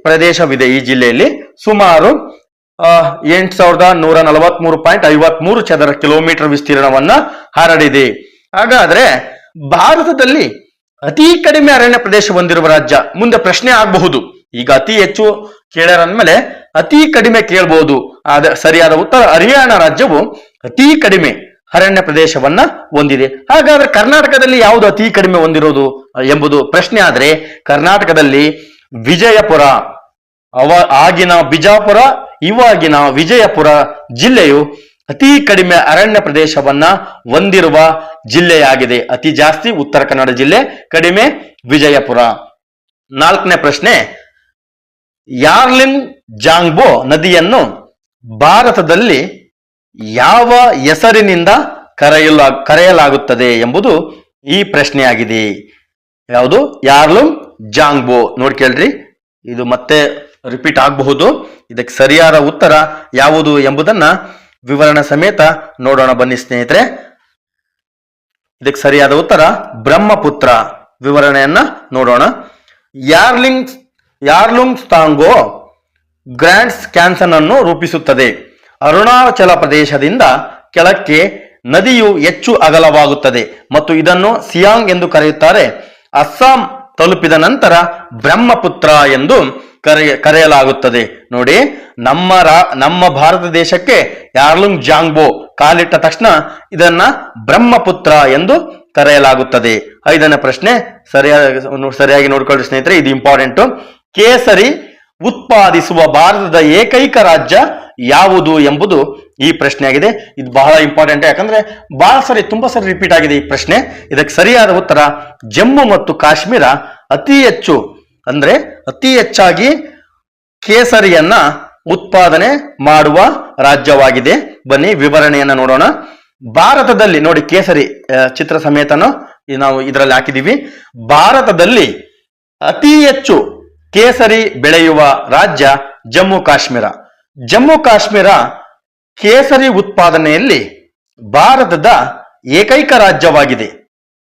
ಪ್ರದೇಶವಿದೆ. ಈ ಜಿಲ್ಲೆಯಲ್ಲಿ ಸುಮಾರು 8143.53 ಚದರ ಕಿಲೋಮೀಟರ್ ವಿಸ್ತೀರ್ಣವನ್ನ ಹರಡಿದೆ. ಹಾಗಾದ್ರೆ ಭಾರತದಲ್ಲಿ ಅತಿ ಕಡಿಮೆ ಅರಣ್ಯ ಪ್ರದೇಶ ಹೊಂದಿರುವ ರಾಜ್ಯ? ಮುಂದೆ ಪ್ರಶ್ನೆ ಆಗಬಹುದು. ಈಗ ಅತಿ ಹೆಚ್ಚು ಕೇಳ್ಯಾರಂದ್ಮೇಲೆ ಅತಿ ಕಡಿಮೆ ಕೇಳಬಹುದು. ಸರಿಯಾದ ಉತ್ತರ ಹರಿಯಾಣ ರಾಜ್ಯವು ಅತಿ ಕಡಿಮೆ ಅರಣ್ಯ ಪ್ರದೇಶವನ್ನ ಹೊಂದಿದೆ. ಹಾಗಾದ್ರೆ ಕರ್ನಾಟಕದಲ್ಲಿ ಯಾವುದು ಅತಿ ಕಡಿಮೆ ಹೊಂದಿರೋದು ಎಂಬುದು ಪ್ರಶ್ನೆ ಆದ್ರೆ, ಕರ್ನಾಟಕದಲ್ಲಿ ವಿಜಯಪುರ, ಆಗಿನ ಬಿಜಾಪುರ, ಇವಾಗಿನ ವಿಜಯಪುರ ಜಿಲ್ಲೆಯು ಅತಿ ಕಡಿಮೆ ಅರಣ್ಯ ಪ್ರದೇಶವನ್ನ ಹೊಂದಿರುವ ಜಿಲ್ಲೆಯಾಗಿದೆ. ಅತಿ ಜಾಸ್ತಿ ಉತ್ತರ ಕನ್ನಡ ಜಿಲ್ಲೆ, ಕಡಿಮೆ ವಿಜಯಪುರ. ನಾಲ್ಕನೇ ಪ್ರಶ್ನೆ, ಯಾರ್ಲಿಂಗ್ ಜಾಂಗ್ಬೋ ನದಿಯನ್ನು ಭಾರತದಲ್ಲಿ ಯಾವ ಹೆಸರಿನಿಂದ ಕರೆಯಲಾಗುತ್ತದೆ ಎಂಬುದು ಈ ಪ್ರಶ್ನೆಯಾಗಿದೆ. ಯಾವುದು? ಯಾರ್ಲುಂಗ್ ಜಾಂಗ್ಬೋ. ನೋಡ್ಕೇಳ್ರಿ, ಇದು ಮತ್ತೆ ರಿಪೀಟ್ ಆಗಬಹುದು. ಇದಕ್ಕೆ ಸರಿಯಾದ ಉತ್ತರ ಯಾವುದು ಎಂಬುದನ್ನ ವಿವರಣೆ ಸಮೇತ ನೋಡೋಣ ಬನ್ನಿ ಸ್ನೇಹಿತರೆ. ಇದಕ್ಕೆ ಸರಿಯಾದ ಉತ್ತರ ಬ್ರಹ್ಮಪುತ್ರ. ವಿವರಣೆಯನ್ನ ನೋಡೋಣ. ಯಾರ್ಲುಂಗ್ ತಾಂಗೋ ಗ್ರ್ಯಾಂಡ್ಸ್ ಕ್ಯಾನ್ಸನ್ ಅನ್ನು ರೂಪಿಸುತ್ತದೆ. ಅರುಣಾಚಲ ಪ್ರದೇಶದಿಂದ ಕೆಳಕ್ಕೆ ನದಿಯು ಹೆಚ್ಚು ಅಗಲವಾಗುತ್ತದೆ ಮತ್ತು ಇದನ್ನು ಸಿಯಾಂಗ್ ಎಂದು ಕರೆಯುತ್ತಾರೆ. ಅಸ್ಸಾಂ ತಲುಪಿದ ನಂತರ ಬ್ರಹ್ಮಪುತ್ರ ಎಂದು ಕರೆಯಲಾಗುತ್ತದೆ. ನೋಡಿ, ನಮ್ಮ ಭಾರತ ದೇಶಕ್ಕೆ ಯಾರ್ಲುಂಗ್ ಜಾಂಗ್ಬೋ ಕಾಲಿಟ್ಟ ತಕ್ಷಣ ಇದನ್ನ ಬ್ರಹ್ಮಪುತ್ರ ಎಂದು ಕರೆಯಲಾಗುತ್ತದೆ? 5ನೇ ಪ್ರಶ್ನೆ ಸರಿಯಾಗಿ ನೋಡ್ಕೊಳ್ಳಿ ಸ್ನೇಹಿತರೆ, ಇದು ಇಂಪಾರ್ಟೆಂಟ್. ಕೇಸರಿ ಉತ್ಪಾದಿಸುವ ಭಾರತದ ಏಕೈಕ ರಾಜ್ಯ ಯಾವುದು ಎಂಬುದು ಈ ಪ್ರಶ್ನೆ ಆಗಿದೆ. ಇದು ಬಹಳ ಇಂಪಾರ್ಟೆಂಟ್, ಯಾಕಂದ್ರೆ ತುಂಬಾ ಸರಿ ರಿಪೀಟ್ ಆಗಿದೆ ಈ ಪ್ರಶ್ನೆ. ಇದಕ್ಕೆ ಸರಿಯಾದ ಉತ್ತರ ಜಮ್ಮು ಮತ್ತು ಕಾಶ್ಮೀರ ಅತಿ ಹೆಚ್ಚಾಗಿ ಕೇಸರಿಯನ್ನ ಉತ್ಪಾದನೆ ಮಾಡುವ ರಾಜ್ಯವಾಗಿದೆ. ಬನ್ನಿ ವಿವರಣೆಯನ್ನ ನೋಡೋಣ. ಭಾರತದಲ್ಲಿ ನೋಡಿ, ಕೇಸರಿ ಚಿತ್ರ ಸಮೇತನು ನಾವು ಇದರಲ್ಲಿ ಹಾಕಿದೀವಿ. ಭಾರತದಲ್ಲಿ ಅತಿ ಹೆಚ್ಚು ಕೇಸರಿ ಬೆಳೆಯುವ ರಾಜ್ಯ ಜಮ್ಮು ಕಾಶ್ಮೀರ. ಜಮ್ಮು ಕಾಶ್ಮೀರ ಕೇಸರಿ ಉತ್ಪಾದನೆಯಲ್ಲಿ ಭಾರತದ ಏಕೈಕ ರಾಜ್ಯವಾಗಿದೆ.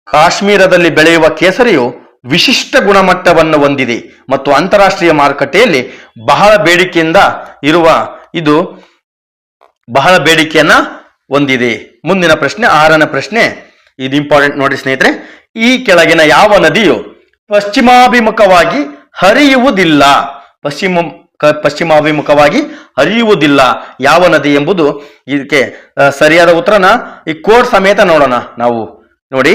ಕಾಶ್ಮೀರದಲ್ಲಿ ಬೆಳೆಯುವ ಕೇಸರಿಯು ವಿಶಿಷ್ಟ ಗುಣಮಟ್ಟವನ್ನು ಹೊಂದಿದೆ ಮತ್ತು ಅಂತಾರಾಷ್ಟ್ರೀಯ ಮಾರುಕಟ್ಟೆಯಲ್ಲಿ ಬಹಳ ಬೇಡಿಕೆಯನ್ನ ಹೊಂದಿದೆ. ಮುಂದಿನ ಪ್ರಶ್ನೆ 6ನೇ ಪ್ರಶ್ನೆ, ಇದು ಇಂಪಾರ್ಟೆಂಟ್ ನೋಡಿ ಸ್ನೇಹಿತರೆ. ಈ ಕೆಳಗಿನ ಯಾವ ನದಿಯು ಪಶ್ಚಿಮಾಭಿಮುಖವಾಗಿ ಹರಿಯುವುದಿಲ್ಲ? ಪಶ್ಚಿಮಾಭಿಮುಖವಾಗಿ ಹರಿಯುವುದಿಲ್ಲ ಯಾವ ನದಿ ಎಂಬುದು ಇದಕ್ಕೆ ಸರಿಯಾದ ಉತ್ತರನ ಈ ಕೋಡ್ ಸಮೇತ ನೋಡೋಣ ನಾವು. ನೋಡಿ,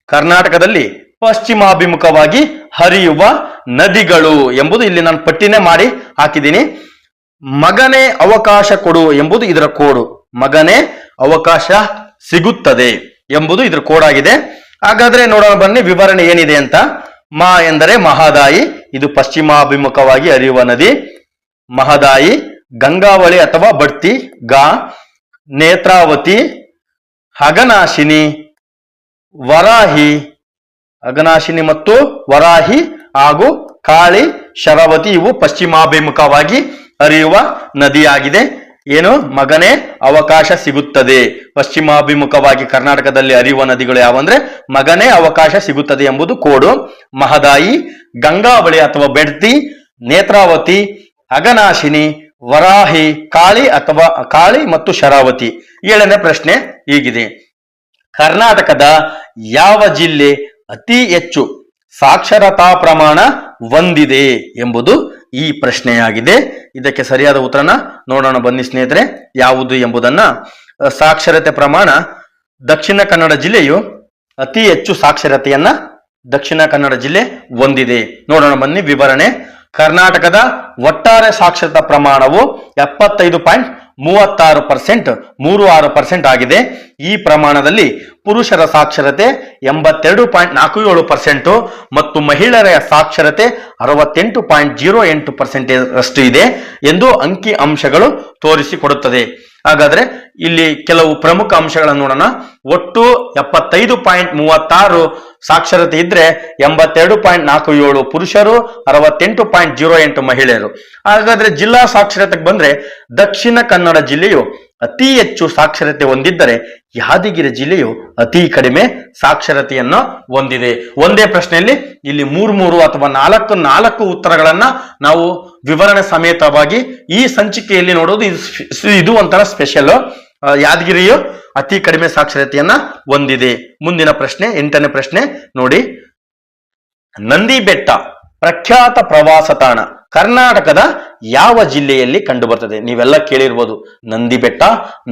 ಕರ್ನಾಟಕದಲ್ಲಿ ಪಶ್ಚಿಮಾಭಿಮುಖವಾಗಿ ಹರಿಯುವ ನದಿಗಳು ಎಂಬುದು ಇಲ್ಲಿ ನಾನು ಪಟ್ಟಿನೇ ಮಾಡಿ ಹಾಕಿದ್ದೀನಿ. ಮಗನೇ ಅವಕಾಶ ಕೊಡು ಎಂಬುದು ಇದರ ಕೋಡು. ಮಗನೇ ಅವಕಾಶ ಸಿಗುತ್ತದೆ ಎಂಬುದು ಇದರ ಕೋಡ್ ಆಗಿದೆ. ಹಾಗಾದ್ರೆ ನೋಡೋಣ ಬನ್ನಿ ವಿವರಣೆ ಏನಿದೆ ಅಂತ. ಎಂದರೆ ಮಹದಾಯಿ, ಇದು ಪಶ್ಚಿಮಾಭಿಮುಖವಾಗಿ ಹರಿಯುವ ನದಿ. ಮಹದಾಯಿ, ಗಂಗಾವಳಿ ಅಥವಾ ಬಡ್ತಿ, ನೇತ್ರಾವತಿ, ಅಘನಾಶಿನಿ ಮತ್ತು ವರಾಹಿ ಹಾಗೂ ಕಾಳಿ, ಶರಾವತಿ ಇವು ಪಶ್ಚಿಮಾಭಿಮುಖವಾಗಿ ಹರಿಯುವ ನದಿಯಾಗಿದೆ. ಏನು? ಮಗನೇ ಅವಕಾಶ ಸಿಗುತ್ತದೆ. ಪಶ್ಚಿಮಾಭಿಮುಖವಾಗಿ ಕರ್ನಾಟಕದಲ್ಲಿ ಹರಿಯುವ ನದಿಗಳು ಯಾವಂದ್ರೆ ಮಗನೇ ಅವಕಾಶ ಸಿಗುತ್ತದೆ ಎಂಬುದು ಕೋಡು. ಮಹದಾಯಿ, ಗಂಗಾವಳಿ ಅಥವಾ ಬೆಡ್ತಿ, ನೇತ್ರಾವತಿ, ಅಘನಾಶಿನಿ, ವರಾಹಿ, ಕಾಳಿ ಮತ್ತು ಶರಾವತಿ. 7ನೇ ಪ್ರಶ್ನೆ ಹೀಗಿದೆ: ಕರ್ನಾಟಕದ ಯಾವ ಜಿಲ್ಲೆ ಅತಿ ಹೆಚ್ಚು ಸಾಕ್ಷರತಾ ಪ್ರಮಾಣ ಹೊಂದಿದೆ ಎಂಬುದು ಈ ಪ್ರಶ್ನೆಯಾಗಿದೆ. ಇದಕ್ಕೆ ಸರಿಯಾದ ಉತ್ತರನ ನೋಡೋಣ ಬನ್ನಿ ಸ್ನೇಹಿತರೆ, ಯಾವುದು ಎಂಬುದನ್ನ. ಸಾಕ್ಷರತೆ ಪ್ರಮಾಣ ದಕ್ಷಿಣ ಕನ್ನಡ ಜಿಲ್ಲೆಯು ಅತಿ ಹೆಚ್ಚು ಸಾಕ್ಷರತೆಯನ್ನ ದಕ್ಷಿಣ ಕನ್ನಡ ಜಿಲ್ಲೆ ಹೊಂದಿದೆ. ನೋಡೋಣ ಬನ್ನಿ ವಿವರಣೆ. ಕರ್ನಾಟಕದ ಒಟ್ಟಾರೆ ಸಾಕ್ಷರತಾ ಪ್ರಮಾಣವು 75.36% ಆಗಿದೆ. ಈ ಪ್ರಮಾಣದಲ್ಲಿ ಪುರುಷರ ಸಾಕ್ಷರತೆ 82.47% ಮತ್ತು ಮಹಿಳೆಯರ ಸಾಕ್ಷರತೆ 68.08% ಇದೆ ಎಂದು ಅಂಕಿ ಅಂಶಗಳು ತೋರಿಸಿಕೊಡುತ್ತದೆ. ಹಾಗಾದ್ರೆ ಇಲ್ಲಿ ಕೆಲವು ಪ್ರಮುಖ ಅಂಶಗಳನ್ನು ನೋಡೋಣ. ಒಟ್ಟು 75.36 ಸಾಕ್ಷರತೆ ಇದ್ರೆ 82.47 ಪುರುಷರು, 68.08 ಮಹಿಳೆಯರು. ಹಾಗಾದ್ರೆ ಜಿಲ್ಲಾ ಸಾಕ್ಷರತೆಗೆ ಬಂದ್ರೆ ದಕ್ಷಿಣ ಕನ್ನಡ ಜಿಲ್ಲೆಯು ಅತಿ ಹೆಚ್ಚು ಸಾಕ್ಷರತೆ ಹೊಂದಿದ್ದರೆ ಯಾದಗಿರಿ ಜಿಲ್ಲೆಯು ಅತಿ ಕಡಿಮೆ ಸಾಕ್ಷರತೆಯನ್ನು ಹೊಂದಿದೆ. ಒಂದೇ ಪ್ರಶ್ನೆಯಲ್ಲಿ ಇಲ್ಲಿ 3 ಅಥವಾ 4 ಉತ್ತರಗಳನ್ನ ನಾವು ವಿವರಣೆ ಸಮೇತವಾಗಿ ಈ ಸಂಚಿಕೆಯಲ್ಲಿ ನೋಡೋದು ಇದು ಒಂಥರ ಸ್ಪೆಷಲ್. ಯಾದಗಿರಿಯು ಅತಿ ಕಡಿಮೆ ಸಾಕ್ಷರತೆಯನ್ನ ಹೊಂದಿದೆ. ಮುಂದಿನ ಪ್ರಶ್ನೆ 8ನೇ ಪ್ರಶ್ನೆ ನೋಡಿ. ನಂದಿ ಬೆಟ್ಟ ಪ್ರಖ್ಯಾತ ಪ್ರವಾಸ ತಾಣ ಕರ್ನಾಟಕದ ಯಾವ ಜಿಲ್ಲೆಯಲ್ಲಿ ಕಂಡು ಬರ್ತದೆ? ನೀವೆಲ್ಲ ಕೇಳಿರ್ಬೋದು ನಂದಿ ಬೆಟ್ಟ,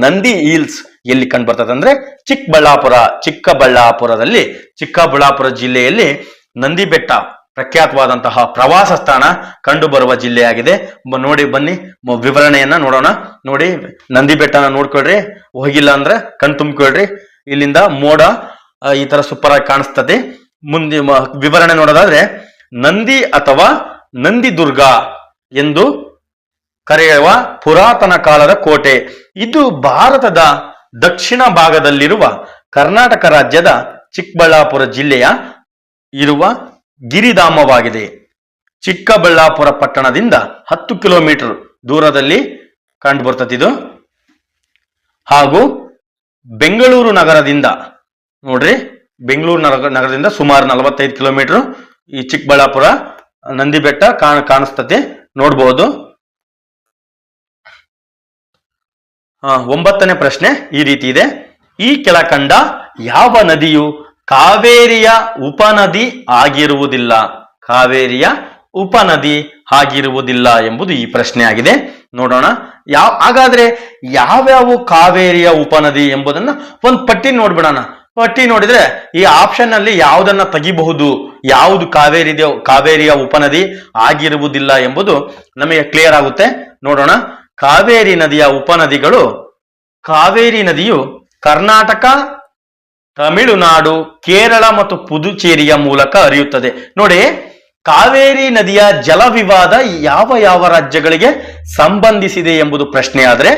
ನಂದಿ ಹಿಲ್ಸ್ ಎಲ್ಲಿ ಕಂಡು ಬರ್ತದೆ ಅಂದ್ರೆ ಚಿಕ್ಕಬಳ್ಳಾಪುರ ಜಿಲ್ಲೆಯಲ್ಲಿ ನಂದಿ ಬೆಟ್ಟ ಪ್ರಖ್ಯಾತವಾದಂತಹ ಪ್ರವಾಸ ಸ್ಥಾನ ಕಂಡು ಬರುವ ಜಿಲ್ಲೆಯಾಗಿದೆ. ನೋಡಿ ಬನ್ನಿ ವಿವರಣೆಯನ್ನ ನೋಡೋಣ. ನೋಡಿ, ನಂದಿ ಬೆಟ್ಟನ ನೋಡ್ಕೊಳ್ರಿ, ಹೋಗಿಲ್ಲ ಅಂದ್ರೆ ಕಣ್ ತುಂಬಿಕೊಳ್ರಿ. ಇಲ್ಲಿಂದ ಮೋಡ ಈ ತರ ಸೂಪರ್ ಆಗಿ ಕಾಣಿಸ್ತದೆ. ಮುಂದೆ ವಿವರಣೆ ನೋಡೋದಾದ್ರೆ, ನಂದಿ ಅಥವಾ ನಂದಿದುರ್ಗ ಎಂದು ಕರೆಯುವ ಪುರಾತನ ಕಾಲದ ಕೋಟೆ. ಇದು ಭಾರತದ ದಕ್ಷಿಣ ಭಾಗದಲ್ಲಿರುವ ಕರ್ನಾಟಕ ರಾಜ್ಯದ ಚಿಕ್ಕಬಳ್ಳಾಪುರ ಜಿಲ್ಲೆಯ ಇರುವ ಗಿರಿಧಾಮವಾಗಿದೆ. ಚಿಕ್ಕಬಳ್ಳಾಪುರ ಪಟ್ಟಣದಿಂದ 10 ಕಿಲೋಮೀಟರ್ ದೂರದಲ್ಲಿ ಕಂಡು ಬರ್ತದೆ ಇದು. ಹಾಗೂ ಬೆಂಗಳೂರು ನಗರದಿಂದ ಸುಮಾರು 45 ಕಿಲೋಮೀಟರ್ ಈ ಚಿಕ್ಕಬಳ್ಳಾಪುರ ನಂದಿ ಬೆಟ್ಟ ಕಾಣಿಸ್ತದೆ, ನೋಡ್ಬೋದು. 9ನೇ ಪ್ರಶ್ನೆ ಈ ರೀತಿ ಇದೆ: ಈ ಕೆಳಕಂಡ ಯಾವ ನದಿಯು ಕಾವೇರಿಯ ಉಪನದಿ ಆಗಿರುವುದಿಲ್ಲ? ಕಾವೇರಿಯ ಉಪನದಿ ಆಗಿರುವುದಿಲ್ಲ ಎಂಬುದು ಈ ಪ್ರಶ್ನೆ ಆಗಿದೆ. ನೋಡೋಣ. ಹಾಗಾದ್ರೆ ಯಾವ್ಯಾವ ಕಾವೇರಿಯ ಉಪನದಿ ಎಂಬುದನ್ನ ಒಂದು ಪಟ್ಟಿ ನೋಡ್ಬಿಡೋಣ. ಪಟ್ಟಿ ನೋಡಿದ್ರೆ ಈ ಆಪ್ಷನ್ ಅಲ್ಲಿ ಯಾವುದನ್ನ ತೆಗಿಬಹುದು, ಯಾವುದು ಕಾವೇರಿಯ ಉಪನದಿ ಆಗಿರುವುದಿಲ್ಲ ಎಂಬುದು ನಮಗೆ ಕ್ಲಿಯರ್ ಆಗುತ್ತೆ. ನೋಡೋಣ. ಕಾವೇರಿ ನದಿಯ ಉಪನದಿಗಳು. ಕಾವೇರಿ ನದಿಯು ಕರ್ನಾಟಕ, ತಮಿಳುನಾಡು, ಕೇರಳ ಮತ್ತು ಪುದುಚೇರಿಯ ಮೂಲಕ ಹರಿಯುತ್ತದೆ. ನೋಡಿ, ಕಾವೇರಿ ನದಿಯ ಜಲ ವಿವಾದ ಯಾವ ಯಾವ ರಾಜ್ಯಗಳಿಗೆ ಸಂಬಂಧಿಸಿದೆ ಎಂಬುದು ಪ್ರಶ್ನೆ ಆದ್ರೆ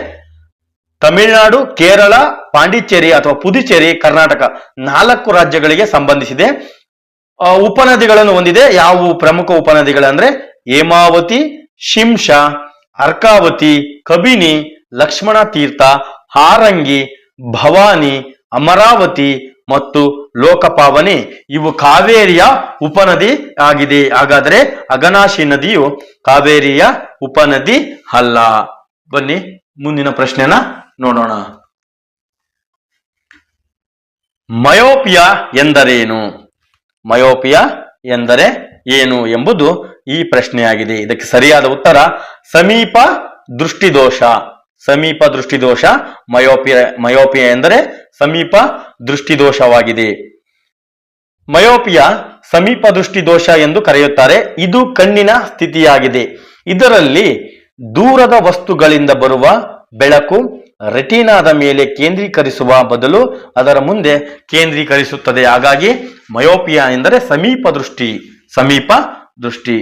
ತಮಿಳುನಾಡು, ಕೇರಳ, ಪಾಂಡಿಚೇರಿ ಅಥವಾ ಪುದುಚೇರಿ, ಕರ್ನಾಟಕ 4 ರಾಜ್ಯಗಳಿಗೆ ಸಂಬಂಧಿಸಿದೆ. ಉಪನದಿಗಳನ್ನು ಹೊಂದಿದೆ. ಯಾವುವು ಪ್ರಮುಖ ಉಪನದಿಗಳಂದ್ರೆ ಹೇಮಾವತಿ, ಶಿಂಷಾ, ಅರ್ಕಾವತಿ, ಕಬಿನಿ, ಲಕ್ಷ್ಮಣ ತೀರ್ಥ, ಹಾರಂಗಿ, ಭವಾನಿ, ಅಮರಾವತಿ ಮತ್ತು ಲೋಕಪಾವನಿ. ಇವು ಕಾವೇರಿಯ ಉಪನದಿ ಆಗಿದೆ. ಹಾಗಾದ್ರೆ ಅಘನಾಶಿ ನದಿಯು ಕಾವೇರಿಯ ಉಪನದಿ ಅಲ್ಲ. ಬನ್ನಿ ಮುಂದಿನ ಪ್ರಶ್ನೆನ ನೋಡೋಣ. ಮಯೋಪಿಯಾ ಎಂದರೇನು? ಮಯೋಪಿಯಾ ಎಂದರೆ ಏನು ಎಂಬುದು ಈ ಪ್ರಶ್ನೆಯಾಗಿದೆ. ಇದಕ್ಕೆ ಸರಿಯಾದ ಉತ್ತರ ಸಮೀಪ ದೃಷ್ಟಿದೋಷ. ಸಮೀಪ ದೃಷ್ಟಿದೋಷ ಮಯೋಪಿಯಾ ಎಂದರೆ ಸಮೀಪ ದೃಷ್ಟಿದೋಷವಾಗಿದೆ. ಮಯೋಪಿಯಾ ಸಮೀಪ ದೃಷ್ಟಿದೋಷ ಎಂದು ಕರೆಯುತ್ತಾರೆ. ಇದು ಕಣ್ಣಿನ ಸ್ಥಿತಿಯಾಗಿದೆ. ಇದರಲ್ಲಿ ದೂರದ ವಸ್ತುಗಳಿಂದ ಬರುವ ಬೆಳಕು ರೆಟಿನಾದ ಮೇಲೆ ಕೇಂದ್ರೀಕರಿಸುವ ಬದಲು ಅದರ ಮುಂದೆ ಕೇಂದ್ರೀಕರಿಸುತ್ತದೆ. ಹಾಗಾಗಿ ಮಯೋಪಿಯಾ ಎಂದರೆ ಸಮೀಪ ದೃಷ್ಟಿ. ಸಮೀಪ ದೃಷ್ಟಿ.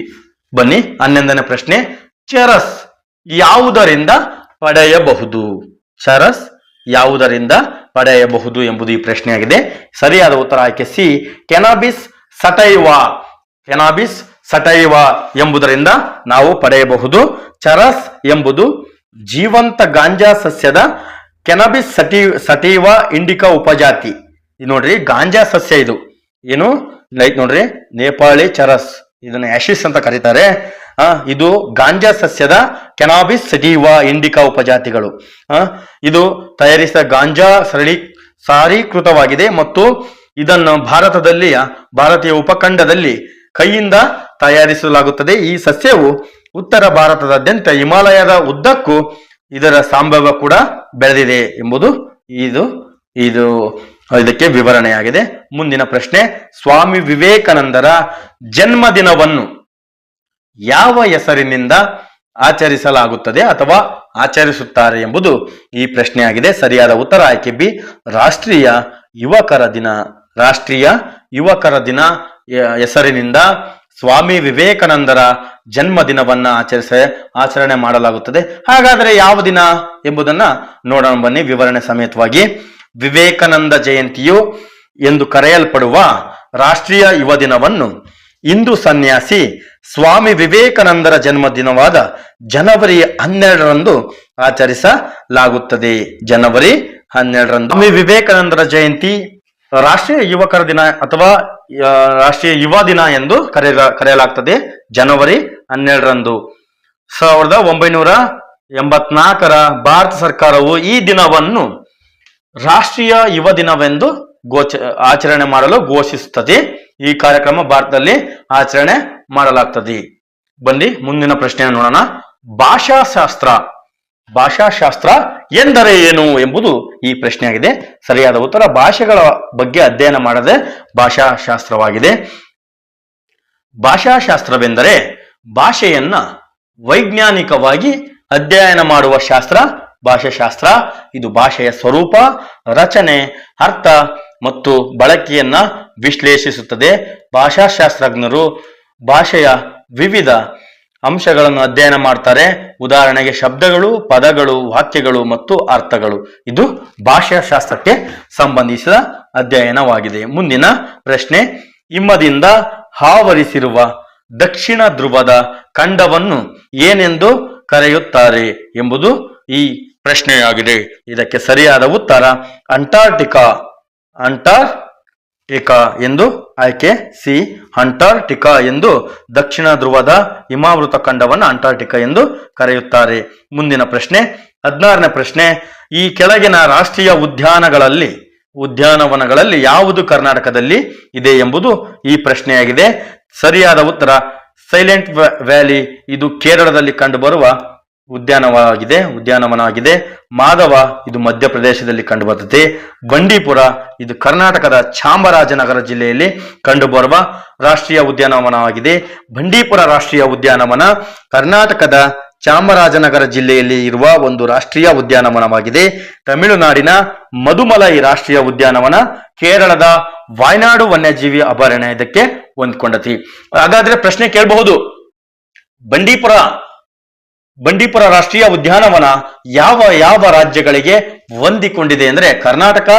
ಬನ್ನಿ 11ನೇ ಪ್ರಶ್ನೆ. ಚರಸ್ ಯಾವುದರಿಂದ ಪಡೆಯಬಹುದು? ಚರಸ್ ಯಾವುದರಿಂದ ಪಡೆಯಬಹುದು ಎಂಬುದು ಈ ಪ್ರಶ್ನೆಯಾಗಿದೆ. ಸರಿಯಾದ ಉತ್ತರ ಆಯ್ಕೆ ಸಿ, ಕೆನಾಬಿಸ್ ಸಟೈವಾ. ಕೆನಾಬಿಸ್ ಸಟೈವಾ ಎಂಬುದರಿಂದ ನಾವು ಪಡೆಯಬಹುದು. ಚರಸ್ ಎಂಬುದು ಜೀವಂತ ಗಾಂಜಾ ಸಸ್ಯದ ಕೆನಾಬಿಸ್ ಸಟೈವಾ ಇಂಡಿಕಾ ಉಪಜಾತಿ. ಇದು ನೋಡ್ರಿ, ಗಾಂಜಾ ಸಸ್ಯ ಇದು. ಏನು ಲೈಕ್ ನೋಡ್ರಿ, ನೇಪಾಳಿ ಚರಸ್, ಇದನ್ನ ಆಶಿಸ್ ಅಂತ ಕರೀತಾರೆ. ಇದು ಗಾಂಜಾ ಸಸ್ಯದ ಕೆನಾಬಿಸ್ ಸಟಿವಾ ಇಂಡಿಕಾ ಉಪಜಾತಿಗಳು. ಇದು ತಯಾರಿಸಿದ ಗಾಂಜಾ ಸಾರೀಕೃತವಾಗಿದೆ ಮತ್ತು ಇದನ್ನು ಭಾರತೀಯ ಉಪಖಂಡದಲ್ಲಿ ಕೈಯಿಂದ ತಯಾರಿಸಲಾಗುತ್ತದೆ. ಈ ಸಸ್ಯವು ಉತ್ತರ ಭಾರತದಾದ್ಯಂತ ಹಿಮಾಲಯದ ಉದ್ದಕ್ಕೂ ಇದರ ಸಂಭವ ಕೂಡ ಬೆಳೆದಿದೆ ಎಂಬುದು ಇದಕ್ಕೆ ವಿವರಣೆಯಾಗಿದೆ. ಮುಂದಿನ ಪ್ರಶ್ನೆ. ಸ್ವಾಮಿ ವಿವೇಕಾನಂದರ ಜನ್ಮದಿನವನ್ನು ಯಾವ ಹೆಸರಿನಿಂದ ಆಚರಿಸಲಾಗುತ್ತದೆ ಅಥವಾ ಆಚರಿಸುತ್ತಾರೆ ಎಂಬುದು ಈ ಪ್ರಶ್ನೆಯಾಗಿದೆ. ಸರಿಯಾದ ಉತ್ತರ ಆಯ್ಕೆ ಬಿ, ರಾಷ್ಟ್ರೀಯ ಯುವಕರ ದಿನ. ರಾಷ್ಟ್ರೀಯ ಯುವಕರ ದಿನ ಹೆಸರಿನಿಂದ ಸ್ವಾಮಿ ವಿವೇಕಾನಂದರ ಜನ್ಮದಿನವನ್ನ ಆಚರಣೆ ಮಾಡಲಾಗುತ್ತದೆ. ಹಾಗಾದರೆ ಯಾವ ದಿನ ಎಂಬುದನ್ನ ನೋಡೋಣ ಬನ್ನಿ ವಿವರಣೆ ಸಮೇತವಾಗಿ. ವಿವೇಕಾನಂದ ಜಯಂತಿಯು ಎಂದು ಕರೆಯಲ್ಪಡುವ ರಾಷ್ಟ್ರೀಯ ಯುವ ದಿನವನ್ನು ಹಿಂದೂ ಸನ್ಯಾಸಿ ಸ್ವಾಮಿ ವಿವೇಕಾನಂದರ ಜನ್ಮದಿನವಾದ ಜನವರಿ 12ರಂದು ಆಚರಿಸಲಾಗುತ್ತದೆ. ಜನವರಿ 12ರಂದು ಸ್ವಾಮಿ ವಿವೇಕಾನಂದರ ಜಯಂತಿ ರಾಷ್ಟ್ರೀಯ ಯುವಕರ ದಿನ ಅಥವಾ ರಾಷ್ಟ್ರೀಯ ಯುವ ದಿನ ಎಂದು ಕರೆಯಲಾಗ್ತದೆ. ಜನವರಿ 12ರಂದು 1984ರ ಭಾರತ ಸರ್ಕಾರವು ಈ ದಿನವನ್ನು ರಾಷ್ಟ್ರೀಯ ಯುವ ದಿನವೆಂದು ಆಚರಣೆ ಮಾಡಲು ಘೋಷಿಸುತ್ತದೆ. ಈ ಕಾರ್ಯಕ್ರಮ ಭಾರತದಲ್ಲಿ ಆಚರಣೆ ಮಾಡಲಾಗ್ತದೆ. ಬನ್ನಿ ಮುಂದಿನ ಪ್ರಶ್ನೆಯನ್ನು ನೋಡೋಣ. ಭಾಷಾಶಾಸ್ತ್ರ ಎಂದರೆ ಏನು ಎಂಬುದು ಈ ಪ್ರಶ್ನೆಯಾಗಿದೆ. ಸರಿಯಾದ ಉತ್ತರ ಭಾಷೆಗಳ ಬಗ್ಗೆ ಅಧ್ಯಯನ ಮಾಡದೆ ಭಾಷಾಶಾಸ್ತ್ರವಾಗಿದೆ. ಭಾಷಾಶಾಸ್ತ್ರವೆಂದರೆ ಭಾಷೆಯನ್ನ ವೈಜ್ಞಾನಿಕವಾಗಿ ಅಧ್ಯಯನ ಮಾಡುವ ಶಾಸ್ತ್ರ ಭಾಷಾಶಾಸ್ತ್ರ. ಇದು ಭಾಷೆಯ ಸ್ವರೂಪ, ರಚನೆ, ಅರ್ಥ ಮತ್ತು ಬಳಕೆಯನ್ನ ವಿಶ್ಲೇಷಿಸುತ್ತದೆ. ಭಾಷಾಶಾಸ್ತ್ರಜ್ಞರು ಭಾಷೆಯ ವಿವಿಧ ಅಂಶಗಳನ್ನು ಅಧ್ಯಯನ ಮಾಡ್ತಾರೆ. ಉದಾಹರಣೆಗೆ ಶಬ್ದಗಳು, ಪದಗಳು, ವಾಕ್ಯಗಳು ಮತ್ತು ಅರ್ಥಗಳು. ಇದು ಭಾಷಾಶಾಸ್ತ್ರಕ್ಕೆ ಸಂಬಂಧಿಸಿದ ಅಧ್ಯಯನವಾಗಿದೆ. ಮುಂದಿನ ಪ್ರಶ್ನೆ. ಹಿಮದಿಂದ ಆವರಿಸಿರುವ ದಕ್ಷಿಣ ಧ್ರುವದ ಖಂಡವನ್ನು ಏನೆಂದು ಕರೆಯುತ್ತಾರೆ ಎಂಬುದು ಈ ಪ್ರಶ್ನೆಯಾಗಿದೆ. ಇದಕ್ಕೆ ಸರಿಯಾದ ಉತ್ತರ ಅಂಟಾರ್ಟಿಕಾ ಎಂದು ಆಯ್ಕೆ ಸಿ, ಅಂಟಾರ್ಟಿಕಾ ಎಂದು ದಕ್ಷಿಣ ಧ್ರುವದ ಹಿಮಾವೃತ ಖಂಡವನ್ನು ಅಂಟಾರ್ಟಿಕಾ ಎಂದು ಕರೆಯುತ್ತಾರೆ. ಮುಂದಿನ ಪ್ರಶ್ನೆ 16ನೇ ಪ್ರಶ್ನೆ. ಈ ಕೆಳಗಿನ ರಾಷ್ಟ್ರೀಯ ಉದ್ಯಾನವನಗಳಲ್ಲಿ ಯಾವುದು ಕರ್ನಾಟಕದಲ್ಲಿ ಇದೆ ಎಂಬುದು ಈ ಪ್ರಶ್ನೆಯಾಗಿದೆ. ಸರಿಯಾದ ಉತ್ತರ ಸೈಲೆಂಟ್ ವ್ಯಾಲಿ. ಇದು ಕೇರಳದಲ್ಲಿ ಕಂಡುಬರುವ ಉದ್ಯಾನವನವಾಗಿದೆ. ಮಾಧವ ಇದು ಮಧ್ಯಪ್ರದೇಶದಲ್ಲಿ ಕಂಡುಬರುತ್ತದೆ. ಬಂಡೀಪುರ ಇದು ಕರ್ನಾಟಕದ ಚಾಮರಾಜನಗರ ಜಿಲ್ಲೆಯಲ್ಲಿ ಕಂಡುಬರುವ ರಾಷ್ಟ್ರೀಯ ಉದ್ಯಾನವನವಾಗಿದೆ. ಬಂಡೀಪುರ ರಾಷ್ಟ್ರೀಯ ಉದ್ಯಾನವನ ಕರ್ನಾಟಕದ ಚಾಮರಾಜನಗರ ಜಿಲ್ಲೆಯಲ್ಲಿ ಇರುವ ಒಂದು ರಾಷ್ಟ್ರೀಯ ಉದ್ಯಾನವನವಾಗಿದೆ. ತಮಿಳುನಾಡಿನ ಮಧುಮಲೈ ರಾಷ್ಟ್ರೀಯ ಉದ್ಯಾನವನ, ಕೇರಳದ ವಾಯ್ನಾಡು ವನ್ಯಜೀವಿ ಅಭಯಾರಣ್ಯ ಇದಕ್ಕೆ ಹೊಂದ್ಕೊಂಡತಿ. ಹಾಗಾದ್ರೆ ಪ್ರಶ್ನೆ ಕೇಳಬಹುದು, ಬಂಡೀಪುರ ರಾಷ್ಟ್ರೀಯ ಉದ್ಯಾನವನ ಯಾವ ರಾಜ್ಯಗಳಿಗೆ ಹೊಂದಿಕೊಂಡಿದೆ ಅಂದ್ರೆ ಕರ್ನಾಟಕ,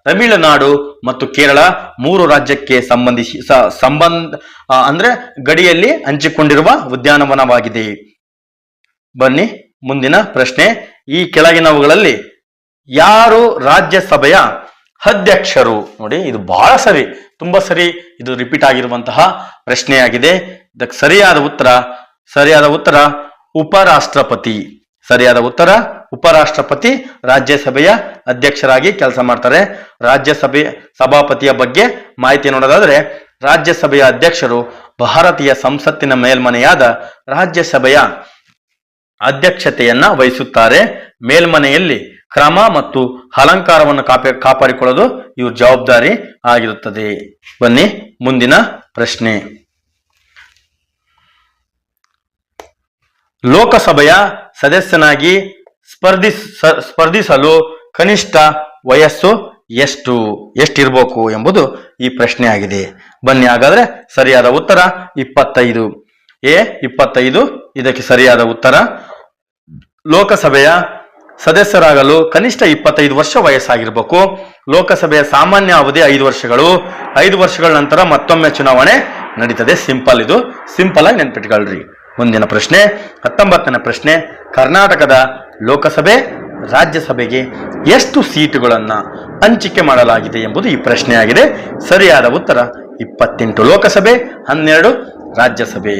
ತಮಿಳುನಾಡು ಮತ್ತು ಕೇರಳ 3 ರಾಜ್ಯಕ್ಕೆ ಅಂದ್ರೆ ಗಡಿಯಲ್ಲಿ ಹಂಚಿಕೊಂಡಿರುವ ಉದ್ಯಾನವನವಾಗಿದೆ. ಬನ್ನಿ ಮುಂದಿನ ಪ್ರಶ್ನೆ. ಈ ಕೆಳಗಿನವುಗಳಲ್ಲಿ ಯಾರು ರಾಜ್ಯಸಭೆಯ ಅಧ್ಯಕ್ಷರು? ನೋಡಿ, ಇದು ಬಹಳ ತುಂಬಾ ಸರಿ ಇದು ರಿಪೀಟ್ ಆಗಿರುವಂತಹ ಪ್ರಶ್ನೆಯಾಗಿದೆ. ಇದಕ್ಕೆ ಸರಿಯಾದ ಉತ್ತರ ಉಪರಾಷ್ಟ್ರಪತಿ. ಸರಿಯಾದ ಉತ್ತರ ಉಪರಾಷ್ಟ್ರಪತಿ ರಾಜ್ಯಸಭೆಯ ಅಧ್ಯಕ್ಷರಾಗಿ ಕೆಲಸ ಮಾಡ್ತಾರೆ. ರಾಜ್ಯಸಭೆ ಸಭಾಪತಿಯ ಬಗ್ಗೆ ಮಾಹಿತಿ ನೋಡೋದಾದ್ರೆ, ರಾಜ್ಯಸಭೆಯ ಅಧ್ಯಕ್ಷರು ಭಾರತೀಯ ಸಂಸತ್ತಿನ ಮೇಲ್ಮನೆಯಾದ ರಾಜ್ಯಸಭೆಯ ಅಧ್ಯಕ್ಷತೆಯನ್ನ ವಹಿಸುತ್ತಾರೆ. ಮೇಲ್ಮನೆಯಲ್ಲಿ ಕ್ರಮ ಮತ್ತು ಅಲಂಕಾರವನ್ನು ಕಾಪಾಡಿಕೊಳ್ಳೋದು ಇವ್ರ ಜವಾಬ್ದಾರಿ ಆಗಿರುತ್ತದೆ. ಬನ್ನಿ ಮುಂದಿನ ಪ್ರಶ್ನೆ. ಲೋಕಸಭೆಯ ಸದಸ್ಯನಾಗಿ ಸ್ಪರ್ಧಿಸಲು ಕನಿಷ್ಠ ವಯಸ್ಸು ಎಷ್ಟಿರಬೇಕು ಎಂಬುದು ಈ ಪ್ರಶ್ನೆ ಆಗಿದೆ. ಬನ್ನಿ ಹಾಗಾದ್ರೆ ಸರಿಯಾದ ಉತ್ತರ 25. 25 ಇದಕ್ಕೆ ಸರಿಯಾದ ಉತ್ತರ. ಲೋಕಸಭೆಯ ಸದಸ್ಯರಾಗಲು ಕನಿಷ್ಠ 25 ವರ್ಷ ವಯಸ್ಸಾಗಿರ್ಬೇಕು. ಲೋಕಸಭೆಯ ಸಾಮಾನ್ಯ ಅವಧಿ 5 ವರ್ಷಗಳು. 5 ವರ್ಷಗಳ ನಂತರ ಮತ್ತೊಮ್ಮೆ ಚುನಾವಣೆ ನಡೀತದೆ. ಸಿಂಪಲ್ ಆಗಿ ನೆನ್ಪಿಟ್ಕೊಳ್ರಿ. ಮುಂದಿನ ಪ್ರಶ್ನೆ 19ನೇ ಪ್ರಶ್ನೆ. ಕರ್ನಾಟಕದ ಲೋಕಸಭೆ ರಾಜ್ಯಸಭೆಗೆ ಎಷ್ಟು ಸೀಟುಗಳನ್ನ ಹಂಚಿಕೆ ಮಾಡಲಾಗಿದೆ ಎಂಬುದು ಈ ಪ್ರಶ್ನೆಯಾಗಿದೆ. ಸರಿಯಾದ ಉತ್ತರ 28 ಲೋಕಸಭೆ, 12 ರಾಜ್ಯಸಭೆ.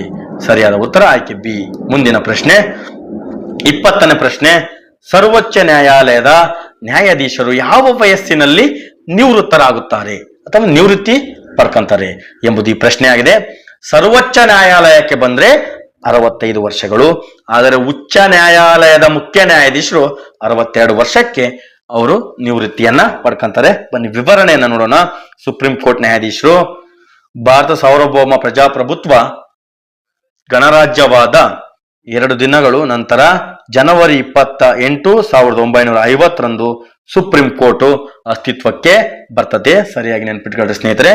ಸರಿಯಾದ ಉತ್ತರ ಆಯ್ಕೆ ಬಿ. ಮುಂದಿನ ಪ್ರಶ್ನೆ 20ನೇ ಪ್ರಶ್ನೆ. ಸರ್ವೋಚ್ಚ ನ್ಯಾಯಾಲಯದ ನ್ಯಾಯಾಧೀಶರು ಯಾವ ವಯಸ್ಸಿನಲ್ಲಿ ನಿವೃತ್ತರಾಗುತ್ತಾರೆ ಅಥವಾ ನಿವೃತ್ತಿ ಪಡ್ಕೊಂತಾರೆ ಎಂಬುದು ಈ ಪ್ರಶ್ನೆಯಾಗಿದೆ. ಸರ್ವೋಚ್ಚ ನ್ಯಾಯಾಲಯಕ್ಕೆ ಬಂದ್ರೆ 65 ವರ್ಷಗಳು. ಆದರೆ ಉಚ್ಚ ನ್ಯಾಯಾಲಯದ ಮುಖ್ಯ ನ್ಯಾಯಾಧೀಶರು 62 ವರ್ಷಕ್ಕೆ ಅವರು ನಿವೃತ್ತಿಯನ್ನ ಪಡ್ಕೊಂತಾರೆ. ಬನ್ನಿ ವಿವರಣೆಯನ್ನ ನೋಡೋಣ. ಸುಪ್ರೀಂ ಕೋರ್ಟ್ ನ್ಯಾಯಾಧೀಶರು ಭಾರತ ಸಾರ್ವಭೌಮ ಪ್ರಜಾಪ್ರಭುತ್ವ ಗಣರಾಜ್ಯವಾದ 2 ದಿನಗಳು ನಂತರ ಜನವರಿ 28, 1950 ಸುಪ್ರೀಂ ಕೋರ್ಟ್ ಅಸ್ತಿತ್ವಕ್ಕೆ ಬರ್ತದೆ. ಸರಿಯಾಗಿ ನೆನ್ಪಿಟ್ಕೊಳ್ರಿ ಸ್ನೇಹಿತರೆ.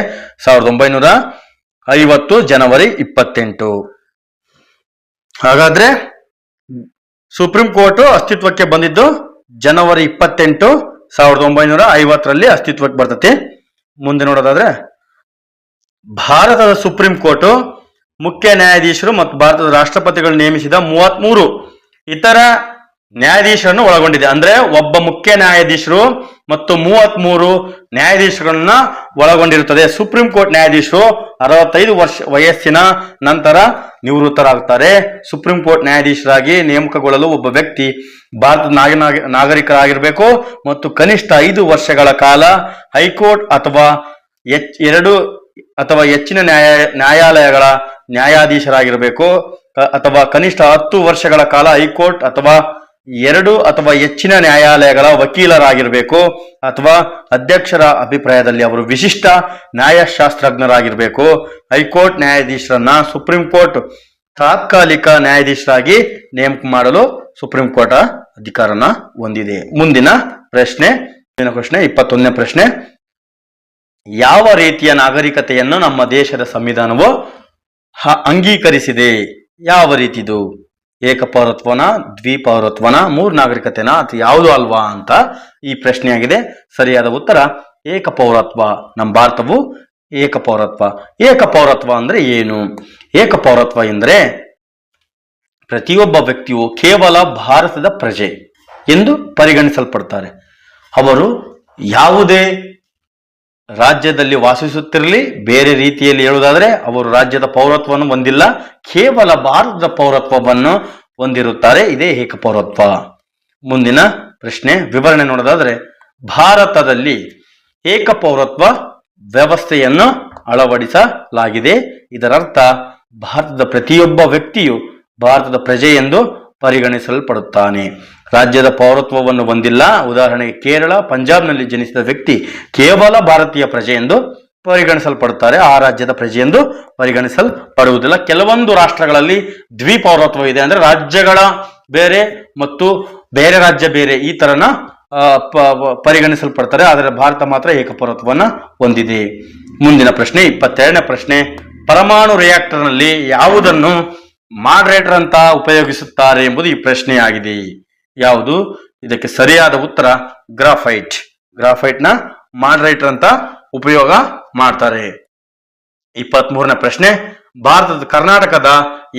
1950 ಜನವರಿ 28. ಹಾಗಾದ್ರೆ ಸುಪ್ರೀಂ ಕೋರ್ಟ್ ಅಸ್ತಿತ್ವಕ್ಕೆ ಬಂದಿದ್ದು ಜನವರಿ 28, 1950 ಅಸ್ತಿತ್ವಕ್ಕೆ ಬರ್ತದೆ. ಮುಂದೆ ನೋಡೋದಾದ್ರೆ ಭಾರತದ ಸುಪ್ರೀಂ ಕೋರ್ಟ್ ಮುಖ್ಯ ನ್ಯಾಯಾಧೀಶರು ಮತ್ತು ಭಾರತದ ರಾಷ್ಟ್ರಪತಿಗಳು ನೇಮಿಸಿದ 33 ಇತರ ನ್ಯಾಯಾಧೀಶರನ್ನು ಒಳಗೊಂಡಿದೆ. ಅಂದ್ರೆ ಒಬ್ಬ ಮುಖ್ಯ ನ್ಯಾಯಾಧೀಶರು ಮತ್ತು 33 ನ್ಯಾಯಾಧೀಶರನ್ನ ಒಳಗೊಂಡಿರುತ್ತದೆ. ಸುಪ್ರೀಂ ಕೋರ್ಟ್ ನ್ಯಾಯಾಧೀಶರು 65 ವರ್ಷ ವಯಸ್ಸಿನ ನಂತರ ನಿವೃತ್ತರಾಗುತ್ತಾರೆ. ಸುಪ್ರೀಂ ಕೋರ್ಟ್ ನ್ಯಾಯಾಧೀಶರಾಗಿ ನೇಮಕಗೊಳ್ಳಲು ಒಬ್ಬ ವ್ಯಕ್ತಿ ಭಾರತದ ನಾಗರಿಕರಾಗಿರಬೇಕು ಮತ್ತು ಕನಿಷ್ಠ 5 ವರ್ಷಗಳ ಕಾಲ ಹೈಕೋರ್ಟ್ ಅಥವಾ 2 ಅಥವಾ ಹೆಚ್ಚಿನ ನ್ಯಾಯಾಲಯಗಳ ನ್ಯಾಯಾಧೀಶರಾಗಿರಬೇಕು ಅಥವಾ ಕನಿಷ್ಠ 10 ವರ್ಷಗಳ ಕಾಲ ಹೈಕೋರ್ಟ್ ಅಥವಾ 2 ಅಥವಾ ಹೆಚ್ಚಿನ ನ್ಯಾಯಾಲಯಗಳ ವಕೀಲರಾಗಿರಬೇಕು ಅಥವಾ ಅಧ್ಯಕ್ಷರ ಅಭಿಪ್ರಾಯದಲ್ಲಿ ಅವರು ವಿಶಿಷ್ಟ ನ್ಯಾಯಶಾಸ್ತ್ರಜ್ಞರಾಗಿರಬೇಕು. ಹೈಕೋರ್ಟ್ ನ್ಯಾಯಾಧೀಶರನ್ನ ಸುಪ್ರೀಂ ಕೋರ್ಟ್ ತಾತ್ಕಾಲಿಕ ನ್ಯಾಯಾಧೀಶರಾಗಿ ನೇಮಕ ಮಾಡಲು ಸುಪ್ರೀಂ ಕೋರ್ಟ್ ಅಧಿಕಾರನ ಹೊಂದಿದೆ. ಮುಂದಿನ ಪ್ರಶ್ನೆ 21ನೇ ಪ್ರಶ್ನೆ. ಯಾವ ರೀತಿಯ ನಾಗರಿಕತೆಯನ್ನು ನಮ್ಮ ದೇಶದ ಸಂವಿಧಾನವು ಅಂಗೀಕರಿಸಿದೆ? ಯಾವ ರೀತಿದು? ಏಕಪೌರತ್ವನ, ದ್ವಿಪೌರತ್ವನ, 3 ನಾಗರಿಕತೆನ ಅಥವಾ ಯಾವುದು ಅಲ್ವಾ ಅಂತ ಈ ಪ್ರಶ್ನೆಯಾಗಿದೆ. ಸರಿಯಾದ ಉತ್ತರ ಏಕಪೌರತ್ವ. ನಮ್ಮ ಭಾರತವು ಏಕಪೌರತ್ವ ಅಂದ್ರೆ ಏನು? ಏಕಪೌರತ್ವ ಎಂದರೆ ಪ್ರತಿಯೊಬ್ಬ ವ್ಯಕ್ತಿಯು ಕೇವಲ ಭಾರತದ ಪ್ರಜೆ ಎಂದು ಪರಿಗಣಿಸಲ್ಪಡ್ತಾರೆ. ಅವರು ಯಾವುದೇ ರಾಜ್ಯದಲ್ಲಿ ವಾಸಿಸುತ್ತಿರಲಿ, ಬೇರೆ ರೀತಿಯಲ್ಲಿ ಹೇಳುವುದಾದ್ರೆ ಅವರು ರಾಜ್ಯದ ಪೌರತ್ವವನ್ನು ಹೊಂದಿಲ್ಲ, ಕೇವಲ ಭಾರತದ ಪೌರತ್ವವನ್ನು ಹೊಂದಿರುತ್ತಾರೆ. ಇದೇ ಏಕಪೌರತ್ವ. ಮುಂದಿನ ಪ್ರಶ್ನೆ ವಿವರಣೆ ನೋಡೋದಾದ್ರೆ, ಭಾರತದಲ್ಲಿ ಏಕಪೌರತ್ವ ವ್ಯವಸ್ಥೆಯನ್ನು ಅಳವಡಿಸಲಾಗಿದೆ. ಇದರರ್ಥ ಭಾರತದ ಪ್ರತಿಯೊಬ್ಬ ವ್ಯಕ್ತಿಯು ಭಾರತದ ಪ್ರಜೆ ಎಂದು ಪರಿಗಣಿಸಲ್ಪಡುತ್ತಾನೆ. ರಾಜ್ಯದ ಪೌರತ್ವವನ್ನು ಹೊಂದಿಲ್ಲ. ಉದಾಹರಣೆಗೆ ಕೇರಳ, ಪಂಜಾಬ್ನಲ್ಲಿ ಜನಿಸಿದ ವ್ಯಕ್ತಿ ಕೇವಲ ಭಾರತೀಯ ಪ್ರಜೆ ಎಂದು ಪರಿಗಣಿಸಲ್ಪಡುತ್ತಾರೆ, ಆ ರಾಜ್ಯದ ಪ್ರಜೆ ಎಂದು ಪರಿಗಣಿಸಲ್ಪಡುವುದಿಲ್ಲ. ಕೆಲವೊಂದು ರಾಷ್ಟ್ರಗಳಲ್ಲಿ ದ್ವಿಪೌರತ್ವ ಇದೆ, ಅಂದ್ರೆ ರಾಜ್ಯಗಳ ಬೇರೆ ಮತ್ತು ಬೇರೆ ರಾಜ್ಯ ಬೇರೆ ಈ ತರನ ಪರಿಗಣಿಸಲ್ಪಡ್ತಾರೆ. ಆದರೆ ಭಾರತ ಮಾತ್ರ ಏಕಪೌರತ್ವವನ್ನು ಹೊಂದಿದೆ. ಮುಂದಿನ ಪ್ರಶ್ನೆ 22ನೇ ಪ್ರಶ್ನೆ, ಪರಮಾಣು ರಿಯಾಕ್ಟರ್ನಲ್ಲಿ ಯಾವುದನ್ನು ಮಾಡರೇಟರ್ ಅಂತ ಉಪಯೋಗಿಸುತ್ತಾರೆ ಎಂಬುದು ಈ ಪ್ರಶ್ನೆಯಾಗಿದೆ. ಯಾವುದು? ಇದಕ್ಕೆ ಸರಿಯಾದ ಉತ್ತರ ಗ್ರಾಫೈಟ್. ಗ್ರಾಫೈಟ್ನ ಮಾಡರೇಟರ್ ಅಂತ ಉಪಯೋಗ ಮಾಡ್ತಾರೆ. 23ನೇ ಪ್ರಶ್ನೆ, ಕರ್ನಾಟಕದ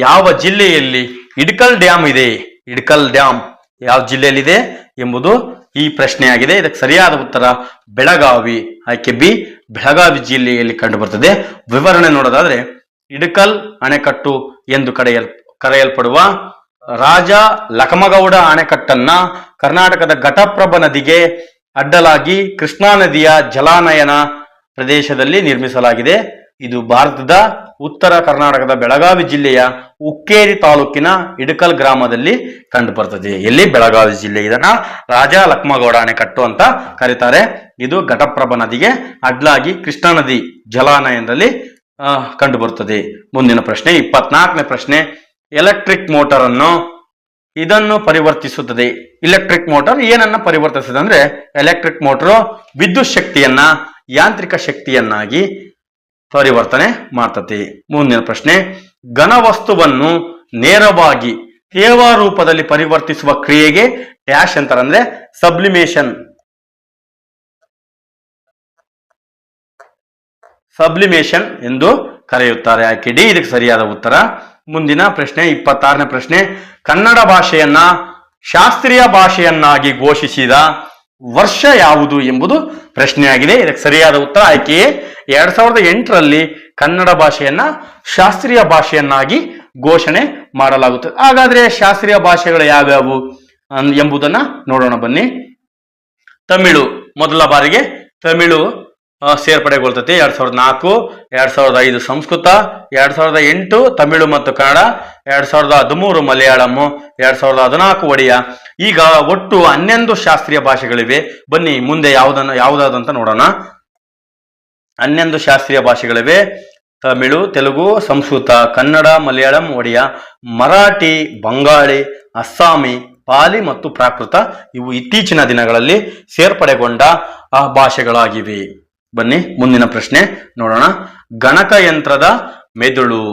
ಯಾವ ಜಿಲ್ಲೆಯಲ್ಲಿ ಇಡ್ಕಲ್ ಡ್ಯಾಮ್ ಇದೆ? ಇಡ್ಕಲ್ ಡ್ಯಾಮ್ ಯಾವ ಜಿಲ್ಲೆಯಲ್ಲಿದೆ ಎಂಬುದು ಈ ಪ್ರಶ್ನೆಯಾಗಿದೆ. ಇದಕ್ಕೆ ಸರಿಯಾದ ಉತ್ತರ ಬೆಳಗಾವಿ. ಆಯ್ಕೆ ಬಿ, ಬೆಳಗಾವಿ ಜಿಲ್ಲೆಯಲ್ಲಿ ಕಂಡುಬರುತ್ತದೆ. ವಿವರಣೆ ನೋಡೋದಾದ್ರೆ, ಇಡ್ಕಲ್ ಅಣೆಕಟ್ಟು ಎಂದು ಕರೆಯಲ್ಪಡುವ ರಾಜ ಲಖಮಗೌಡ ಅಣೆಕಟ್ಟನ್ನ ಕರ್ನಾಟಕದ ಘಟಪ್ರಭಾ ನದಿಗೆ ಅಡ್ಡಲಾಗಿ ಕೃಷ್ಣಾ ನದಿಯ ಜಲಾನಯನ ಪ್ರದೇಶದಲ್ಲಿ ನಿರ್ಮಿಸಲಾಗಿದೆ. ಇದು ಭಾರತದ ಉತ್ತರ ಕರ್ನಾಟಕದ ಬೆಳಗಾವಿ ಜಿಲ್ಲೆಯ ಹುಕ್ಕೇರಿ ತಾಲೂಕಿನ ಇಡಕಲ್ ಗ್ರಾಮದಲ್ಲಿ ಕಂಡು ಬರ್ತದೆ. ಎಲ್ಲಿ? ಬೆಳಗಾವಿ ಜಿಲ್ಲೆ. ಇದನ್ನ ರಾಜ ಲಕ್ಷ್ಮಗೌಡ ಅಣೆಕಟ್ಟು ಅಂತ ಕರೀತಾರೆ. ಇದು ಘಟಪ್ರಭಾ ನದಿಗೆ ಅಡ್ಡಲಾಗಿ ಕೃಷ್ಣಾ ನದಿ ಜಲಾನಯನದಲ್ಲಿ ಕಂಡು ಬರುತ್ತದೆ. ಮುಂದಿನ ಪ್ರಶ್ನೆ 24ನೇ ಪ್ರಶ್ನೆ, ಎಲೆಕ್ಟ್ರಿಕ್ ಮೋಟಾರ್ ಅನ್ನು ಇದನ್ನು ಪರಿವರ್ತಿಸುತ್ತದೆ. ಇಲೆಕ್ಟ್ರಿಕ್ ಮೋಟಾರ್ ಏನನ್ನ ಪರಿವರ್ತಿಸುತ್ತದೆ ಅಂದ್ರೆ, ಎಲೆಕ್ಟ್ರಿಕ್ ಮೋಟರ್ ವಿದ್ಯುತ್ ಶಕ್ತಿಯನ್ನ ಯಾಂತ್ರಿಕ ಶಕ್ತಿಯನ್ನಾಗಿ ಪರಿವರ್ತನೆ ಮಾಡ್ತದೆ. ಮುಂದಿನ ಪ್ರಶ್ನೆ, ಘನವಸ್ತುವನ್ನು ನೇರವಾಗಿ ತೇವ ರೂಪದಲ್ಲಿ ಪರಿವರ್ತಿಸುವ ಕ್ರಿಯೆಗೆ ಡ್ಯಾಶ್ ಅಂತಾರೆ, ಅಂದ್ರೆ ಸಬ್ಲಿಮೇಷನ್. ಸಬ್ಲಿಮೇಷನ್ ಎಂದು ಕರೆಯುತ್ತಾರೆ. ಆಯ್ಕೆ ಡಿ ಇದಕ್ಕೆ ಸರಿಯಾದ ಉತ್ತರ. ಮುಂದಿನ ಪ್ರಶ್ನೆ 26ನೇ ಪ್ರಶ್ನೆ, ಕನ್ನಡ ಭಾಷೆಯನ್ನ ಶಾಸ್ತ್ರೀಯ ಭಾಷೆಯನ್ನಾಗಿ ಘೋಷಿಸಿದ ವರ್ಷ ಯಾವುದು ಎಂಬುದು ಪ್ರಶ್ನೆಯಾಗಿದೆ. ಇದಕ್ಕೆ ಸರಿಯಾದ ಉತ್ತರ ಆಯ್ಕೆ 2008ರಲ್ಲಿ ಕನ್ನಡ ಭಾಷೆಯನ್ನ ಶಾಸ್ತ್ರೀಯ ಭಾಷೆಯನ್ನಾಗಿ ಘೋಷಣೆ ಮಾಡಲಾಗುತ್ತದೆ. ಹಾಗಾದ್ರೆ ಶಾಸ್ತ್ರೀಯ ಭಾಷೆಗಳು ಯಾವ್ಯಾವು ಎಂಬುದನ್ನ ನೋಡೋಣ ಬನ್ನಿ. ತಮಿಳು ಮೊದಲ ಬಾರಿಗೆ ತಮಿಳು ಸೇರ್ಪಡೆಗೊಳ್ತದೆ 2004, 2005 ಸಂಸ್ಕೃತ, 2008 ತಮಿಳು ಮತ್ತು ಕನ್ನಡ, 2013 ಮಲಯಾಳಂ, 2014 ಒಡಿಯಾ. ಈಗ ಒಟ್ಟು 11 ಶಾಸ್ತ್ರೀಯ ಭಾಷೆಗಳಿವೆ. ಬನ್ನಿ ಮುಂದೆ ಯಾವುದಾದಂತ ನೋಡೋಣ. 11 ಶಾಸ್ತ್ರೀಯ ಭಾಷೆಗಳಿವೆ. ತಮಿಳು, ತೆಲುಗು, ಸಂಸ್ಕೃತ, ಕನ್ನಡ, ಮಲಯಾಳಂ, ಒಡಿಯಾ, ಮರಾಠಿ, ಬಂಗಾಳಿ, ಅಸ್ಸಾಮಿ, ಪಾಲಿ ಮತ್ತು ಪ್ರಾಕೃತ. ಇವು ಇತ್ತೀಚಿನ ದಿನಗಳಲ್ಲಿ ಸೇರ್ಪಡೆಗೊಂಡ ಭಾಷೆಗಳಾಗಿವೆ. ಬನ್ನಿ ಮುಂದಿನ ಪ್ರಶ್ನೆ ನೋಡೋಣ. ಗಣಕಯಂತ್ರದ ಮೆದುಳು.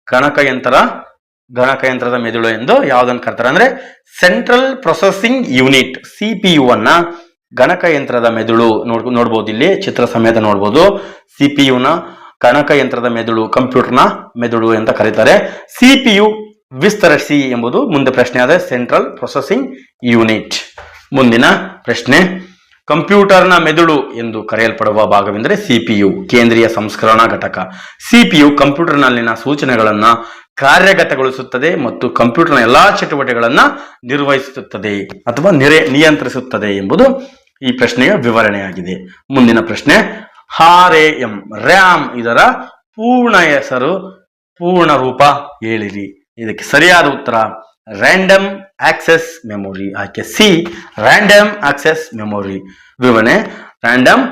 ಗಣಕಯಂತ್ರದ ಮೆದುಳು ಎಂದು ಯಾವುದನ್ನು ಕರ್ತಾರೆ ಅಂದ್ರೆ ಸೆಂಟ್ರಲ್ ಪ್ರೊಸೆಸಿಂಗ್ ಯೂನಿಟ್, CPU ಅನ್ನ ಗಣಕಯಂತ್ರದ ಮೆದುಳು ನೋಡ್ಬೋದು. ಇಲ್ಲಿ ಚಿತ್ರ ಸಮೇತ ನೋಡ್ಬೋದು. CPU ನ ಗಣಕಯಂತ್ರದ ಮೆದುಳು, ಕಂಪ್ಯೂಟರ್ನ ಮೆದುಳು ಅಂತ ಕರೀತಾರೆ. CPU ವಿಸ್ತರಿಸಿ ಎಂಬುದು ಮುಂದೆ ಪ್ರಶ್ನೆ ಆದ ಸೆಂಟ್ರಲ್ ಪ್ರೊಸೆಸಿಂಗ್ ಯೂನಿಟ್. ಮುಂದಿನ ಪ್ರಶ್ನೆ, ಕಂಪ್ಯೂಟರ್ನ ಮೆದುಳು ಎಂದು ಕರೆಯಲ್ಪಡುವ ಭಾಗವೆಂದರೆ CPU, ಕೇಂದ್ರೀಯ ಸಂಸ್ಕರಣಾ ಘಟಕ. CPU ಕಂಪ್ಯೂಟರ್ನಲ್ಲಿನ ಸೂಚನೆಗಳನ್ನ ಕಾರ್ಯಗತಗೊಳಿಸುತ್ತದೆ ಮತ್ತು ಕಂಪ್ಯೂಟರ್ನ ಎಲ್ಲಾ ಚಟುವಟಿಕೆಗಳನ್ನ ನಿರ್ವಹಿಸುತ್ತದೆ ಅಥವಾ ನಿಯಂತ್ರಿಸುತ್ತದೆ ಎಂಬುದು ಈ ಪ್ರಶ್ನೆಯ ವಿವರಣೆಯಾಗಿದೆ. ಮುಂದಿನ ಪ್ರಶ್ನೆ, RAM, ರ್ಯಾಮ್ ಇದರ ಪೂರ್ಣ ರೂಪ ಹೇಳಿರಿ. ಇದಕ್ಕೆ ಸರಿಯಾದ ಉತ್ತರ ರ್ಯಾಂಡಮ್ ಆಕ್ಸೆಸ್ ಮೆಮೊರಿ. ಆಯ್ಕೆ ಸಿ, ರ್ಯಾಂಡಮ್ ಆಕ್ಸೆಸ್ ಮೆಮೊರಿ. ವಿವರಣೆ, random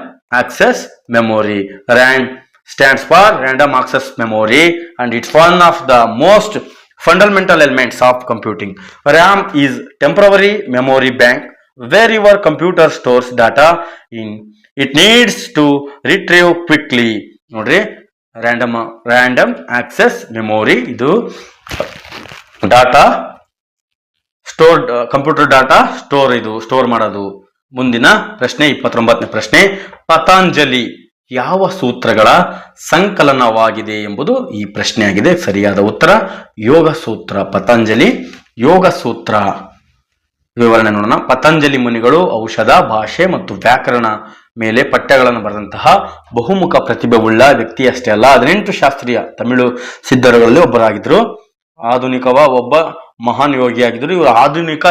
access memory. RAND stands for random access memory and it's one of the most fundamental elements of computing. RAM is temporary memory bank where your computer stores data in it needs to retrieve quickly. ನೋಡ್ರಿ, ರ್ಯಾಂಡಮ್ ಆಕ್ಸೆಸ್ ಮೆಮೊರಿ ಇದು data store, computer data store ಮಾಡೋದು. ಮುಂದಿನ ಪ್ರಶ್ನೆ 29ನೇ ಪ್ರಶ್ನೆ, ಪತಂಜಲಿ ಯಾವ ಸೂತ್ರಗಳ ಸಂಕಲನವಾಗಿದೆ ಎಂಬುದು ಈ ಪ್ರಶ್ನೆಯಾಗಿದೆ. ಸರಿಯಾದ ಉತ್ತರ ಯೋಗ ಸೂತ್ರ. ಪತಂಜಲಿ ಯೋಗ ಸೂತ್ರ. ವಿವರಣೆ ನೋಡೋಣ. ಪತಂಜಲಿ ಮುನಿಗಳು ಔಷಧ, ಭಾಷೆ ಮತ್ತು ವ್ಯಾಕರಣ ಮೇಲೆ ಪಠ್ಯಗಳನ್ನು ಬರೆದಂತಹ ಬಹುಮುಖ ಪ್ರತಿಭೆ ಉಳ್ಳ ವ್ಯಕ್ತಿ ಅಷ್ಟೇ ಅಲ್ಲ, 18 ಶಾಸ್ತ್ರೀಯ ತಮಿಳು ಸಿದ್ಧರುಗಳಲ್ಲಿ ಒಬ್ಬರಾಗಿದ್ರು. ಒಬ್ಬ ಮಹಾನ್ ಯೋಗಿಯಾಗಿದ್ದರು. ಇವರು ಆಧುನಿಕ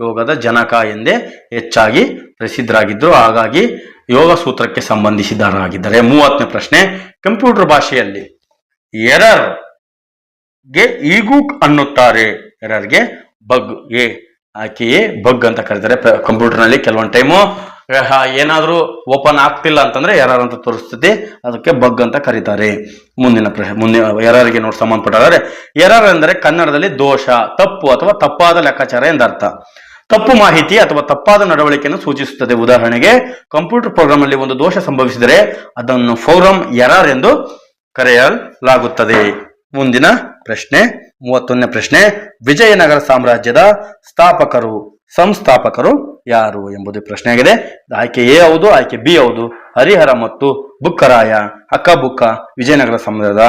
ಯೋಗದ ಜನಕ ಎಂದೇ ಹೆಚ್ಚಾಗಿ ಪ್ರಸಿದ್ಧರಾಗಿದ್ದರು. ಹಾಗಾಗಿ ಯೋಗ ಸೂತ್ರಕ್ಕೆ ಸಂಬಂಧಿಸಿದರಾಗಿದ್ದಾರೆ. 30ನೇ ಪ್ರಶ್ನೆ, ಕಂಪ್ಯೂಟರ್ ಭಾಷೆಯಲ್ಲಿ ಎರರ್ ಗೆ ಈಗೂ ಅನ್ನುತ್ತಾರೆ. ಎರರ್ಗೆ ಬಗ್ ಎ ಆಕೆಯೇ ಬಗ್ ಅಂತ ಕರೀತಾರೆ. ಕಂಪ್ಯೂಟರ್ ನಲ್ಲಿ ಕೆಲವೊಂದು ಟೈಮು ಏನಾದ್ರೂ ಓಪನ್ ಆಗ್ತಿಲ್ಲ ಅಂತಂದ್ರೆ ಎರರ್ ಅಂತ ತೋರಿಸ್ತದೆ, ಅದಕ್ಕೆ ಬಗ್ ಅಂತ ಕರೀತಾರೆ. ಮುಂದಿನ ಎರರ್ಗೆ ನೋಡಿ ಸಂಬಂಧಪಟ್ಟಾರೆ. ಎರರ್ ಅಂದರೆ ಕನ್ನಡದಲ್ಲಿ ದೋಷ, ತಪ್ಪು ಅಥವಾ ತಪ್ಪಾದ ಲೆಕ್ಕಾಚಾರ ಎಂದರ್ಥ. ತಪ್ಪು ಮಾಹಿತಿ ಅಥವಾ ತಪ್ಪಾದ ನಡವಳಿಕೆಯನ್ನು ಸೂಚಿಸುತ್ತದೆ. ಉದಾಹರಣೆಗೆ ಕಂಪ್ಯೂಟರ್ ಪ್ರೋಗ್ರಾಮ್ ಅಲ್ಲಿ ಒಂದು ದೋಷ ಸಂಭವಿಸಿದರೆ ಅದನ್ನು ಫೋರಂ ಎರರ್ ಎಂದು ಕರೆಯಲಾಗುತ್ತದೆ. ಮುಂದಿನ ಪ್ರಶ್ನೆ 31ನೇ ಪ್ರಶ್ನೆ. ವಿಜಯನಗರ ಸಾಮ್ರಾಜ್ಯದ ಸ್ಥಾಪಕರು ಸಂಸ್ಥಾಪಕರು ಯಾರು ಎಂಬುದು ಪ್ರಶ್ನೆಯಾಗಿದೆ. ಆಯ್ಕೆ ಎ ಯಾವುದು, ಆಯ್ಕೆ ಬಿ ಯಾವುದು? ಹರಿಹರ ಮತ್ತು ಬುಕ್ಕರಾಯ. ಅಕ್ಕ ಬುಕ್ಕ ವಿಜಯನಗರ ಸಾಮ್ರಾಜ್ಯದ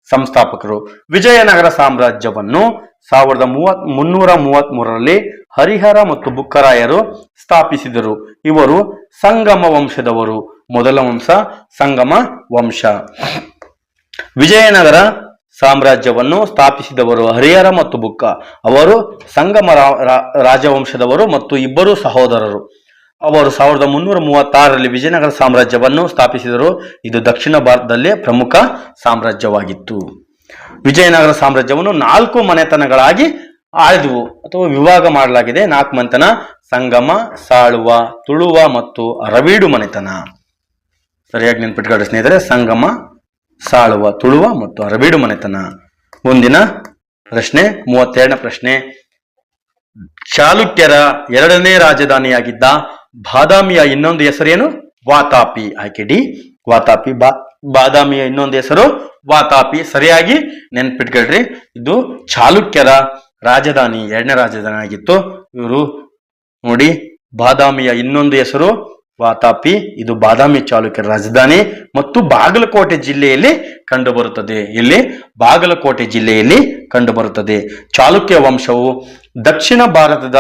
ಸಂಸ್ಥಾಪಕರು. ವಿಜಯನಗರ ಸಾಮ್ರಾಜ್ಯವನ್ನು 1333ರಲ್ಲಿ ಹರಿಹರ ಮತ್ತು ಬುಕ್ಕರಾಯರು ಸ್ಥಾಪಿಸಿದರು. ಇವರು ಸಂಗಮ ವಂಶದವರು. ಮೊದಲ ವಂಶ ಸಂಗಮ ವಂಶ. ವಿಜಯನಗರ ಸಾಮ್ರಾಜ್ಯವನ್ನು ಸ್ಥಾಪಿಸಿದವರು ಹರಿಹರ ಮತ್ತು ಬುಕ್ಕ. ಅವರು ಸಂಗಮ ರಾಜವಂಶದವರು ಮತ್ತು ಇಬ್ಬರು ಸಹೋದರರು. ಅವರು 1336ರಲ್ಲಿ ವಿಜಯನಗರ ಸಾಮ್ರಾಜ್ಯವನ್ನು ಸ್ಥಾಪಿಸಿದರು. ಇದು ದಕ್ಷಿಣ ಭಾರತದಲ್ಲೇ ಪ್ರಮುಖ ಸಾಮ್ರಾಜ್ಯವಾಗಿತ್ತು. ವಿಜಯನಗರ ಸಾಮ್ರಾಜ್ಯವನ್ನು 4 ಮನೆತನಗಳಾಗಿ ಆಳಿದವು ಅಥವಾ ವಿಭಾಗ ಮಾಡಲಾಗಿದೆ. 4 ಮನೆತನ: ಸಂಗಮ, ಸಾಳುವ, ತುಳುವ ಮತ್ತು ಅರವೀಡು ಮನೆತನ. ಸರಿಯಾಗಿ ನೆನಪಿಟ್ಕೊಳ್ಳಿ ಸ್ನೇಹಿತರೆ, ಸಂಗಮ, ಸಾಳುವ, ತುಳುವ ಮತ್ತು ಅರವೀಡು ಮನೆತನ. ಮುಂದಿನ ಪ್ರಶ್ನೆ 32ನೇ ಪ್ರಶ್ನೆ. ಚಾಲುಕ್ಯರ 2ನೇ ರಾಜಧಾನಿಯಾಗಿದ್ದ ಬಾದಾಮಿಯ ಇನ್ನೊಂದು ಹೆಸರೇನು? ವಾತಾಪಿ. ಆಯ್ಕೆ ಡಿ ವಾತಾಪಿ. ಬಾದಾಮಿಯ ಇನ್ನೊಂದು ಹೆಸರು ವಾತಾಪಿ. ಸರಿಯಾಗಿ ನೆನ್ಪಿಟ್ಕೊಳ್ರಿ. ಇದು ಚಾಲುಕ್ಯರ ರಾಜಧಾನಿ, 2ನೇ ರಾಜಧಾನಿ ಆಗಿತ್ತು. ಇವರು ನೋಡಿ, ಬಾದಾಮಿಯ ಇನ್ನೊಂದು ಹೆಸರು ವಾತಾಪಿ. ಇದು ಬಾದಾಮಿ ಚಾಲುಕ್ಯರ ರಾಜಧಾನಿ ಮತ್ತು ಬಾಗಲಕೋಟೆ ಜಿಲ್ಲೆಯಲ್ಲಿ ಕಂಡುಬರುತ್ತದೆ. ಇಲ್ಲಿ ಬಾಗಲಕೋಟೆ ಜಿಲ್ಲೆಯಲ್ಲಿ ಕಂಡುಬರುತ್ತದೆ. ಚಾಲುಕ್ಯ ವಂಶವು ದಕ್ಷಿಣ ಭಾರತದ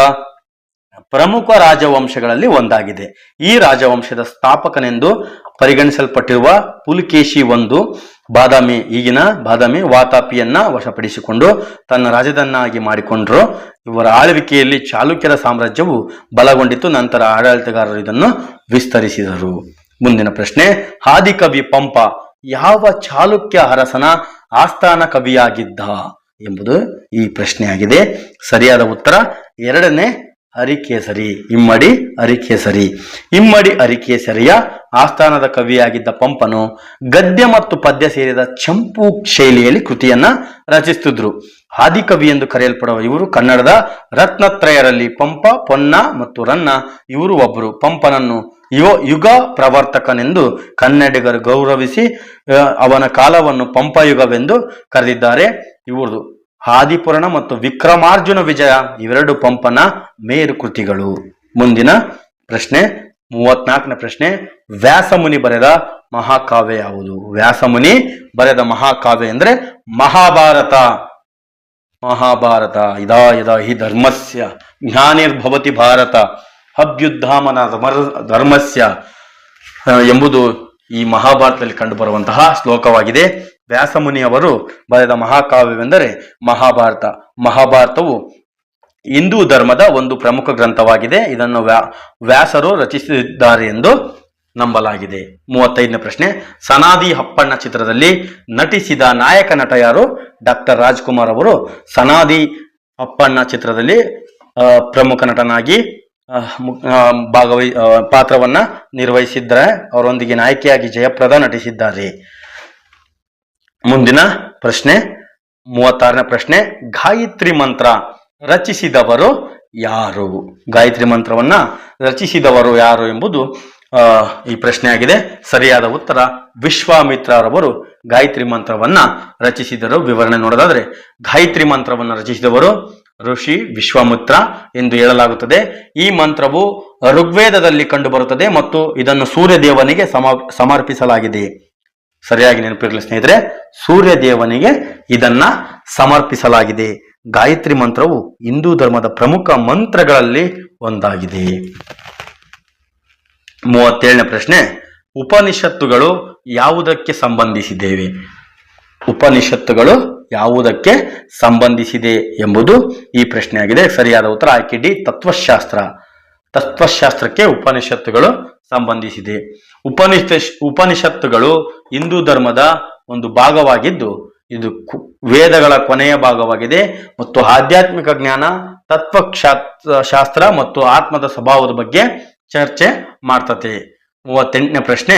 ಪ್ರಮುಖ ರಾಜವಂಶಗಳಲ್ಲಿ ಒಂದಾಗಿದೆ. ಈ ರಾಜವಂಶದ ಸ್ಥಾಪಕನೆಂದು ಪರಿಗಣಿಸಲ್ಪಟ್ಟಿರುವ ಪುಲಕೇಶಿ ಬಾದಾಮಿ, ಈಗಿನ ಬಾದಾಮಿ ವಾತಾಪಿಯನ್ನ ವಶಪಡಿಸಿಕೊಂಡು ತನ್ನ ರಾಜಧಾನಿಯಾಗಿ ಮಾಡಿಕೊಂಡರು. ಇವರ ಆಳ್ವಿಕೆಯಲ್ಲಿ ಚಾಲುಕ್ಯರ ಸಾಮ್ರಾಜ್ಯವು ಬಲಗೊಂಡಿತು. ನಂತರ ಆಡಳಿತಗಾರರು ಇದನ್ನು ವಿಸ್ತರಿಸಿದರು. ಮುಂದಿನ ಪ್ರಶ್ನೆ. ಆದಿಕವಿ ಪಂಪ ಯಾವ ಚಾಲುಕ್ಯ ಅರಸನ ಆಸ್ಥಾನ ಕವಿಯಾಗಿದ್ದ ಎಂಬುದು ಈ ಪ್ರಶ್ನೆಯಾಗಿದೆ. ಸರಿಯಾದ ಉತ್ತರ 2ನೇ ಅರಿಕೇಸರಿ. ಇಮ್ಮಡಿ ಅರಿಕೇಸರಿ. ಇಮ್ಮಡಿ ಅರಿಕೇಸರಿಯ ಆಸ್ಥಾನದ ಕವಿಯಾಗಿದ್ದ ಪಂಪನು ಗದ್ಯ ಮತ್ತು ಪದ್ಯ ಸೇರಿದ ಚಂಪು ಶೈಲಿಯಲ್ಲಿ ಕೃತಿಯನ್ನ ರಚಿಸುತ್ತಿದ್ರು. ಆದಿಕವಿ ಎಂದು ಕರೆಯಲ್ಪಡುವ ಇವರು ಕನ್ನಡದ ರತ್ನತ್ರಯರಲ್ಲಿ ಪಂಪ, ಪೊನ್ನ ಮತ್ತು ರನ್ನ ಇವರು ಒಬ್ಬರು. ಪಂಪನನ್ನು ಯುಗ ಪ್ರವರ್ತಕನೆಂದು ಕನ್ನಡಿಗರು ಗೌರವಿಸಿ ಅವನ ಕಾಲವನ್ನು ಪಂಪಯುಗವೆಂದು ಕರೆದಿದ್ದಾರೆ. ಇವರು ಆದಿಪುರಾಣ ಮತ್ತು ವಿಕ್ರಮಾರ್ಜುನ ವಿಜಯ ಇವೆರಡು ಪಂಪನ ಮೇರು ಕೃತಿಗಳು. ಮುಂದಿನ ಪ್ರಶ್ನೆ 34ನೇ ಪ್ರಶ್ನೆ. ವ್ಯಾಸಮುನಿ ಬರೆದ ಮಹಾಕಾವ್ಯ ಯಾವುದು? ವ್ಯಾಸಮುನಿ ಬರೆದ ಮಹಾಕಾವ್ಯ ಎಂದ್ರೆ ಮಹಾಭಾರತ. ಮಹಾಭಾರತ. ಇದಾ ಯದಾ ಹಿ ಧರ್ಮಸ್ಯ ಜ್ಞಾನಿರ್ಭವತಿ ಭಾರತ ಅಭ್ಯುದ್ಧಾಮನ ಧರ್ಮಸ್ಯ ಎಂಬುದು ಈ ಮಹಾಭಾರತದಲ್ಲಿ ಕಂಡುಬರುವಂತಹ ಶ್ಲೋಕವಾಗಿದೆ. ವ್ಯಾಸಮುನಿ ಅವರು ಬರೆದ ಮಹಾಕಾವ್ಯವೆಂದರೆ ಮಹಾಭಾರತ. ಮಹಾಭಾರತವು ಹಿಂದೂ ಧರ್ಮದ ಒಂದು ಪ್ರಮುಖ ಗ್ರಂಥವಾಗಿದೆ. ಇದನ್ನು ವ್ಯಾಸರು ರಚಿಸಿದ್ದಾರೆ ಎಂದು ನಂಬಲಾಗಿದೆ. 35ನೇ ಪ್ರಶ್ನೆ. ಸನಾದಿ ಅಪ್ಪಣ್ಣ ಚಿತ್ರದಲ್ಲಿ ನಟಿಸಿದ ನಾಯಕ ನಟ ಯಾರು? ಡಾಕ್ಟರ್ ರಾಜ್ಕುಮಾರ್ ಅವರು ಸನಾದಿ ಅಪ್ಪಣ್ಣ ಚಿತ್ರದಲ್ಲಿ ಪ್ರಮುಖ ನಟನಾಗಿ ಪಾತ್ರವನ್ನ ನಿರ್ವಹಿಸಿದ್ದಾರೆ. ಅವರೊಂದಿಗೆ ನಾಯಕಿಯಾಗಿ ಜಯಪ್ರದಾ ನಟಿಸಿದ್ದಾರೆ. ಮುಂದಿನ ಪ್ರಶ್ನೆ 36ನೇ ಪ್ರಶ್ನೆ. ಗಾಯತ್ರಿ ಮಂತ್ರ ರಚಿಸಿದವರು ಯಾರು? ಗಾಯತ್ರಿ ಮಂತ್ರವನ್ನ ರಚಿಸಿದವರು ಯಾರು ಎಂಬುದು ಈ ಪ್ರಶ್ನೆಯಾಗಿದೆ. ಸರಿಯಾದ ಉತ್ತರ ವಿಶ್ವಾಮಿತ್ರರವರು ಗಾಯತ್ರಿ ಮಂತ್ರವನ್ನ ರಚಿಸಿದರು. ವಿವರಣೆ ನೋಡೋದಾದ್ರೆ, ಗಾಯತ್ರಿ ಮಂತ್ರವನ್ನ ರಚಿಸಿದವರು ಋಷಿ ವಿಶ್ವಾಮಿತ್ರ ಎಂದು ಹೇಳಲಾಗುತ್ತದೆ. ಈ ಮಂತ್ರವು ಋಗ್ವೇದದಲ್ಲಿ ಕಂಡುಬರುತ್ತದೆ ಮತ್ತು ಇದನ್ನು ಸೂರ್ಯ ದೇವನಿಗೆ ಸಮರ್ಪಿಸಲಾಗಿದೆ. ಸರಿಯಾಗಿ ನೆನಪಿರಲಿ ಸ್ನೇಹಿತರೆ, ಸೂರ್ಯ ದೇವನಿಗೆ ಇದನ್ನ ಸಮರ್ಪಿಸಲಾಗಿದೆ. ಗಾಯತ್ರಿ ಮಂತ್ರವು ಹಿಂದೂ ಧರ್ಮದ ಪ್ರಮುಖ ಮಂತ್ರಗಳಲ್ಲಿ ಒಂದಾಗಿದೆ. 37ನೇ ಪ್ರಶ್ನೆ. ಉಪನಿಷತ್ತುಗಳು ಯಾವುದಕ್ಕೆ ಸಂಬಂಧಿಸಿದ್ದೇವೆ? ಉಪನಿಷತ್ತುಗಳು ಯಾವುದಕ್ಕೆ ಸಂಬಂಧಿಸಿದೆ ಎಂಬುದು ಈ ಪ್ರಶ್ನೆಯಾಗಿದೆ. ಸರಿಯಾದ ಉತ್ತರ ಆಯ್ಕೆ ಡಿ ತತ್ವಶಾಸ್ತ್ರ. ತತ್ವಶಾಸ್ತ್ರಕ್ಕೆ ಉಪನಿಷತ್ತುಗಳು ಸಂಬಂಧಿಸಿದೆ. ಉಪನಿಷತ್ತುಗಳು ಹಿಂದೂ ಧರ್ಮದ ಒಂದು ಭಾಗವಾಗಿದ್ದು ಇದು ವೇದಗಳ ಕೊನೆಯ ಭಾಗವಾಗಿದೆ ಮತ್ತು ಆಧ್ಯಾತ್ಮಿಕ ಜ್ಞಾನ, ಶಾಸ್ತ್ರ ಮತ್ತು ಆತ್ಮದ ಸ್ವಭಾವದ ಬಗ್ಗೆ ಚರ್ಚೆ ಮಾಡ್ತತೆ. 38ನೇ ಪ್ರಶ್ನೆ,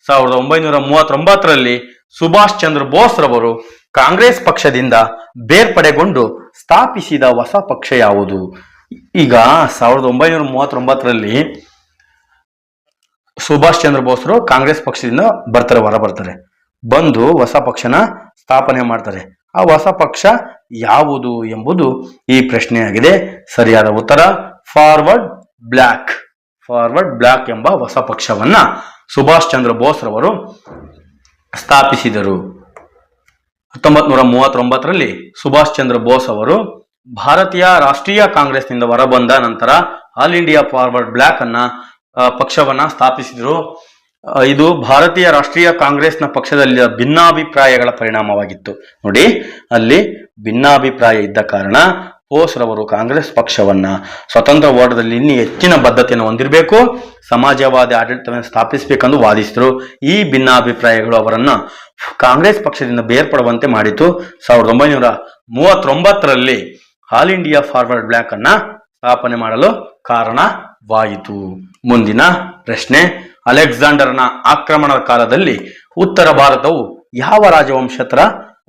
1939ರಲ್ಲಿ ಸುಭಾಷ್ ಚಂದ್ರ ಬೋಸ್ ರವರು ಕಾಂಗ್ರೆಸ್ ಪಕ್ಷದಿಂದ ಬೇರ್ಪಡೆಗೊಂಡು ಸ್ಥಾಪಿಸಿದ ಹೊಸ ಪಕ್ಷ ಯಾವುದು? ಈಗ 1939ರಲ್ಲಿ ಸುಭಾಷ್ ಚಂದ್ರ ಬೋಸ್ರು ಕಾಂಗ್ರೆಸ್ ಪಕ್ಷದಿಂದ ಹೊರ ಬರ್ತಾರೆ, ಬಂದು ಹೊಸ ಪಕ್ಷನ ಸ್ಥಾಪನೆ ಮಾಡ್ತಾರೆ. ಆ ಹೊಸ ಪಕ್ಷ ಯಾವುದು ಎಂಬುದು ಈ ಪ್ರಶ್ನೆಯಾಗಿದೆ. ಸರಿಯಾದ ಉತ್ತರ ಫಾರ್ವರ್ಡ್ ಬ್ಲಾಕ್ ಎಂಬ ಹೊಸ ಪಕ್ಷವನ್ನ ಸುಭಾಷ್ ಚಂದ್ರ ಬೋಸ್ ರವರು ಸ್ಥಾಪಿಸಿದರು. 1939ರಲ್ಲಿ ಸುಭಾಷ್ ಚಂದ್ರ ಬೋಸ್ ಅವರು ಭಾರತೀಯ ರಾಷ್ಟ್ರೀಯ ಕಾಂಗ್ರೆಸ್ನಿಂದ ಹೊರಬಂದ ನಂತರ ಆಲ್ ಇಂಡಿಯಾ ಫಾರ್ವರ್ಡ್ ಬ್ಲಾಕ್ ಪಕ್ಷವನ್ನ ಸ್ಥಾಪಿಸಿದರು. ಇದು ಭಾರತೀಯ ರಾಷ್ಟ್ರೀಯ ಕಾಂಗ್ರೆಸ್ನ ಪಕ್ಷದಲ್ಲಿ ಭಿನ್ನಾಭಿಪ್ರಾಯಗಳ ಪರಿಣಾಮವಾಗಿತ್ತು. ನೋಡಿ, ಅಲ್ಲಿ ಭಿನ್ನಾಭಿಪ್ರಾಯ ಇದ್ದ ಕಾರಣ ಬೋಸ್ ರವರು ಕಾಂಗ್ರೆಸ್ ಪಕ್ಷವನ್ನ ಸ್ವತಂತ್ರ ಹೋರಾಟದಲ್ಲಿ ಇನ್ನೂ ಹೆಚ್ಚಿನ ಬದ್ಧತೆಯನ್ನು ಹೊಂದಿರಬೇಕು, ಸಮಾಜವಾದಿ ಆಡಳಿತವನ್ನು ಸ್ಥಾಪಿಸಬೇಕೆಂದು ವಾದಿಸಿದರು. ಈ ಭಿನ್ನಾಭಿಪ್ರಾಯಗಳು ಅವರನ್ನ ಕಾಂಗ್ರೆಸ್ ಪಕ್ಷದಿಂದ ಬೇರ್ಪಡುವಂತೆ ಮಾಡಿತು. 1939ರಲ್ಲಿ ಆಲ್ ಇಂಡಿಯಾ ಫಾರ್ವರ್ಡ್ ಬ್ಲಾಕ್ ಸ್ಥಾಪನೆ ಮಾಡಲು ಕಾರಣವಾಯಿತು. ಮುಂದಿನ ಪ್ರಶ್ನೆ, ಅಲೆಕ್ಸಾಂಡರ್ನ ಆಕ್ರಮಣದ ಕಾಲದಲ್ಲಿ ಉತ್ತರ ಭಾರತವು ಯಾವ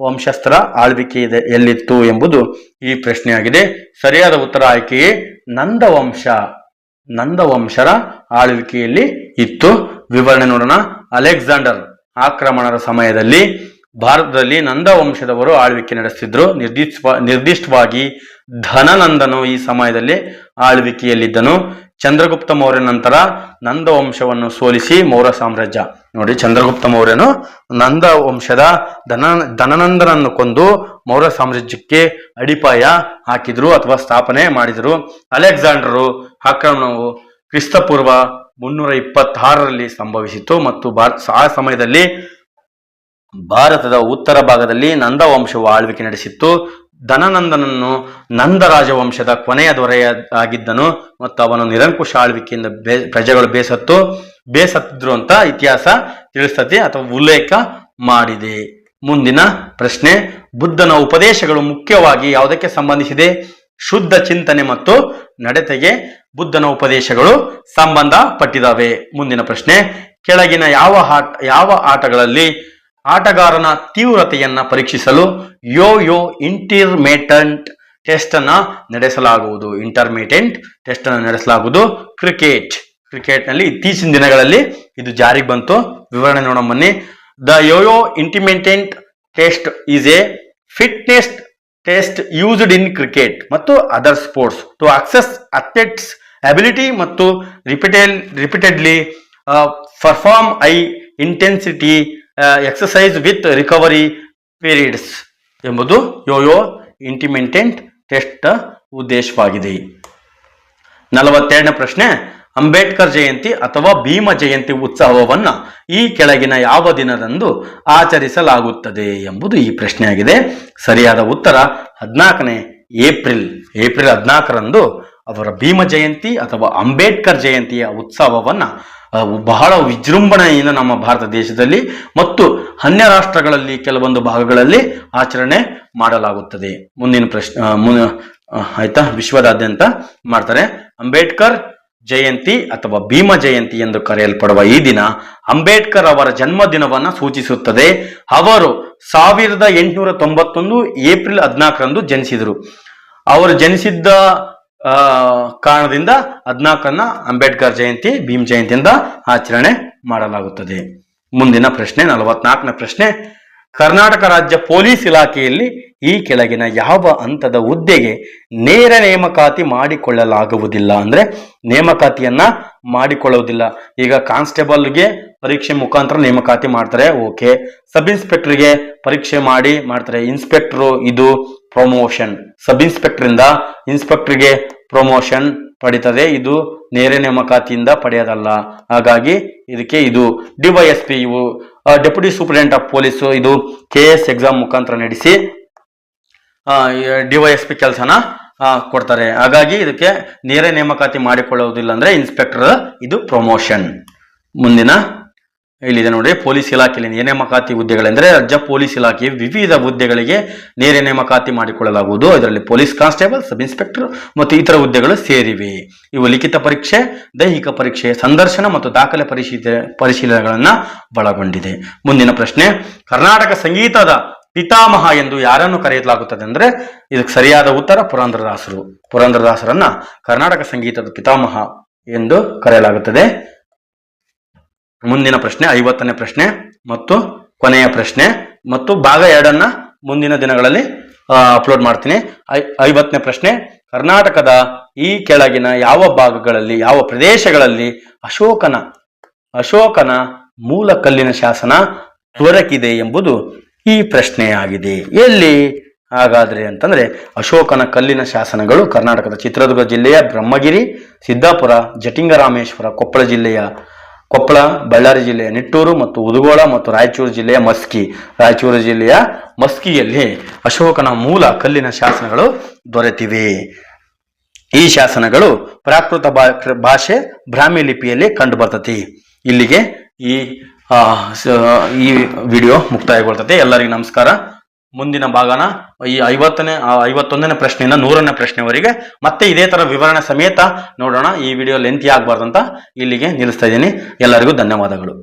ವಂಶಸ್ಥರ ಆಳ್ವಿಕೆಯಲ್ಲಿತ್ತು ಎಂಬುದು ಈ ಪ್ರಶ್ನೆಯಾಗಿದೆ. ಸರಿಯಾದ ಉತ್ತರ ಆಯ್ಕೆಯೇ ನಂದವಂಶರ ಆಳ್ವಿಕೆಯಲ್ಲಿ ಇತ್ತು. ವಿವರಣೆ ನೋಡೋಣ. ಅಲೆಕ್ಸಾಂಡರ್ ಆಕ್ರಮಣದ ಸಮಯದಲ್ಲಿ ಭಾರತದಲ್ಲಿ ನಂದವಂಶದವರು ಆಳ್ವಿಕೆ ನಡೆಸುತ್ತಿದ್ರು. ನಿರ್ದಿಷ್ಟವಾಗಿ ಧನನಂದನು ಈ ಸಮಯದಲ್ಲಿ ಆಳ್ವಿಕೆಯಲ್ಲಿದ್ದನು. ಚಂದ್ರಗುಪ್ತ ಮೌರ್ಯ ನಂತರ ನಂದವಂಶವನ್ನು ಸೋಲಿಸಿ ಮೌರ್ಯ ಸಾಮ್ರಾಜ್ಯ, ನೋಡಿ, ಚಂದ್ರಗುಪ್ತ ಮೌರ್ಯನು ನಂದವಂಶದ ಧನನಂದನನ್ನು ಕೊಂದು ಮೌರ್ಯ ಸಾಮ್ರಾಜ್ಯಕ್ಕೆ ಅಡಿಪಾಯ ಹಾಕಿದ್ರು ಅಥವಾ ಸ್ಥಾಪನೆ ಮಾಡಿದರು. ಅಲೆಕ್ಸಾಂಡರು ಆಕ್ರಮಣವು ಕ್ರಿಸ್ತಪೂರ್ವ 326ರಲ್ಲಿ ಸಂಭವಿಸಿತು ಮತ್ತು ಆ ಸಮಯದಲ್ಲಿ ಭಾರತದ ಉತ್ತರ ಭಾಗದಲ್ಲಿ ನಂದವಂಶವು ಆಳ್ವಿಕೆ ನಡೆಸಿತ್ತು. ಧನನಂದನನ್ನು ನಂದ ರಾಜವಂಶದ ಕೊನೆಯ ದೊರೆಯಾಗಿದ್ದನು ಮತ್ತು ಅವನು ನಿರಂಕುಶ ಆಳ್ವಿಕೆಯಿಂದ ಪ್ರಜೆಗಳು ಬೇಸತ್ತಿದ್ರು ಅಂತ ಇತಿಹಾಸ ತಿಳಿಸ್ತದೆ ಅಥವಾ ಉಲ್ಲೇಖ ಮಾಡಿದೆ. ಮುಂದಿನ ಪ್ರಶ್ನೆ, ಬುದ್ಧನ ಉಪದೇಶಗಳು ಮುಖ್ಯವಾಗಿ ಯಾವುದಕ್ಕೆ ಸಂಬಂಧಿಸಿದೆ? ಶುದ್ಧ ಚಿಂತನೆ ಮತ್ತು ನಡತೆಗೆ ಬುದ್ಧನ ಉಪದೇಶಗಳು ಸಂಬಂಧಪಟ್ಟಿದ್ದಾವೆ. ಮುಂದಿನ ಪ್ರಶ್ನೆ, ಕೆಳಗಿನ ಯಾವ ಆಟಗಳಲ್ಲಿ ಆಟಗಾರನ ತೀವ್ರತೆಯನ್ನ ಪರೀಕ್ಷಿಸಲು ಯೋ ಇಂಟರ್ಮಿಟೆಂಟ್ ಟೆಸ್ಟ್ ನಡೆಸಲಾಗುವುದು? ಕ್ರಿಕೆಟ್ನಲ್ಲಿ ಇತ್ತೀಚಿನ ದಿನಗಳಲ್ಲಿ ಇದು ಜಾರಿಗೆ ಬಂತು. ವಿವರಣೆ ನೋಡೋಣ ಬನ್ನಿ. The yo intermittent test is a fitness test used in cricket ಮತ್ತು other sports to assess athletes ability ಮತ್ತು repeatedly perform high intensity exercise with recovery periods ಎಂಬುದು ಯೋ ಇಂಟರ್ಮಿಟೆಂಟ್ ಟೆಸ್ಟ್ ಉದ್ದೇಶವಾಗಿದೆ. 42ನೇ ಪ್ರಶ್ನೆ, ಅಂಬೇಡ್ಕರ್ ಜಯಂತಿ ಅಥವಾ ಭೀಮ ಜಯಂತಿ ಉತ್ಸವವನ್ನು ಈ ಕೆಳಗಿನ ಯಾವ ದಿನದಂದು ಆಚರಿಸಲಾಗುತ್ತದೆ ಎಂಬುದು ಈ ಪ್ರಶ್ನೆಯಾಗಿದೆ. ಸರಿಯಾದ ಉತ್ತರ 14ನೇ ಏಪ್ರಿಲ್ 14ರಂದು ಅವರ ಭೀಮ ಜಯಂತಿ ಅಥವಾ ಅಂಬೇಡ್ಕರ್ ಜಯಂತಿಯ ಉತ್ಸವವನ್ನು ಬಹಳ ವಿಜೃಂಭಣೆಯಿಂದ ನಮ್ಮ ಭಾರತ ದೇಶದಲ್ಲಿ ಮತ್ತು ಅನ್ಯ ರಾಷ್ಟ್ರಗಳಲ್ಲಿ ಕೆಲವೊಂದು ಭಾಗಗಳಲ್ಲಿ ಆಚರಣೆ ಮಾಡಲಾಗುತ್ತದೆ. ಮುಂದಿನ ಪ್ರಶ್ನೆ ಆಯ್ತಾ, ವಿಶ್ವದಾದ್ಯಂತ ಮಾಡ್ತಾರೆ. ಅಂಬೇಡ್ಕರ್ ಜಯಂತಿ ಅಥವಾ ಭೀಮ ಜಯಂತಿ ಎಂದು ಕರೆಯಲ್ಪಡುವ ಈ ದಿನ ಅಂಬೇಡ್ಕರ್ ಅವರ ಜನ್ಮದಿನವನ್ನು ಸೂಚಿಸುತ್ತದೆ. ಅವರು 1891 ಏಪ್ರಿಲ್ 14ರಂದು ಜನಿಸಿದರು. ಅವರು ಜನಿಸಿದ್ದ ಕಾರಣದಿಂದ 14ನ್ನ ಅಂಬೇಡ್ಕರ್ ಜಯಂತಿ ಭೀಮ್ ಜಯಂತಿಯಿಂದ ಆಚರಣೆ ಮಾಡಲಾಗುತ್ತದೆ. ಮುಂದಿನ ಪ್ರಶ್ನೆ 44ನೇ ಪ್ರಶ್ನೆ, ಕರ್ನಾಟಕ ರಾಜ್ಯ ಪೊಲೀಸ್ ಇಲಾಖೆಯಲ್ಲಿ ಈ ಕೆಳಗಿನ ಯಾವ ಹಂತದ ಹುದ್ದೆಗೆ ನೇರ ನೇಮಕಾತಿ ಮಾಡಿಕೊಳ್ಳಲಾಗುವುದಿಲ್ಲ? ಅಂದ್ರೆ ನೇಮಕಾತಿಯನ್ನ ಮಾಡಿಕೊಳ್ಳುವುದಿಲ್ಲ. ಈಗ ಕಾನ್ಸ್ಟೇಬಲ್ಗೆ ಪರೀಕ್ಷೆ ಮುಖಾಂತರ ನೇಮಕಾತಿ ಮಾಡ್ತಾರೆ, ಓಕೆ. ಸಬ್ ಇನ್ಸ್ಪೆಕ್ಟರ್ಗೆ ಪರೀಕ್ಷೆ ಮಾಡ್ತಾರೆ. ಇನ್ಸ್ಪೆಕ್ಟರ್ ಇದು ಪ್ರಮೋಷನ್, ಸಬ್ ಇನ್ಸ್ಪೆಕ್ಟರ್ ಇಂದ ಇನ್ಸ್ಪೆಕ್ಟರ್ಗೆ ಪ್ರಮೋಷನ್ ಪಡಿತದೆ. ಇದು ನೇರ ನೇಮಕಾತಿಯಿಂದ ಪಡೆಯೋದಲ್ಲ. ಹಾಗಾಗಿ ಇದಕ್ಕೆ ಇದು DYSP, ಇವು ಡೆಪ್ಯೂಟಿ ಸೂಪರಿಂಟೆಂಡೆಂಟ್ ಆಫ್ ಪೊಲೀಸ್, ಇದು KS ಎಕ್ಸಾಮ್ ಮುಖಾಂತರ ನಡೆಸಿ DYSP ಕೆಲಸನ ಕೊಡ್ತಾರೆ. ಹಾಗಾಗಿ ಇದಕ್ಕೆ ನೇರ ನೇಮಕಾತಿ ಮಾಡಿಕೊಳ್ಳುವುದಿಲ್ಲ, ಅಂದ್ರೆ ಇನ್ಸ್ಪೆಕ್ಟರ್ ಇದು ಪ್ರಮೋಷನ್. ಮುಂದಿನ ಇಲ್ಲಿದೆ ನೋಡಿ, ಪೊಲೀಸ್ ಇಲಾಖೆಯಲ್ಲಿ ನೇರ ನೇಮಕಾತಿ ಹುದ್ದೆಗಳೆಂದರೆ ರಾಜ್ಯ ಪೊಲೀಸ್ ಇಲಾಖೆಯ ವಿವಿಧ ಹುದ್ದೆಗಳಿಗೆ ನೇರ ನೇಮಕಾತಿ ಮಾಡಿಕೊಳ್ಳಲಾಗುವುದು. ಇದರಲ್ಲಿ ಪೊಲೀಸ್ ಕಾನ್ಸ್ಟೇಬಲ್, ಸಬ್ ಇನ್ಸ್ಪೆಕ್ಟರ್ ಮತ್ತು ಇತರ ಹುದ್ದೆಗಳು ಸೇರಿವೆ. ಇವು ಲಿಖಿತ ಪರೀಕ್ಷೆ, ದೈಹಿಕ ಪರೀಕ್ಷೆ, ಸಂದರ್ಶನ ಮತ್ತು ದಾಖಲೆ ಪರಿಶೀಲನೆಗಳನ್ನ ಒಳಗೊಂಡಿದೆ. ಮುಂದಿನ ಪ್ರಶ್ನೆ, ಕರ್ನಾಟಕ ಸಂಗೀತದ ಪಿತಾಮಹ ಎಂದು ಯಾರನ್ನು ಕರೆಯಲಾಗುತ್ತದೆ ಅಂದ್ರೆ ಇದಕ್ಕೆ ಸರಿಯಾದ ಉತ್ತರ ಪುರಂದರದಾಸರು. ಪುರಂದರದಾಸರನ್ನ ಕರ್ನಾಟಕ ಸಂಗೀತದ ಪಿತಾಮಹ ಎಂದು ಕರೆಯಲಾಗುತ್ತದೆ. ಮುಂದಿನ ಪ್ರಶ್ನೆ 50ನೇ ಪ್ರಶ್ನೆ ಮತ್ತು ಕೊನೆಯ ಪ್ರಶ್ನೆ, ಮತ್ತು ಭಾಗ 2 ಮುಂದಿನ ದಿನಗಳಲ್ಲಿ ಅಪ್ಲೋಡ್ ಮಾಡ್ತೀನಿ. 50ನೇ ಪ್ರಶ್ನೆ, ಕರ್ನಾಟಕದ ಈ ಕೆಳಗಿನ ಯಾವ ಭಾಗಗಳಲ್ಲಿ, ಯಾವ ಪ್ರದೇಶಗಳಲ್ಲಿ ಅಶೋಕನ ಮೂಲ ಕಲ್ಲಿನ ಶಾಸನ ದೊರಕಿದೆ ಎಂಬುದು ಈ ಪ್ರಶ್ನೆಯಾಗಿದೆ. ಎಲ್ಲಿ ಹಾಗಾದ್ರೆ ಅಂತಂದ್ರೆ ಅಶೋಕನ ಕಲ್ಲಿನ ಶಾಸನಗಳು ಕರ್ನಾಟಕದ ಚಿತ್ರದುರ್ಗ ಜಿಲ್ಲೆಯ ಬ್ರಹ್ಮಗಿರಿ, ಸಿದ್ದಾಪುರ, ಜಟಿಂಗರಾಮೇಶ್ವರ, ಕೊಪ್ಪಳ ಜಿಲ್ಲೆಯ ಕೊಪ್ಪಳ, ಬಳ್ಳಾರಿ ಜಿಲ್ಲೆಯ ನಿಟ್ಟೂರು ಮತ್ತು ಉದಗೋಳ ಮತ್ತು ರಾಯಚೂರು ಜಿಲ್ಲೆಯ ಮಸ್ಕಿಯಲ್ಲಿ ಅಶೋಕನ ಮೂಲ ಕಲ್ಲಿನ ಶಾಸನಗಳು ದೊರೆತಿವೆ. ಈ ಶಾಸನಗಳು ಪ್ರಾಕೃತ ಭಾಷೆ ಬ್ರಾಹ್ಮಿ ಲಿಪಿಯಲ್ಲಿ ಕಂಡು ಬರ್ತತಿ. ಇಲ್ಲಿಗೆ ಈ ವಿಡಿಯೋ ಮುಕ್ತಾಯಗೊಳ್ತದೆ. ಎಲ್ಲರಿಗೂ ನಮಸ್ಕಾರ. ಮುಂದಿನ ಭಾಗನ ಈ 51ನೇ ಪ್ರಶ್ನೆಯಿಂದ 100ನೇ ಪ್ರಶ್ನೆವರೆಗೆ ಮತ್ತೆ ಇದೇ ತರ ವಿವರಣೆ ಸಮೇತ ನೋಡೋಣ. ಈ ವಿಡಿಯೋ ಲೆಂತಿ ಆಗಬಾರ್ದಂತ ಇಲ್ಲಿಗೆ ನಿಲ್ಲಿಸ್ತಾ ಇದ್ದೀನಿ. ಎಲ್ಲರಿಗೂ ಧನ್ಯವಾದಗಳು.